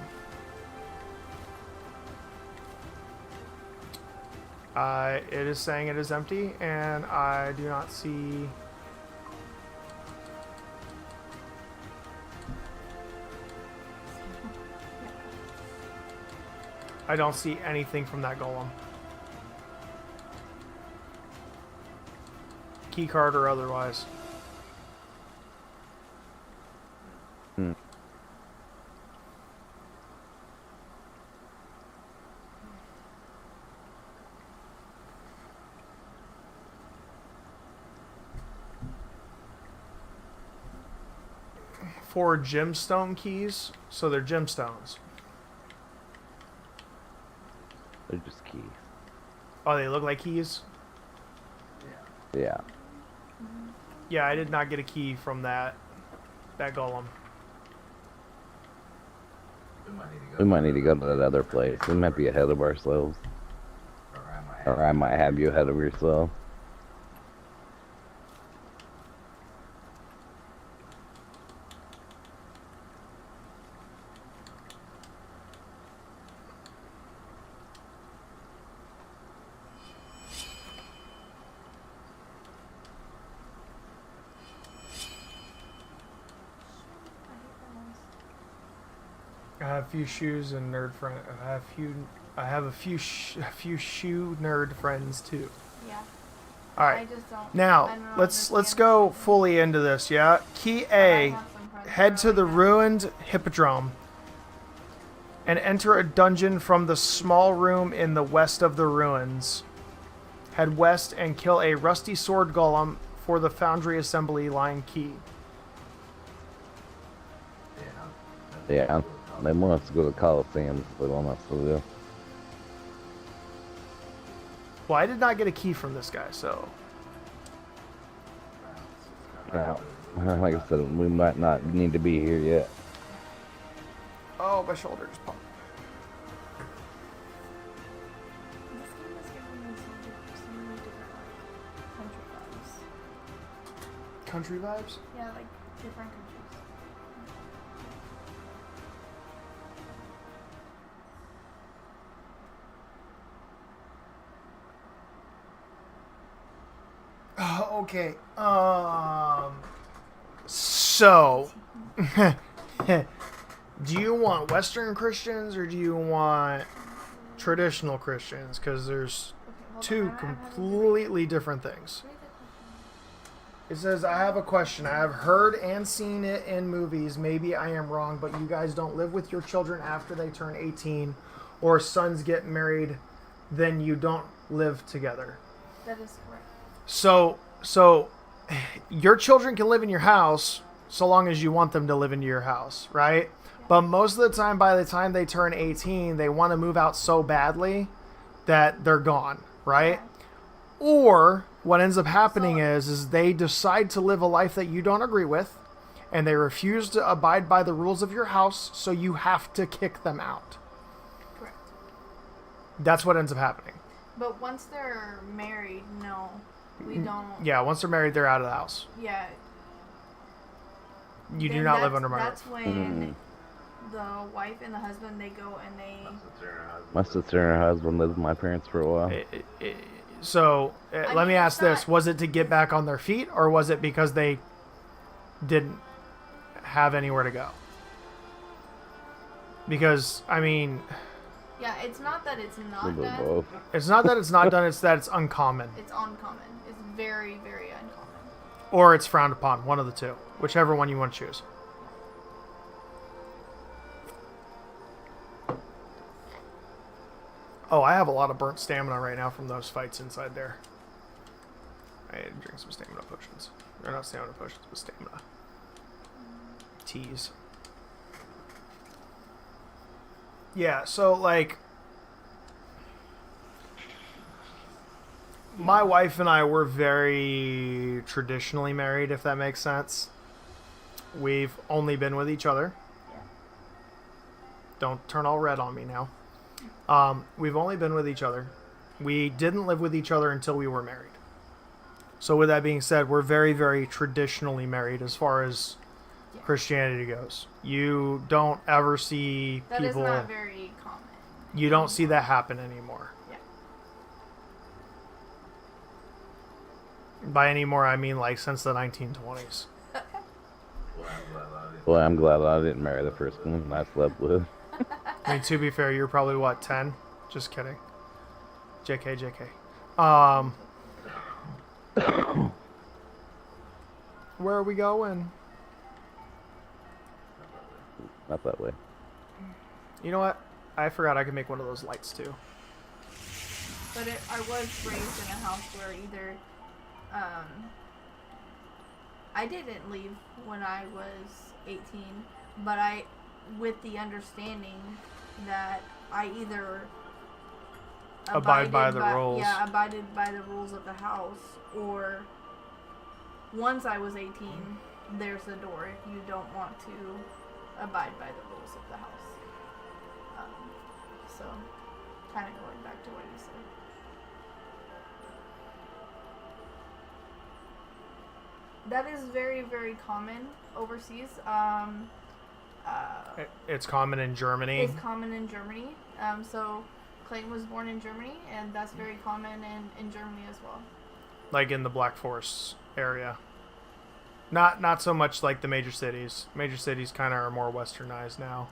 It is saying it is empty, and I do not see... I don't see anything from that golem. Keycard or otherwise. Hmm. Four gemstone keys, so they're gemstones. They're just keys. Oh, they look like keys? Yeah. Yeah, I did not get a key from that golem. We might need to go to that other place. We might be ahead of ourselves. Or I might have you ahead of yourself. I have a few shoes and nerd friend. I have a few shoe nerd friends too. Yeah. All I right. just don't. I Now don't let's understand go it. fully into this. Yeah. Key I A. have some friends Head that to are the like that. ruined hippodrome and enter a dungeon from the small room in the west of the ruins. Head west and kill a rusty sword golem for the foundry assembly line key. Yeah. They want us to go to Coliseum. They want us to do. Well, I did not get a key from this guy, so Now, like I said, we might not need to be here yet. oh, my shoulder just popped. This game is giving me so many different like country vibes. Country vibes. Yeah, like different countries. Okay. So, do you want Western Christians or do you want traditional Christians? Because there's Okay, hold two on. I have a completely different things. Read the question. It says, I have a question. I have heard and seen it in movies. Maybe I am wrong, but you guys don't live with your children after they turn 18 or sons get married, then you don't live together. That is correct. So your children can live in your house so long as you want them to live into your house, right? But most of the time, by the time they turn 18, they want to move out so badly that they're gone, right? Or what ends up happening is they decide to live a life that you don't agree with, and they refuse to abide by the rules of your house, so you have to kick them out. Correct. That's what ends up happening. But once they're married, no, we don't. Yeah, once they're married, they're out of the house. Yeah. You do then not live that's- under my roof. That's when the wife and the husband, they go and they. My sister and her husband lived with my parents for a while. So let mean, me ask it's this: not- was it to get back on their feet, or was it because they didn't have anywhere to go? Because I mean, Yeah, it's not that it's A not little bit of done. both. it's not that it's not done; it's that it's uncommon, It's uncommon. It's very, very uncommon. or it's frowned upon. One of the two, whichever one you want to choose. Oh, I have a lot of burnt stamina right now from those fights inside there. I had to drink some stamina potions. Or not stamina potions, but stamina. Teas. Yeah, so like my wife and I were very traditionally married, if that makes sense. We've only been with each other. Yeah. Don't turn all red on me now. We've only been with each other. We didn't live with each other until we were married. So with that being said, we're very, very traditionally married as far as Yeah. Christianity goes. You don't ever see That is people... not very common. You don't see that happen anymore. Yeah. By any more, I mean like since the 1920s. Well, I'm glad I didn't marry the first one I slept with. I mean, to be fair, you're probably what, 10? Just kidding. JK. Where are we going? Not that way. You know what? I forgot I could make one of those lights too. But I was raised in a house where either, I didn't leave when I was 18, but with the understanding that I either abide by the rules. Yeah, abided by the rules of the house, or once I was 18, there's the door if you don't want to abide by the rules of the house. So, kind of going back to what you said. That is very, very common overseas. It's common in Germany. It's common in Germany. So Clayton was born in Germany, and that's very common in Germany as well. Like in the Black Forest area. Not so much like the major cities. Major cities kind of are more westernized now.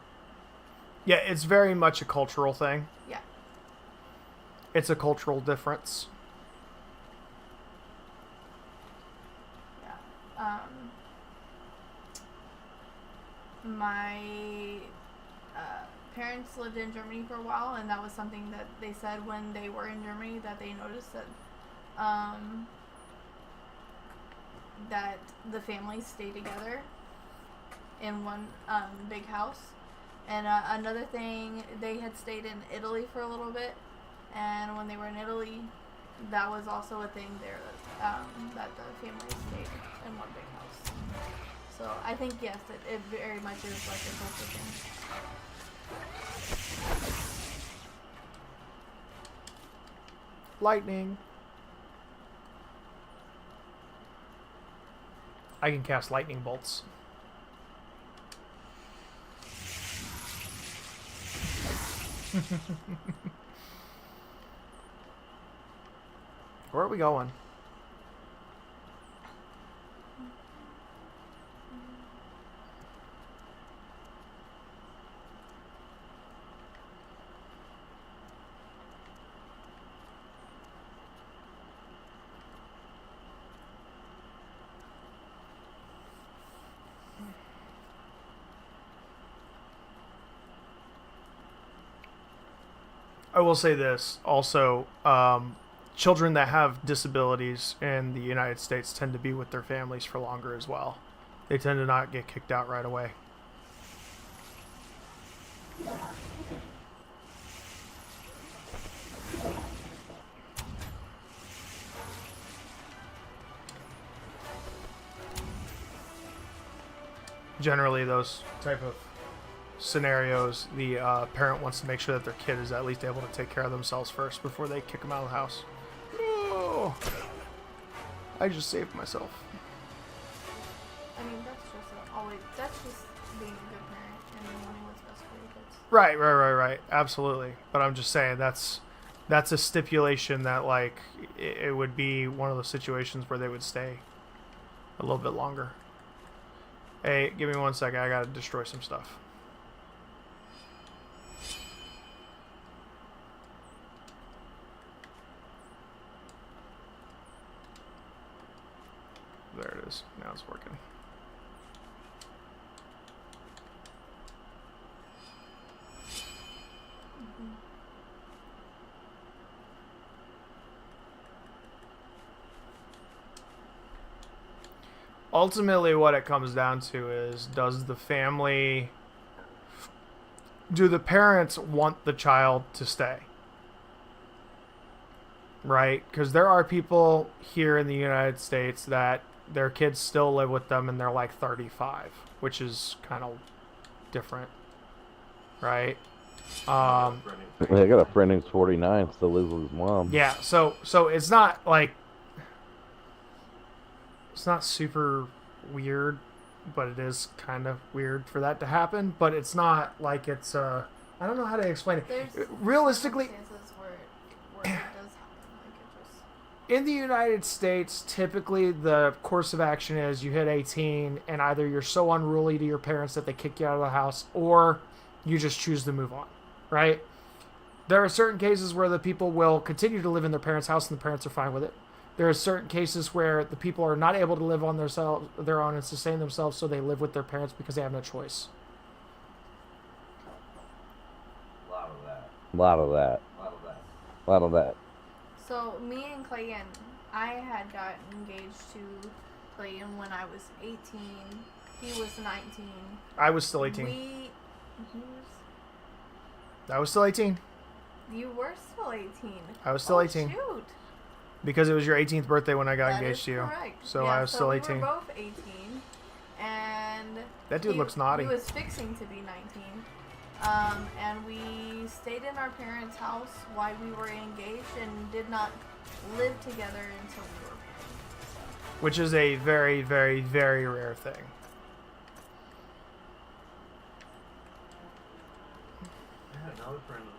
Yeah, it's very much a cultural thing. Yeah. It's a cultural difference. Yeah. My parents lived in Germany for a while, and that was something that they said when they were in Germany, that they noticed that that the families stay together in one big house. And another thing, they had stayed in Italy for a little bit, and when they were in Italy, that was also a thing there, that the families stayed in one big house. So I think, yes, it very much is like a culture thing. Lightning. I can cast lightning bolts. Where are we going? I will say this also, children that have disabilities in the United States tend to be with their families for longer as well. They tend to not get kicked out right away. Generally, those type of scenarios, the parent wants to make sure that their kid is at least able to take care of themselves first before they kick them out of the house. No! I just saved myself. I mean, that's just being a good parent and wanting what's best for your kids. Right. Absolutely. But I'm just saying that's a stipulation that, like, it would be one of those situations where they would stay a little bit longer. Hey, give me 1 second. I gotta destroy some stuff. There it is. Now it's working. Ultimately, what it comes down to is, do the parents want the child to stay? Right? Because there are people here in the United States that their kids still live with them and they're like 35, which is kind of different. Right? I got a friend who's 49, still lives with his mom. Yeah, so it's not like, it's not super weird, but it is kind of weird for that to happen. But it's not like it's I don't know how to explain it. There's Realistically, circumstances where it does happen. Like it just... in the United States, typically the course of action is you hit 18 and either you're so unruly to your parents that they kick you out of the house or you just choose to move on, right? There are certain cases where the people will continue to live in their parents' house and the parents are fine with it. There are certain cases where the people are not able to live on their own and sustain themselves, so they live with their parents because they have no choice. A lot of that. A lot of that. A lot of that. So me and Clayton, I had got engaged to Clayton when I was 18. He was 19. I was still 18. I was still 18. You were still 18. I was still 18. Shoot. Because it was your 18th birthday when I got That engaged is to you. correct. So yeah, I was still we 18. were both 18. And That dude looks naughty. He was fixing to be 19. And we stayed in our parents' house while we were engaged and did not live together until we were married. Which is a very, very, very rare thing.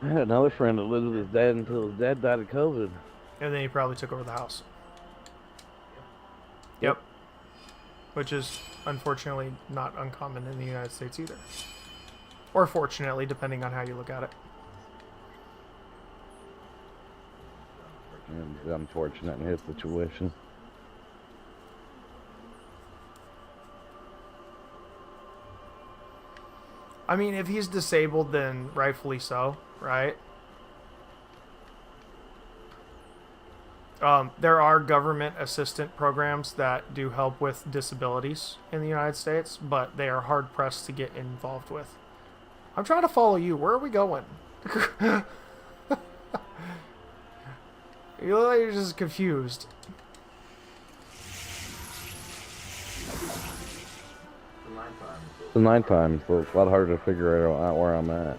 I had another friend that lived with his dad until his dad died of COVID. And then he probably took over the house. Yep. Which is unfortunately not uncommon in the United States either. Or fortunately, depending on how you look at it. And it's unfortunate in his situation. I mean, if he's disabled, then rightfully so, right? There are government assistant programs that do help with disabilities in the United States, but they are hard pressed to get involved with. I'm trying to follow you. Where are we going? You look like you're just confused. It's the nighttime, so it's a lot harder to figure out where I'm at.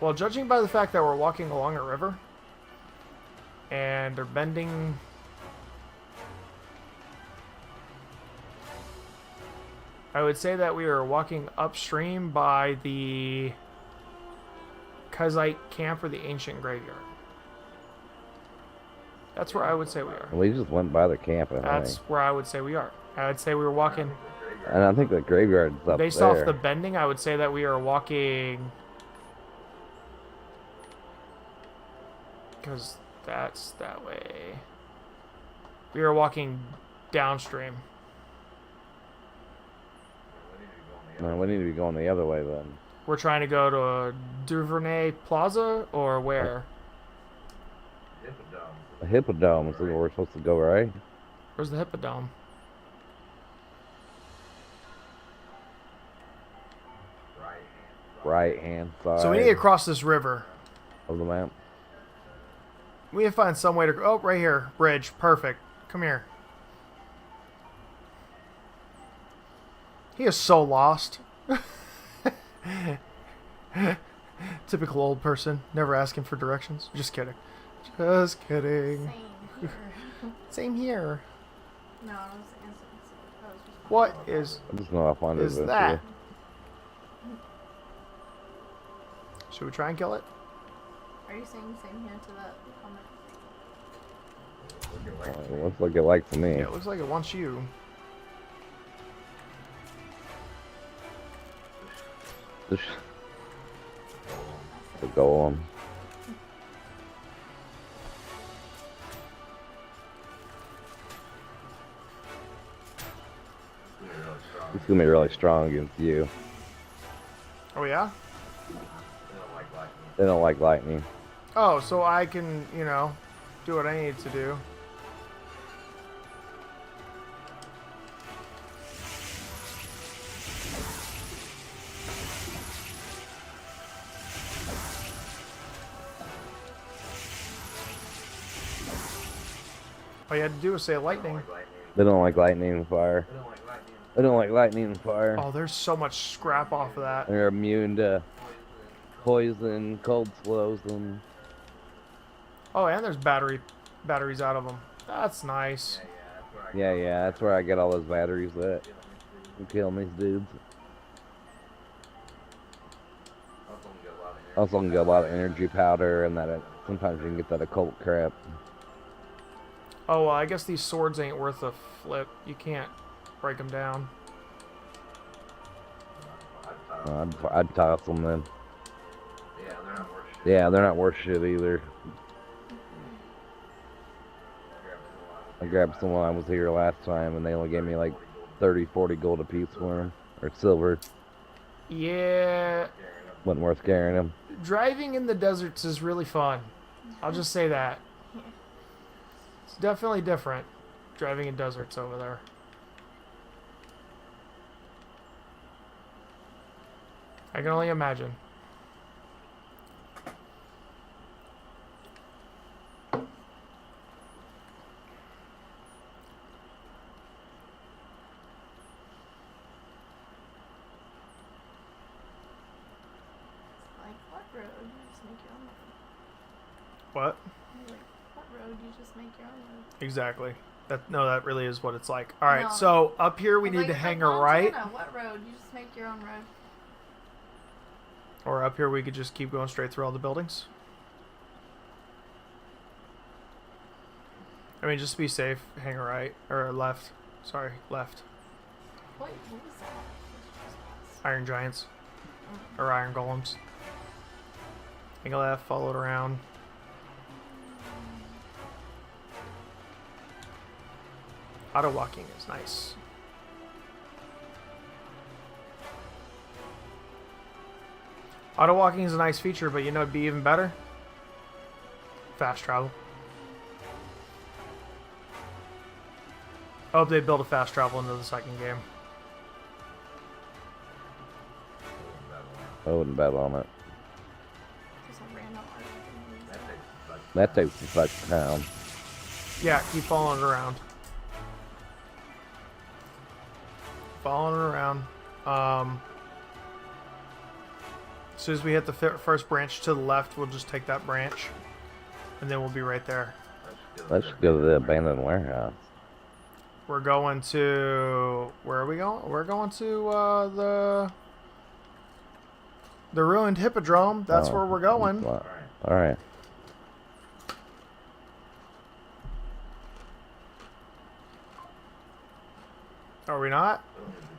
Well, judging by the fact that we're walking along a river and are bending I would say that we are walking upstream by the Kazite camp or the ancient graveyard. That's where I would say we are. We just went by the camp, I That's think. where I would say we are. I would say we were walking And I think the graveyard's up based there. off the bending. I would say that we are walking because that's that way. We are walking downstream. No, we need to be going the other way then. We're trying to go to Duvernay Plaza or where? The Hippodrome is where we're supposed to go, right? Where's the Hippodrome? Right hand side So we need to cross this river. of the map. We need to find some way to. Oh, right here. Bridge. Perfect. Come here. He is so lost. Typical old person. Never asking for directions. Just kidding. Just kidding. Same here. Same here. No, it was instant. That was just What is I just know I'll find it is eventually. that? Should we try and kill it? Are you saying same here to that comment? It looks like it likes me. Yeah, it looks like it wants you. The golem. It's gonna be really strong against you. Oh yeah. They don't like lightning. Oh, so I can, you know, do what I need to do. All you had to do was say lightning. They don't like lightning and fire. They don't like lightning and fire. Oh, there's so much scrap off of that. They're immune to poison, cold slows them. Oh, and there's battery batteries out of them. That's nice. Yeah, that's where I get all those batteries at. I'm killing these dudes. Also, can get a lot of energy powder, and that sometimes you can get that occult crap. Oh, well, I guess these swords ain't worth a flip. You can't break them down. I'd toss them then. Yeah, they're not worth shit. Yeah, they're not worth shit either. I grabbed some when I was here last time, and they only gave me like 30, 40 gold a piece for them, or silver. Yeah, Wasn't worth carrying them. driving in the deserts is really fun. I'll just say that. It's definitely different driving in deserts over there. I can only imagine. Like, what road? You just make your own road. What? Like, what road? You just make your own road. Exactly. That really is what it's like. All right, No. so up here we It's need like, to it's hang like a right, Montana, what road? You just make your own road. or up here we could just keep going straight through all the buildings. I mean, just to be safe, hang a right or a left. Sorry, left. Wait, what was that? Iron giants or iron golems. Hang a left, follow it around. Auto walking is nice. Auto walking is a nice feature, but you know it'd be even better? Fast travel. I hope they build a fast travel into the second game. I wouldn't bet on it. Just a random art. That takes us back to town. Yeah, keep following it around. Following it around. As soon as we hit the first branch to the left, we'll just take that branch, and then we'll be right there. Let's go to the abandoned warehouse. We're going to... Where are we going? We're going to the ruined hippodrome. That's where we're going. All right. Are we not?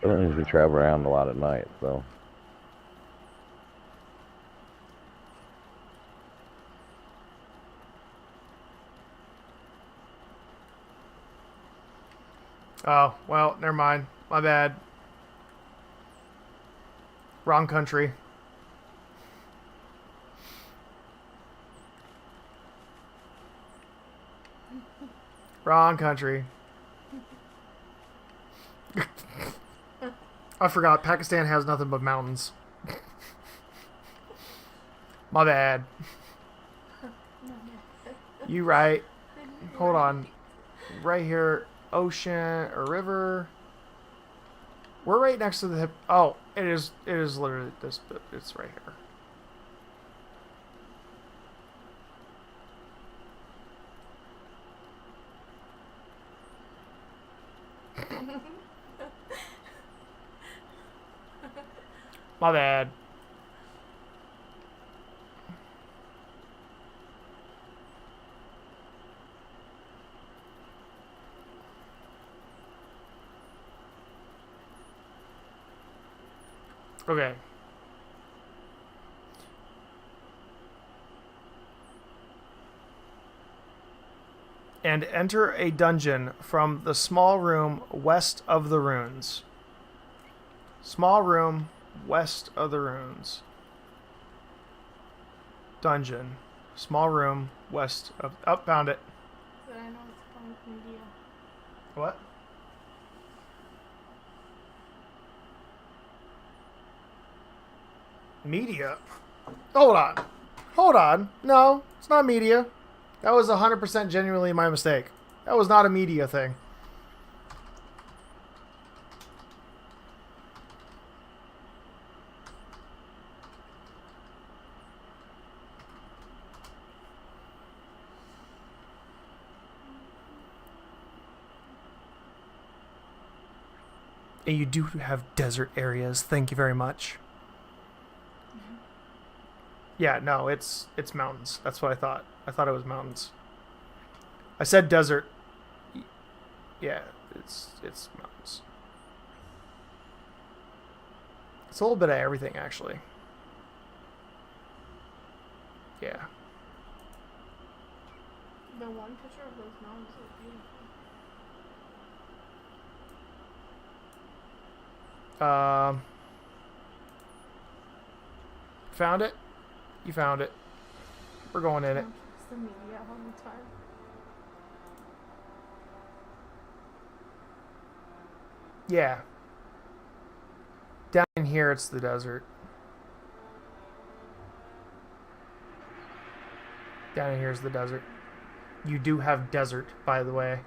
I don't usually travel around a lot at night, so. Oh, well, never mind. My bad. Wrong country. Wrong country. I forgot. Pakistan has nothing but mountains. My bad. You right. Hold on. Right here. Ocean or river. We're right next to the hip. Oh, it is literally this. It's right here. My bad. Okay. And enter a dungeon from the small room west of the runes. Small room west of the runes. Dungeon. Small room west of... Oh, found it. But I know it's from India. What? Media? Hold on. Hold on. No, it's not media. That was 100% genuinely my mistake. That was not a media thing. And you do have desert areas. Thank you very much. Yeah, no, it's mountains. That's what I thought. I thought it was mountains. I said desert. Yeah, it's mountains. It's a little bit of everything, actually. Yeah. The one picture of those mountains look beautiful. Found it? You found it. We're going in it. It's the media all the time. Yeah. Down in here, it's the desert. Down in here is the desert. You do have desert, by the way.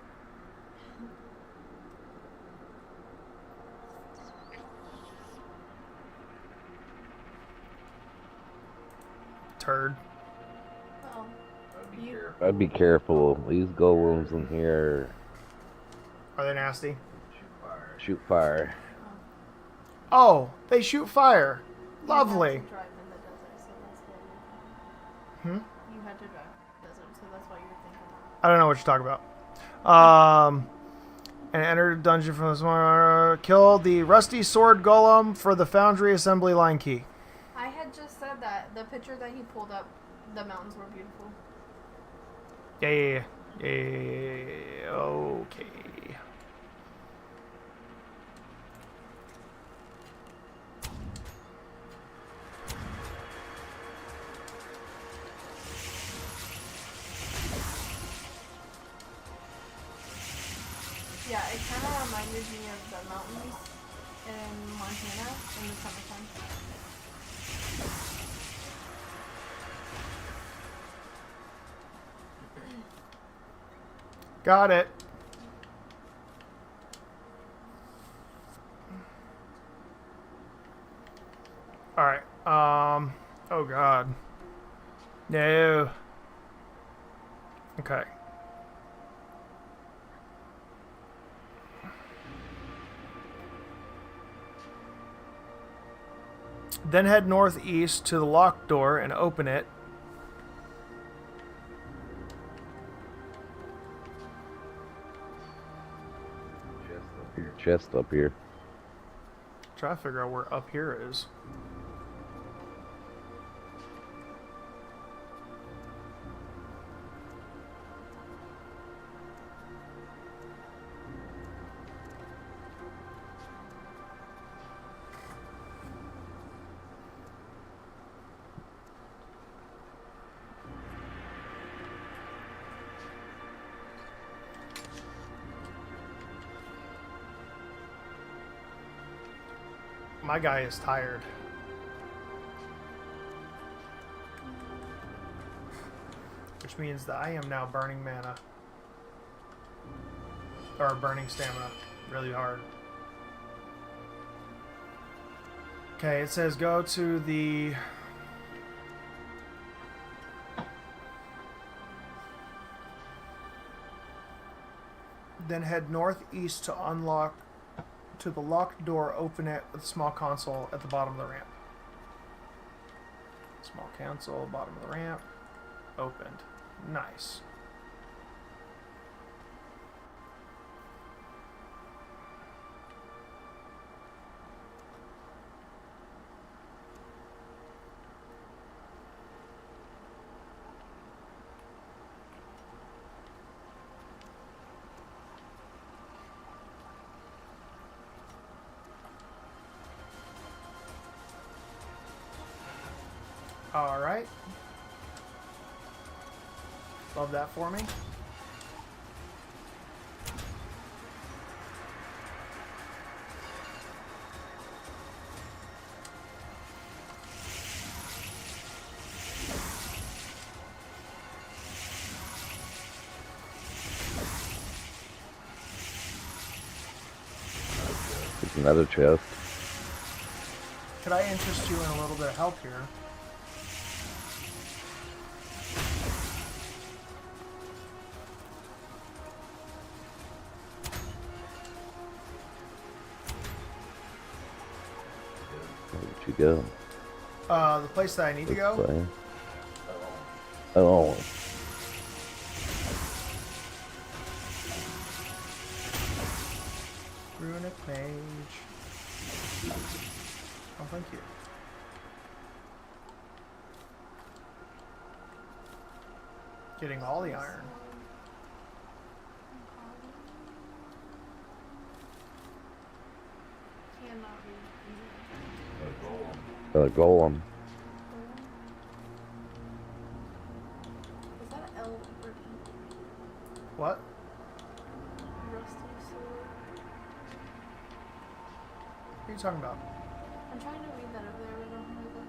Turd. Oh. I'd be careful. I'd be careful. These golems in here Are they nasty? Shoot fire. shoot fire. Oh, they shoot fire. Lovely. You had to drive in the desert, so that's why Hmm? you had to drive in the desert, so that's why you were thinking that. I don't know what you're talking about. And entered a dungeon from the kill the rusty sword golem for the foundry assembly line key. I had just said that the picture that he pulled up, the mountains were beautiful. Yeah. Okay. Yeah, it kind of reminded me of the mountains in Montana in the summertime. Got it. Alright. Oh god. No. Okay. Then head northeast to the locked door and open it. Chest up here. Try to figure out where up here is. My guy is tired. Which means that I am now burning mana. Or burning stamina really hard. Okay, it says go to the... Then head northeast to unlock to the locked door, open it with a small console at the bottom of the ramp. Small console, bottom of the ramp, opened. Nice. All right. Love that for me. There's another chest. Could I interest you in a little bit of help here? you go? The place that I need to This go. way. Oh, Runic Mage. Oh, thank you. Getting all the iron. Cannot the golem. Is that an L or D? What? Rusty sword. What are you talking about? I'm trying to read that over there, but I don't have that.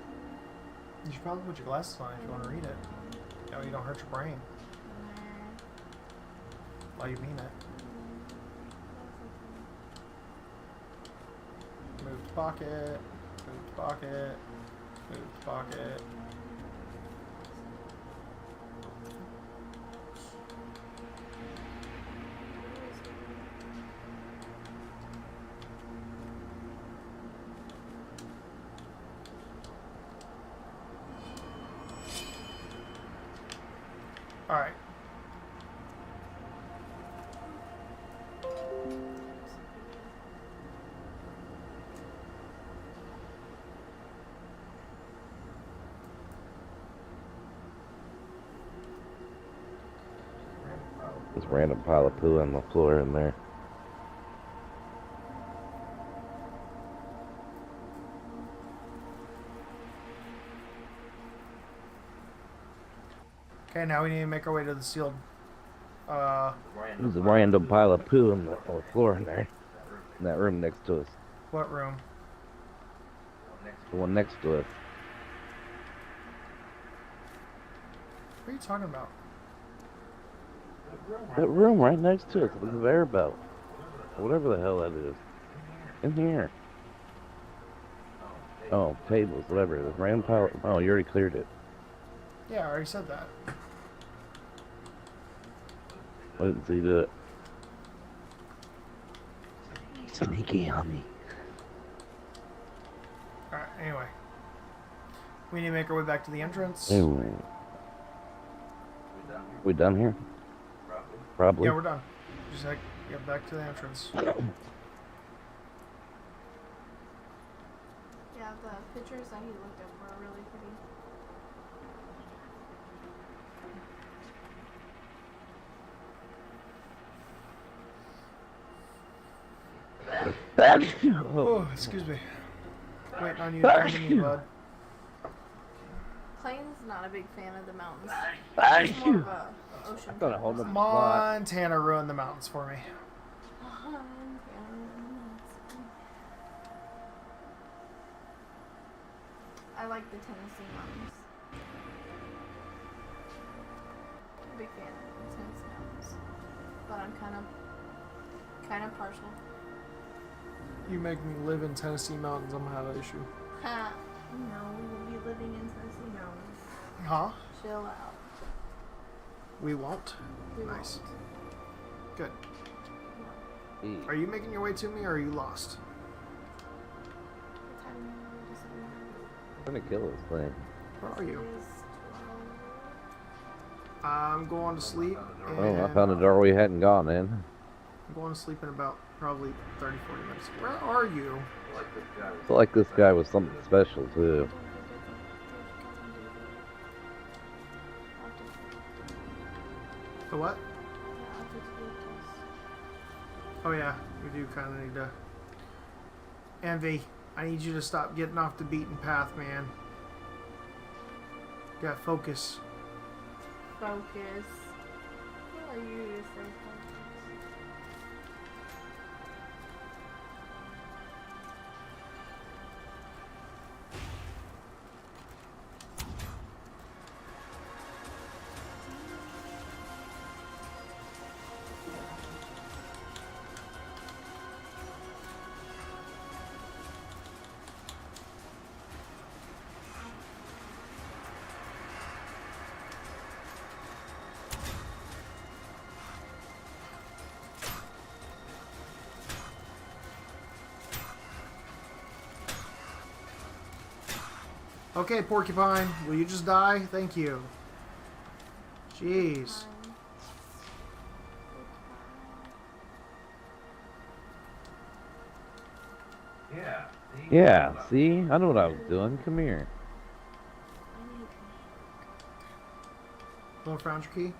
You should probably put your glasses on if you want to read it. That way you don't hurt your brain while you mean it. Move to pocket. Move to pocket. Move to pocket. All right. This random pile of poo on the floor in there. Okay, now we need to make our way to the sealed. There's a random pile of poo on the floor in there. In that room next to us. What room? The one next to us. What are you talking about? That room right next to us, the conveyor belt. Whatever the hell that is. In here. Oh, tables, whatever. The random pile. Oh, you already cleared it. Yeah, I already said that. I didn't see you do it. Sneaky on me. All right. Anyway, we need to make our way back to the entrance. Hey, we done here? Probably. Yeah, we're done. Just like get back to the entrance. Yeah, the pictures that he looked up were really pretty. Oh, excuse me. Waiting on you to come to me, bud. Clayton's not a big fan of the mountains. He's more of a ocean. I'm gonna hold person. him. Spot. Montana ruined the mountains for me. I like the Tennessee mountains. I'm a big fan of the Tennessee mountains, but I'm kind of partial. You make me live in Tennessee mountains, I'm gonna have an issue. Ha! No, we will be living in Tennessee mountains. Huh? Chill out. We won't? We Nice. won't. Good. No. Are you making your way to me or are you lost? What time is it? I'm gonna kill this thing. Where are you? It is 12. I'm going to sleep. Oh, I found a door we hadn't gone in. I'm going to sleep in about probably 30, 40 minutes. Where are you? I feel like this guy was something special too. The what? Oh yeah, we do kind of need to. Envy, I need you to stop getting off the beaten path, man. You got focus. Focus. Who are you to say focus? Okay, Porcupine, will you just die? Thank you. Jeez. Yeah. Yeah, see? I know what I was doing. Come here. Little found your key?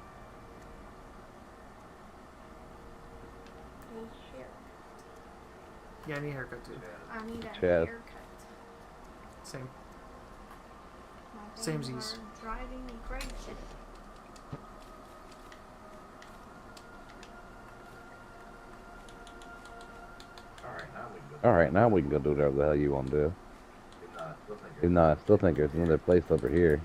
Yeah, I need a haircut too. I need a Chaz. haircut. Same. My Samesies. bangs are driving me crazy. Alright, now we can go. Alright, now we can go do whatever the hell you want to do. Still think Even though I still think there's another place over here.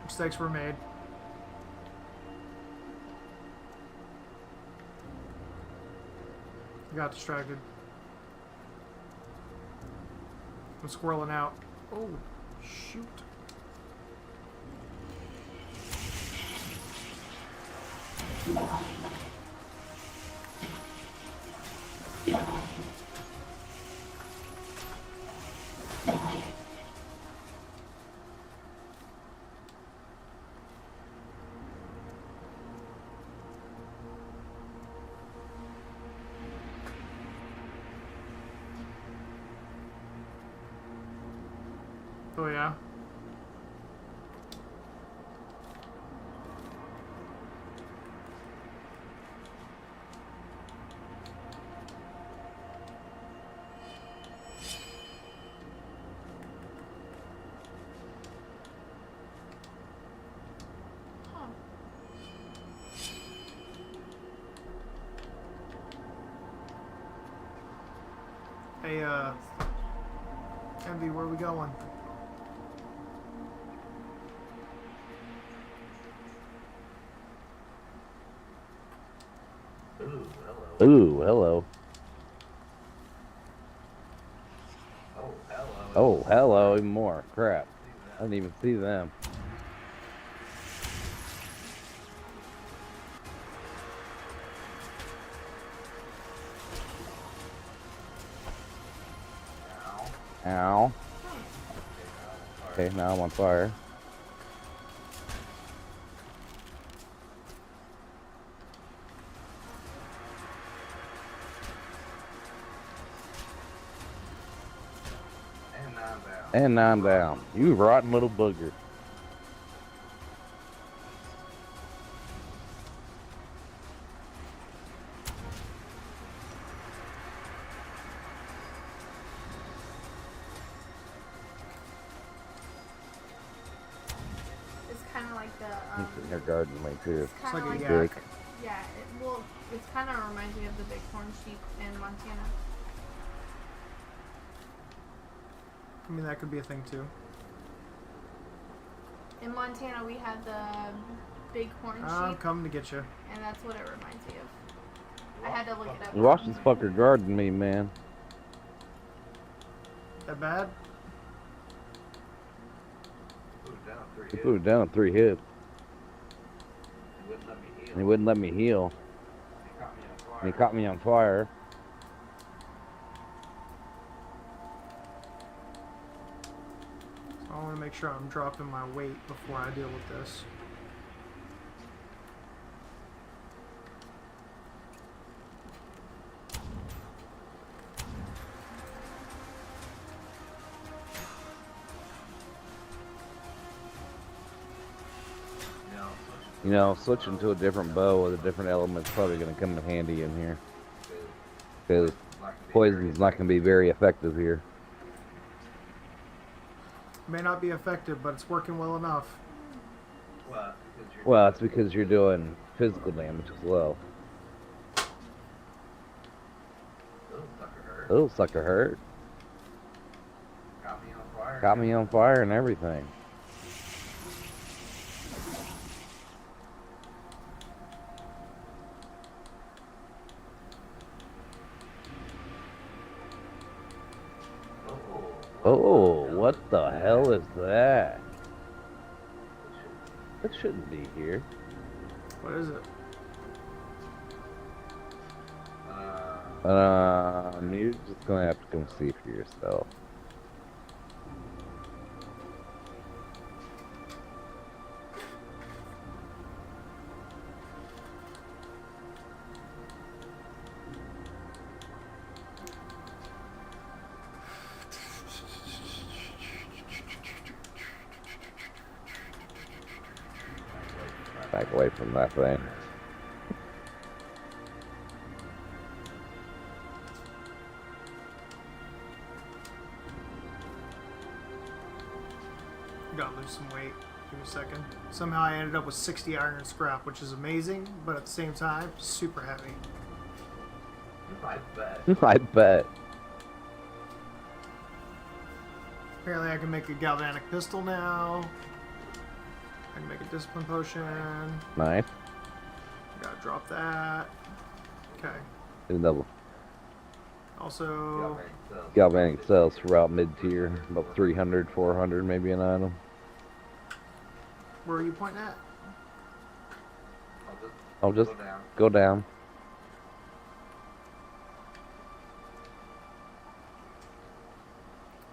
Mistakes were made. Got distracted. I'm squirreling out. Oh, shoot. Oh yeah. Huh. Hey, Envy, where we going? Ooh, hello. Ooh, hello. Oh, hello. Oh, hello, even more. Crap. I didn't even see them. Now. Ow. Okay, now I'm on fire. And I'm down. And now I'm down. You rotten little booger. It's kind of like the. He's sitting here guarding me too. It's kind like of a like yak. Dick. yeah. Well, it's kind of reminds me of the bighorn sheep in Montana. I mean, that could be a thing too. In Montana, we had the bighorn I'm sheep, coming to get you. and that's what it reminds me of. I had to look it up. Watch this fucker guarding me, man. That bad? Put it down 3 He hits. put it down 3 hits. He wouldn't let me heal. And he wouldn't let me heal. He caught me on fire. And he caught me on fire. So I want to make sure I'm dropping my weight before I deal with this. You know, You know, switching to a different bow with a different element is probably going to come in handy in here. Because poison's not going to be very effective here. May not be effective, but it's working well enough. Well, it's because you're doing physical damage as well. Little sucker hurt. Got me on fire. Got me on fire and everything. Oh, Oh, what the hell is that? That shouldn't be here. What is it? You're just gonna have to come see for yourself. Back away from that thing. Gotta lose some weight. Give me a second. Somehow I ended up with 60 iron and scrap, which is amazing, but at the same time, super heavy. I bet. I bet. Apparently I can make a galvanic pistol now. I can make a discipline potion. Nice. Gotta drop that. Okay. Get a double. Also, Galvanic cells throughout mid-tier. About 300, 400 maybe an item. where are you pointing at? I'll just go down. go down.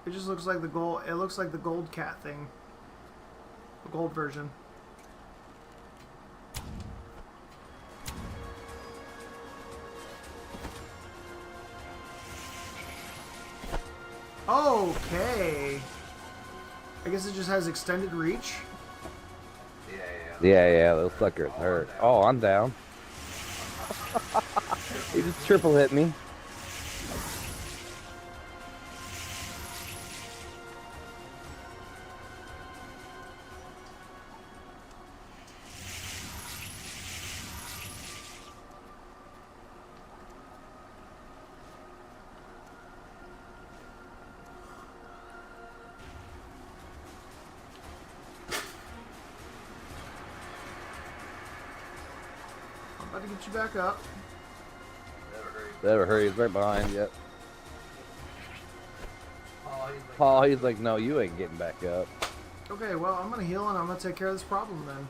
It just looks like the gold. It looks like the gold cat thing. The gold version. Okay. I guess it just has extended reach. Yeah, those suckers hurt. Oh, I'm down. He just triple hit me. I'm about to get you back up. Never hurry, he's right behind you. Paul, he's like, no, you ain't getting back up. Okay, well, I'm gonna heal and I'm gonna take care of this problem then.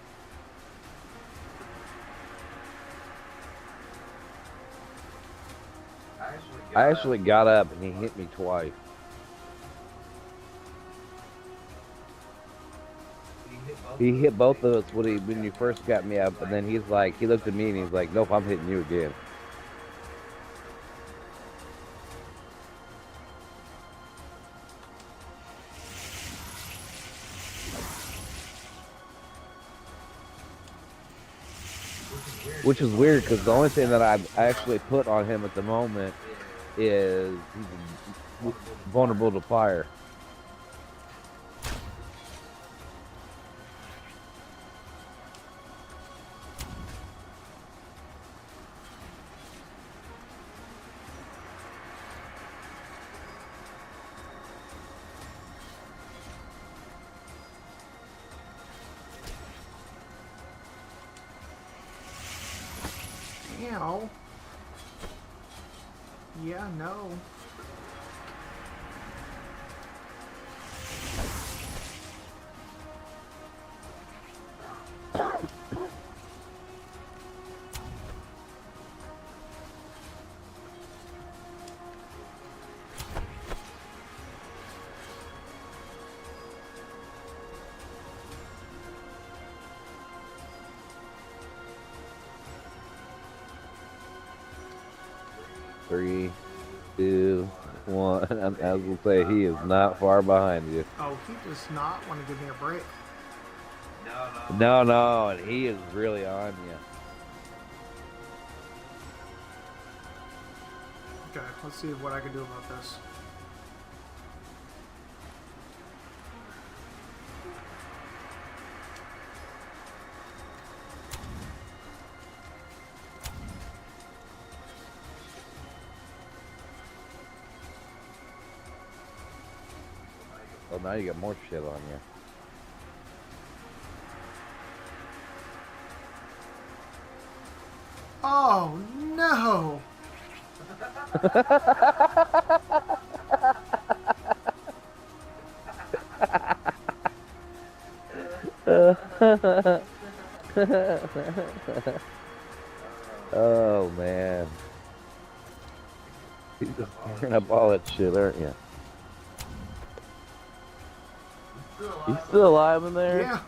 I actually got up and he hit me twice. He hit both of us when you first got me up, and then he looked at me and he's like, nope, I'm hitting you again. Which is weird, because the only thing that I've actually put on him at the moment is he's vulnerable to fire. Ow. Yeah, no. Three, two, one. And as we'll say, he is not far behind you. Oh, he does not want to give me a break. No, and he is really on you. Okay, let's see what I can do about this. Oh, now you got more shit on you. Oh, no! Oh man. You're just tearing up all that shit, aren't you? You still alive in there? Yeah.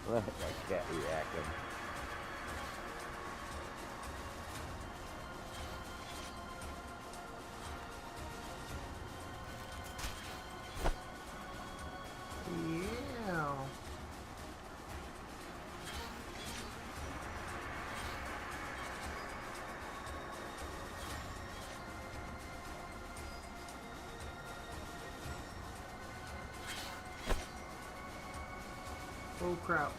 My cat reacting. Yeah. Oh crap.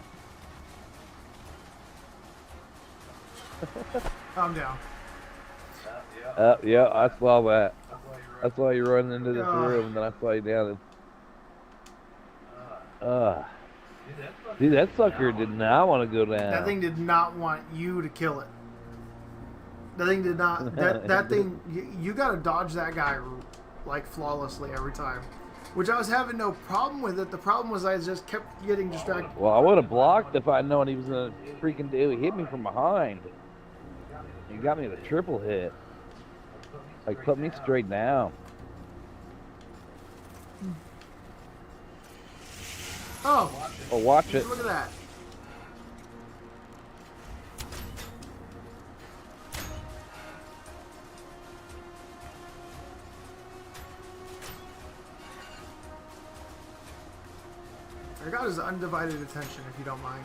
I'm down. Yeah, I saw that. I saw you running into this room, and then I saw you down. Dude, that sucker did not want to go down. That thing did not want you to kill it. That thing did not. That thing. You got to dodge that guy like flawlessly every time. Which I was having no problem with it. The problem was I just kept getting distracted. Well, I would have blocked if I'd known he was gonna freaking do. He hit me from behind. He got me with a triple hit. Like, put me straight down. Oh, Oh, watch it. look at that. I got his undivided attention, if you don't mind.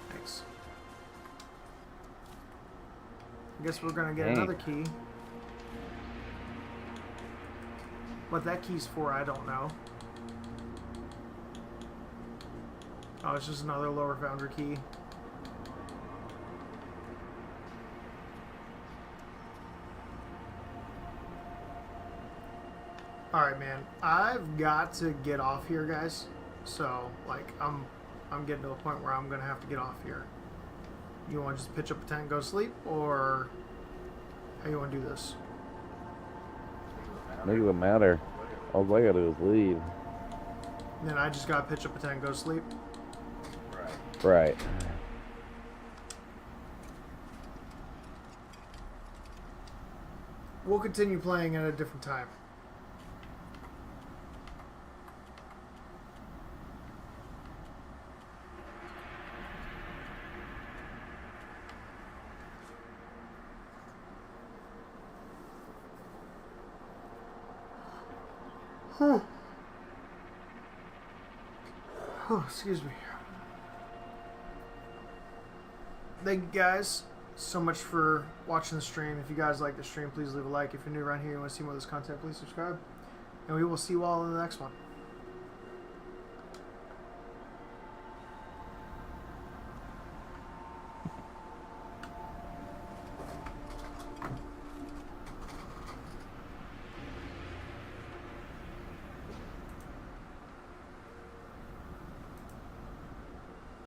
Thanks. I guess we're gonna get Dang. another key. What that key's for, I don't know. Oh, it's just another lower foundry key. Alright, man. I've got to get off here, guys. So, like, I'm getting to a point where I'm gonna have to get off here. You want to just pitch up a tent and go to sleep, or how you want to do this? It doesn't matter. All I gotta do is leave. And then I just gotta pitch up a tent and go to sleep. Right. We'll continue playing at a different time. Oh, excuse me. Thank you guys so much for watching the stream. If you guys like the stream, please leave a like. If you're new around here and want to see more of this content, please subscribe. And we will see you all in the next one.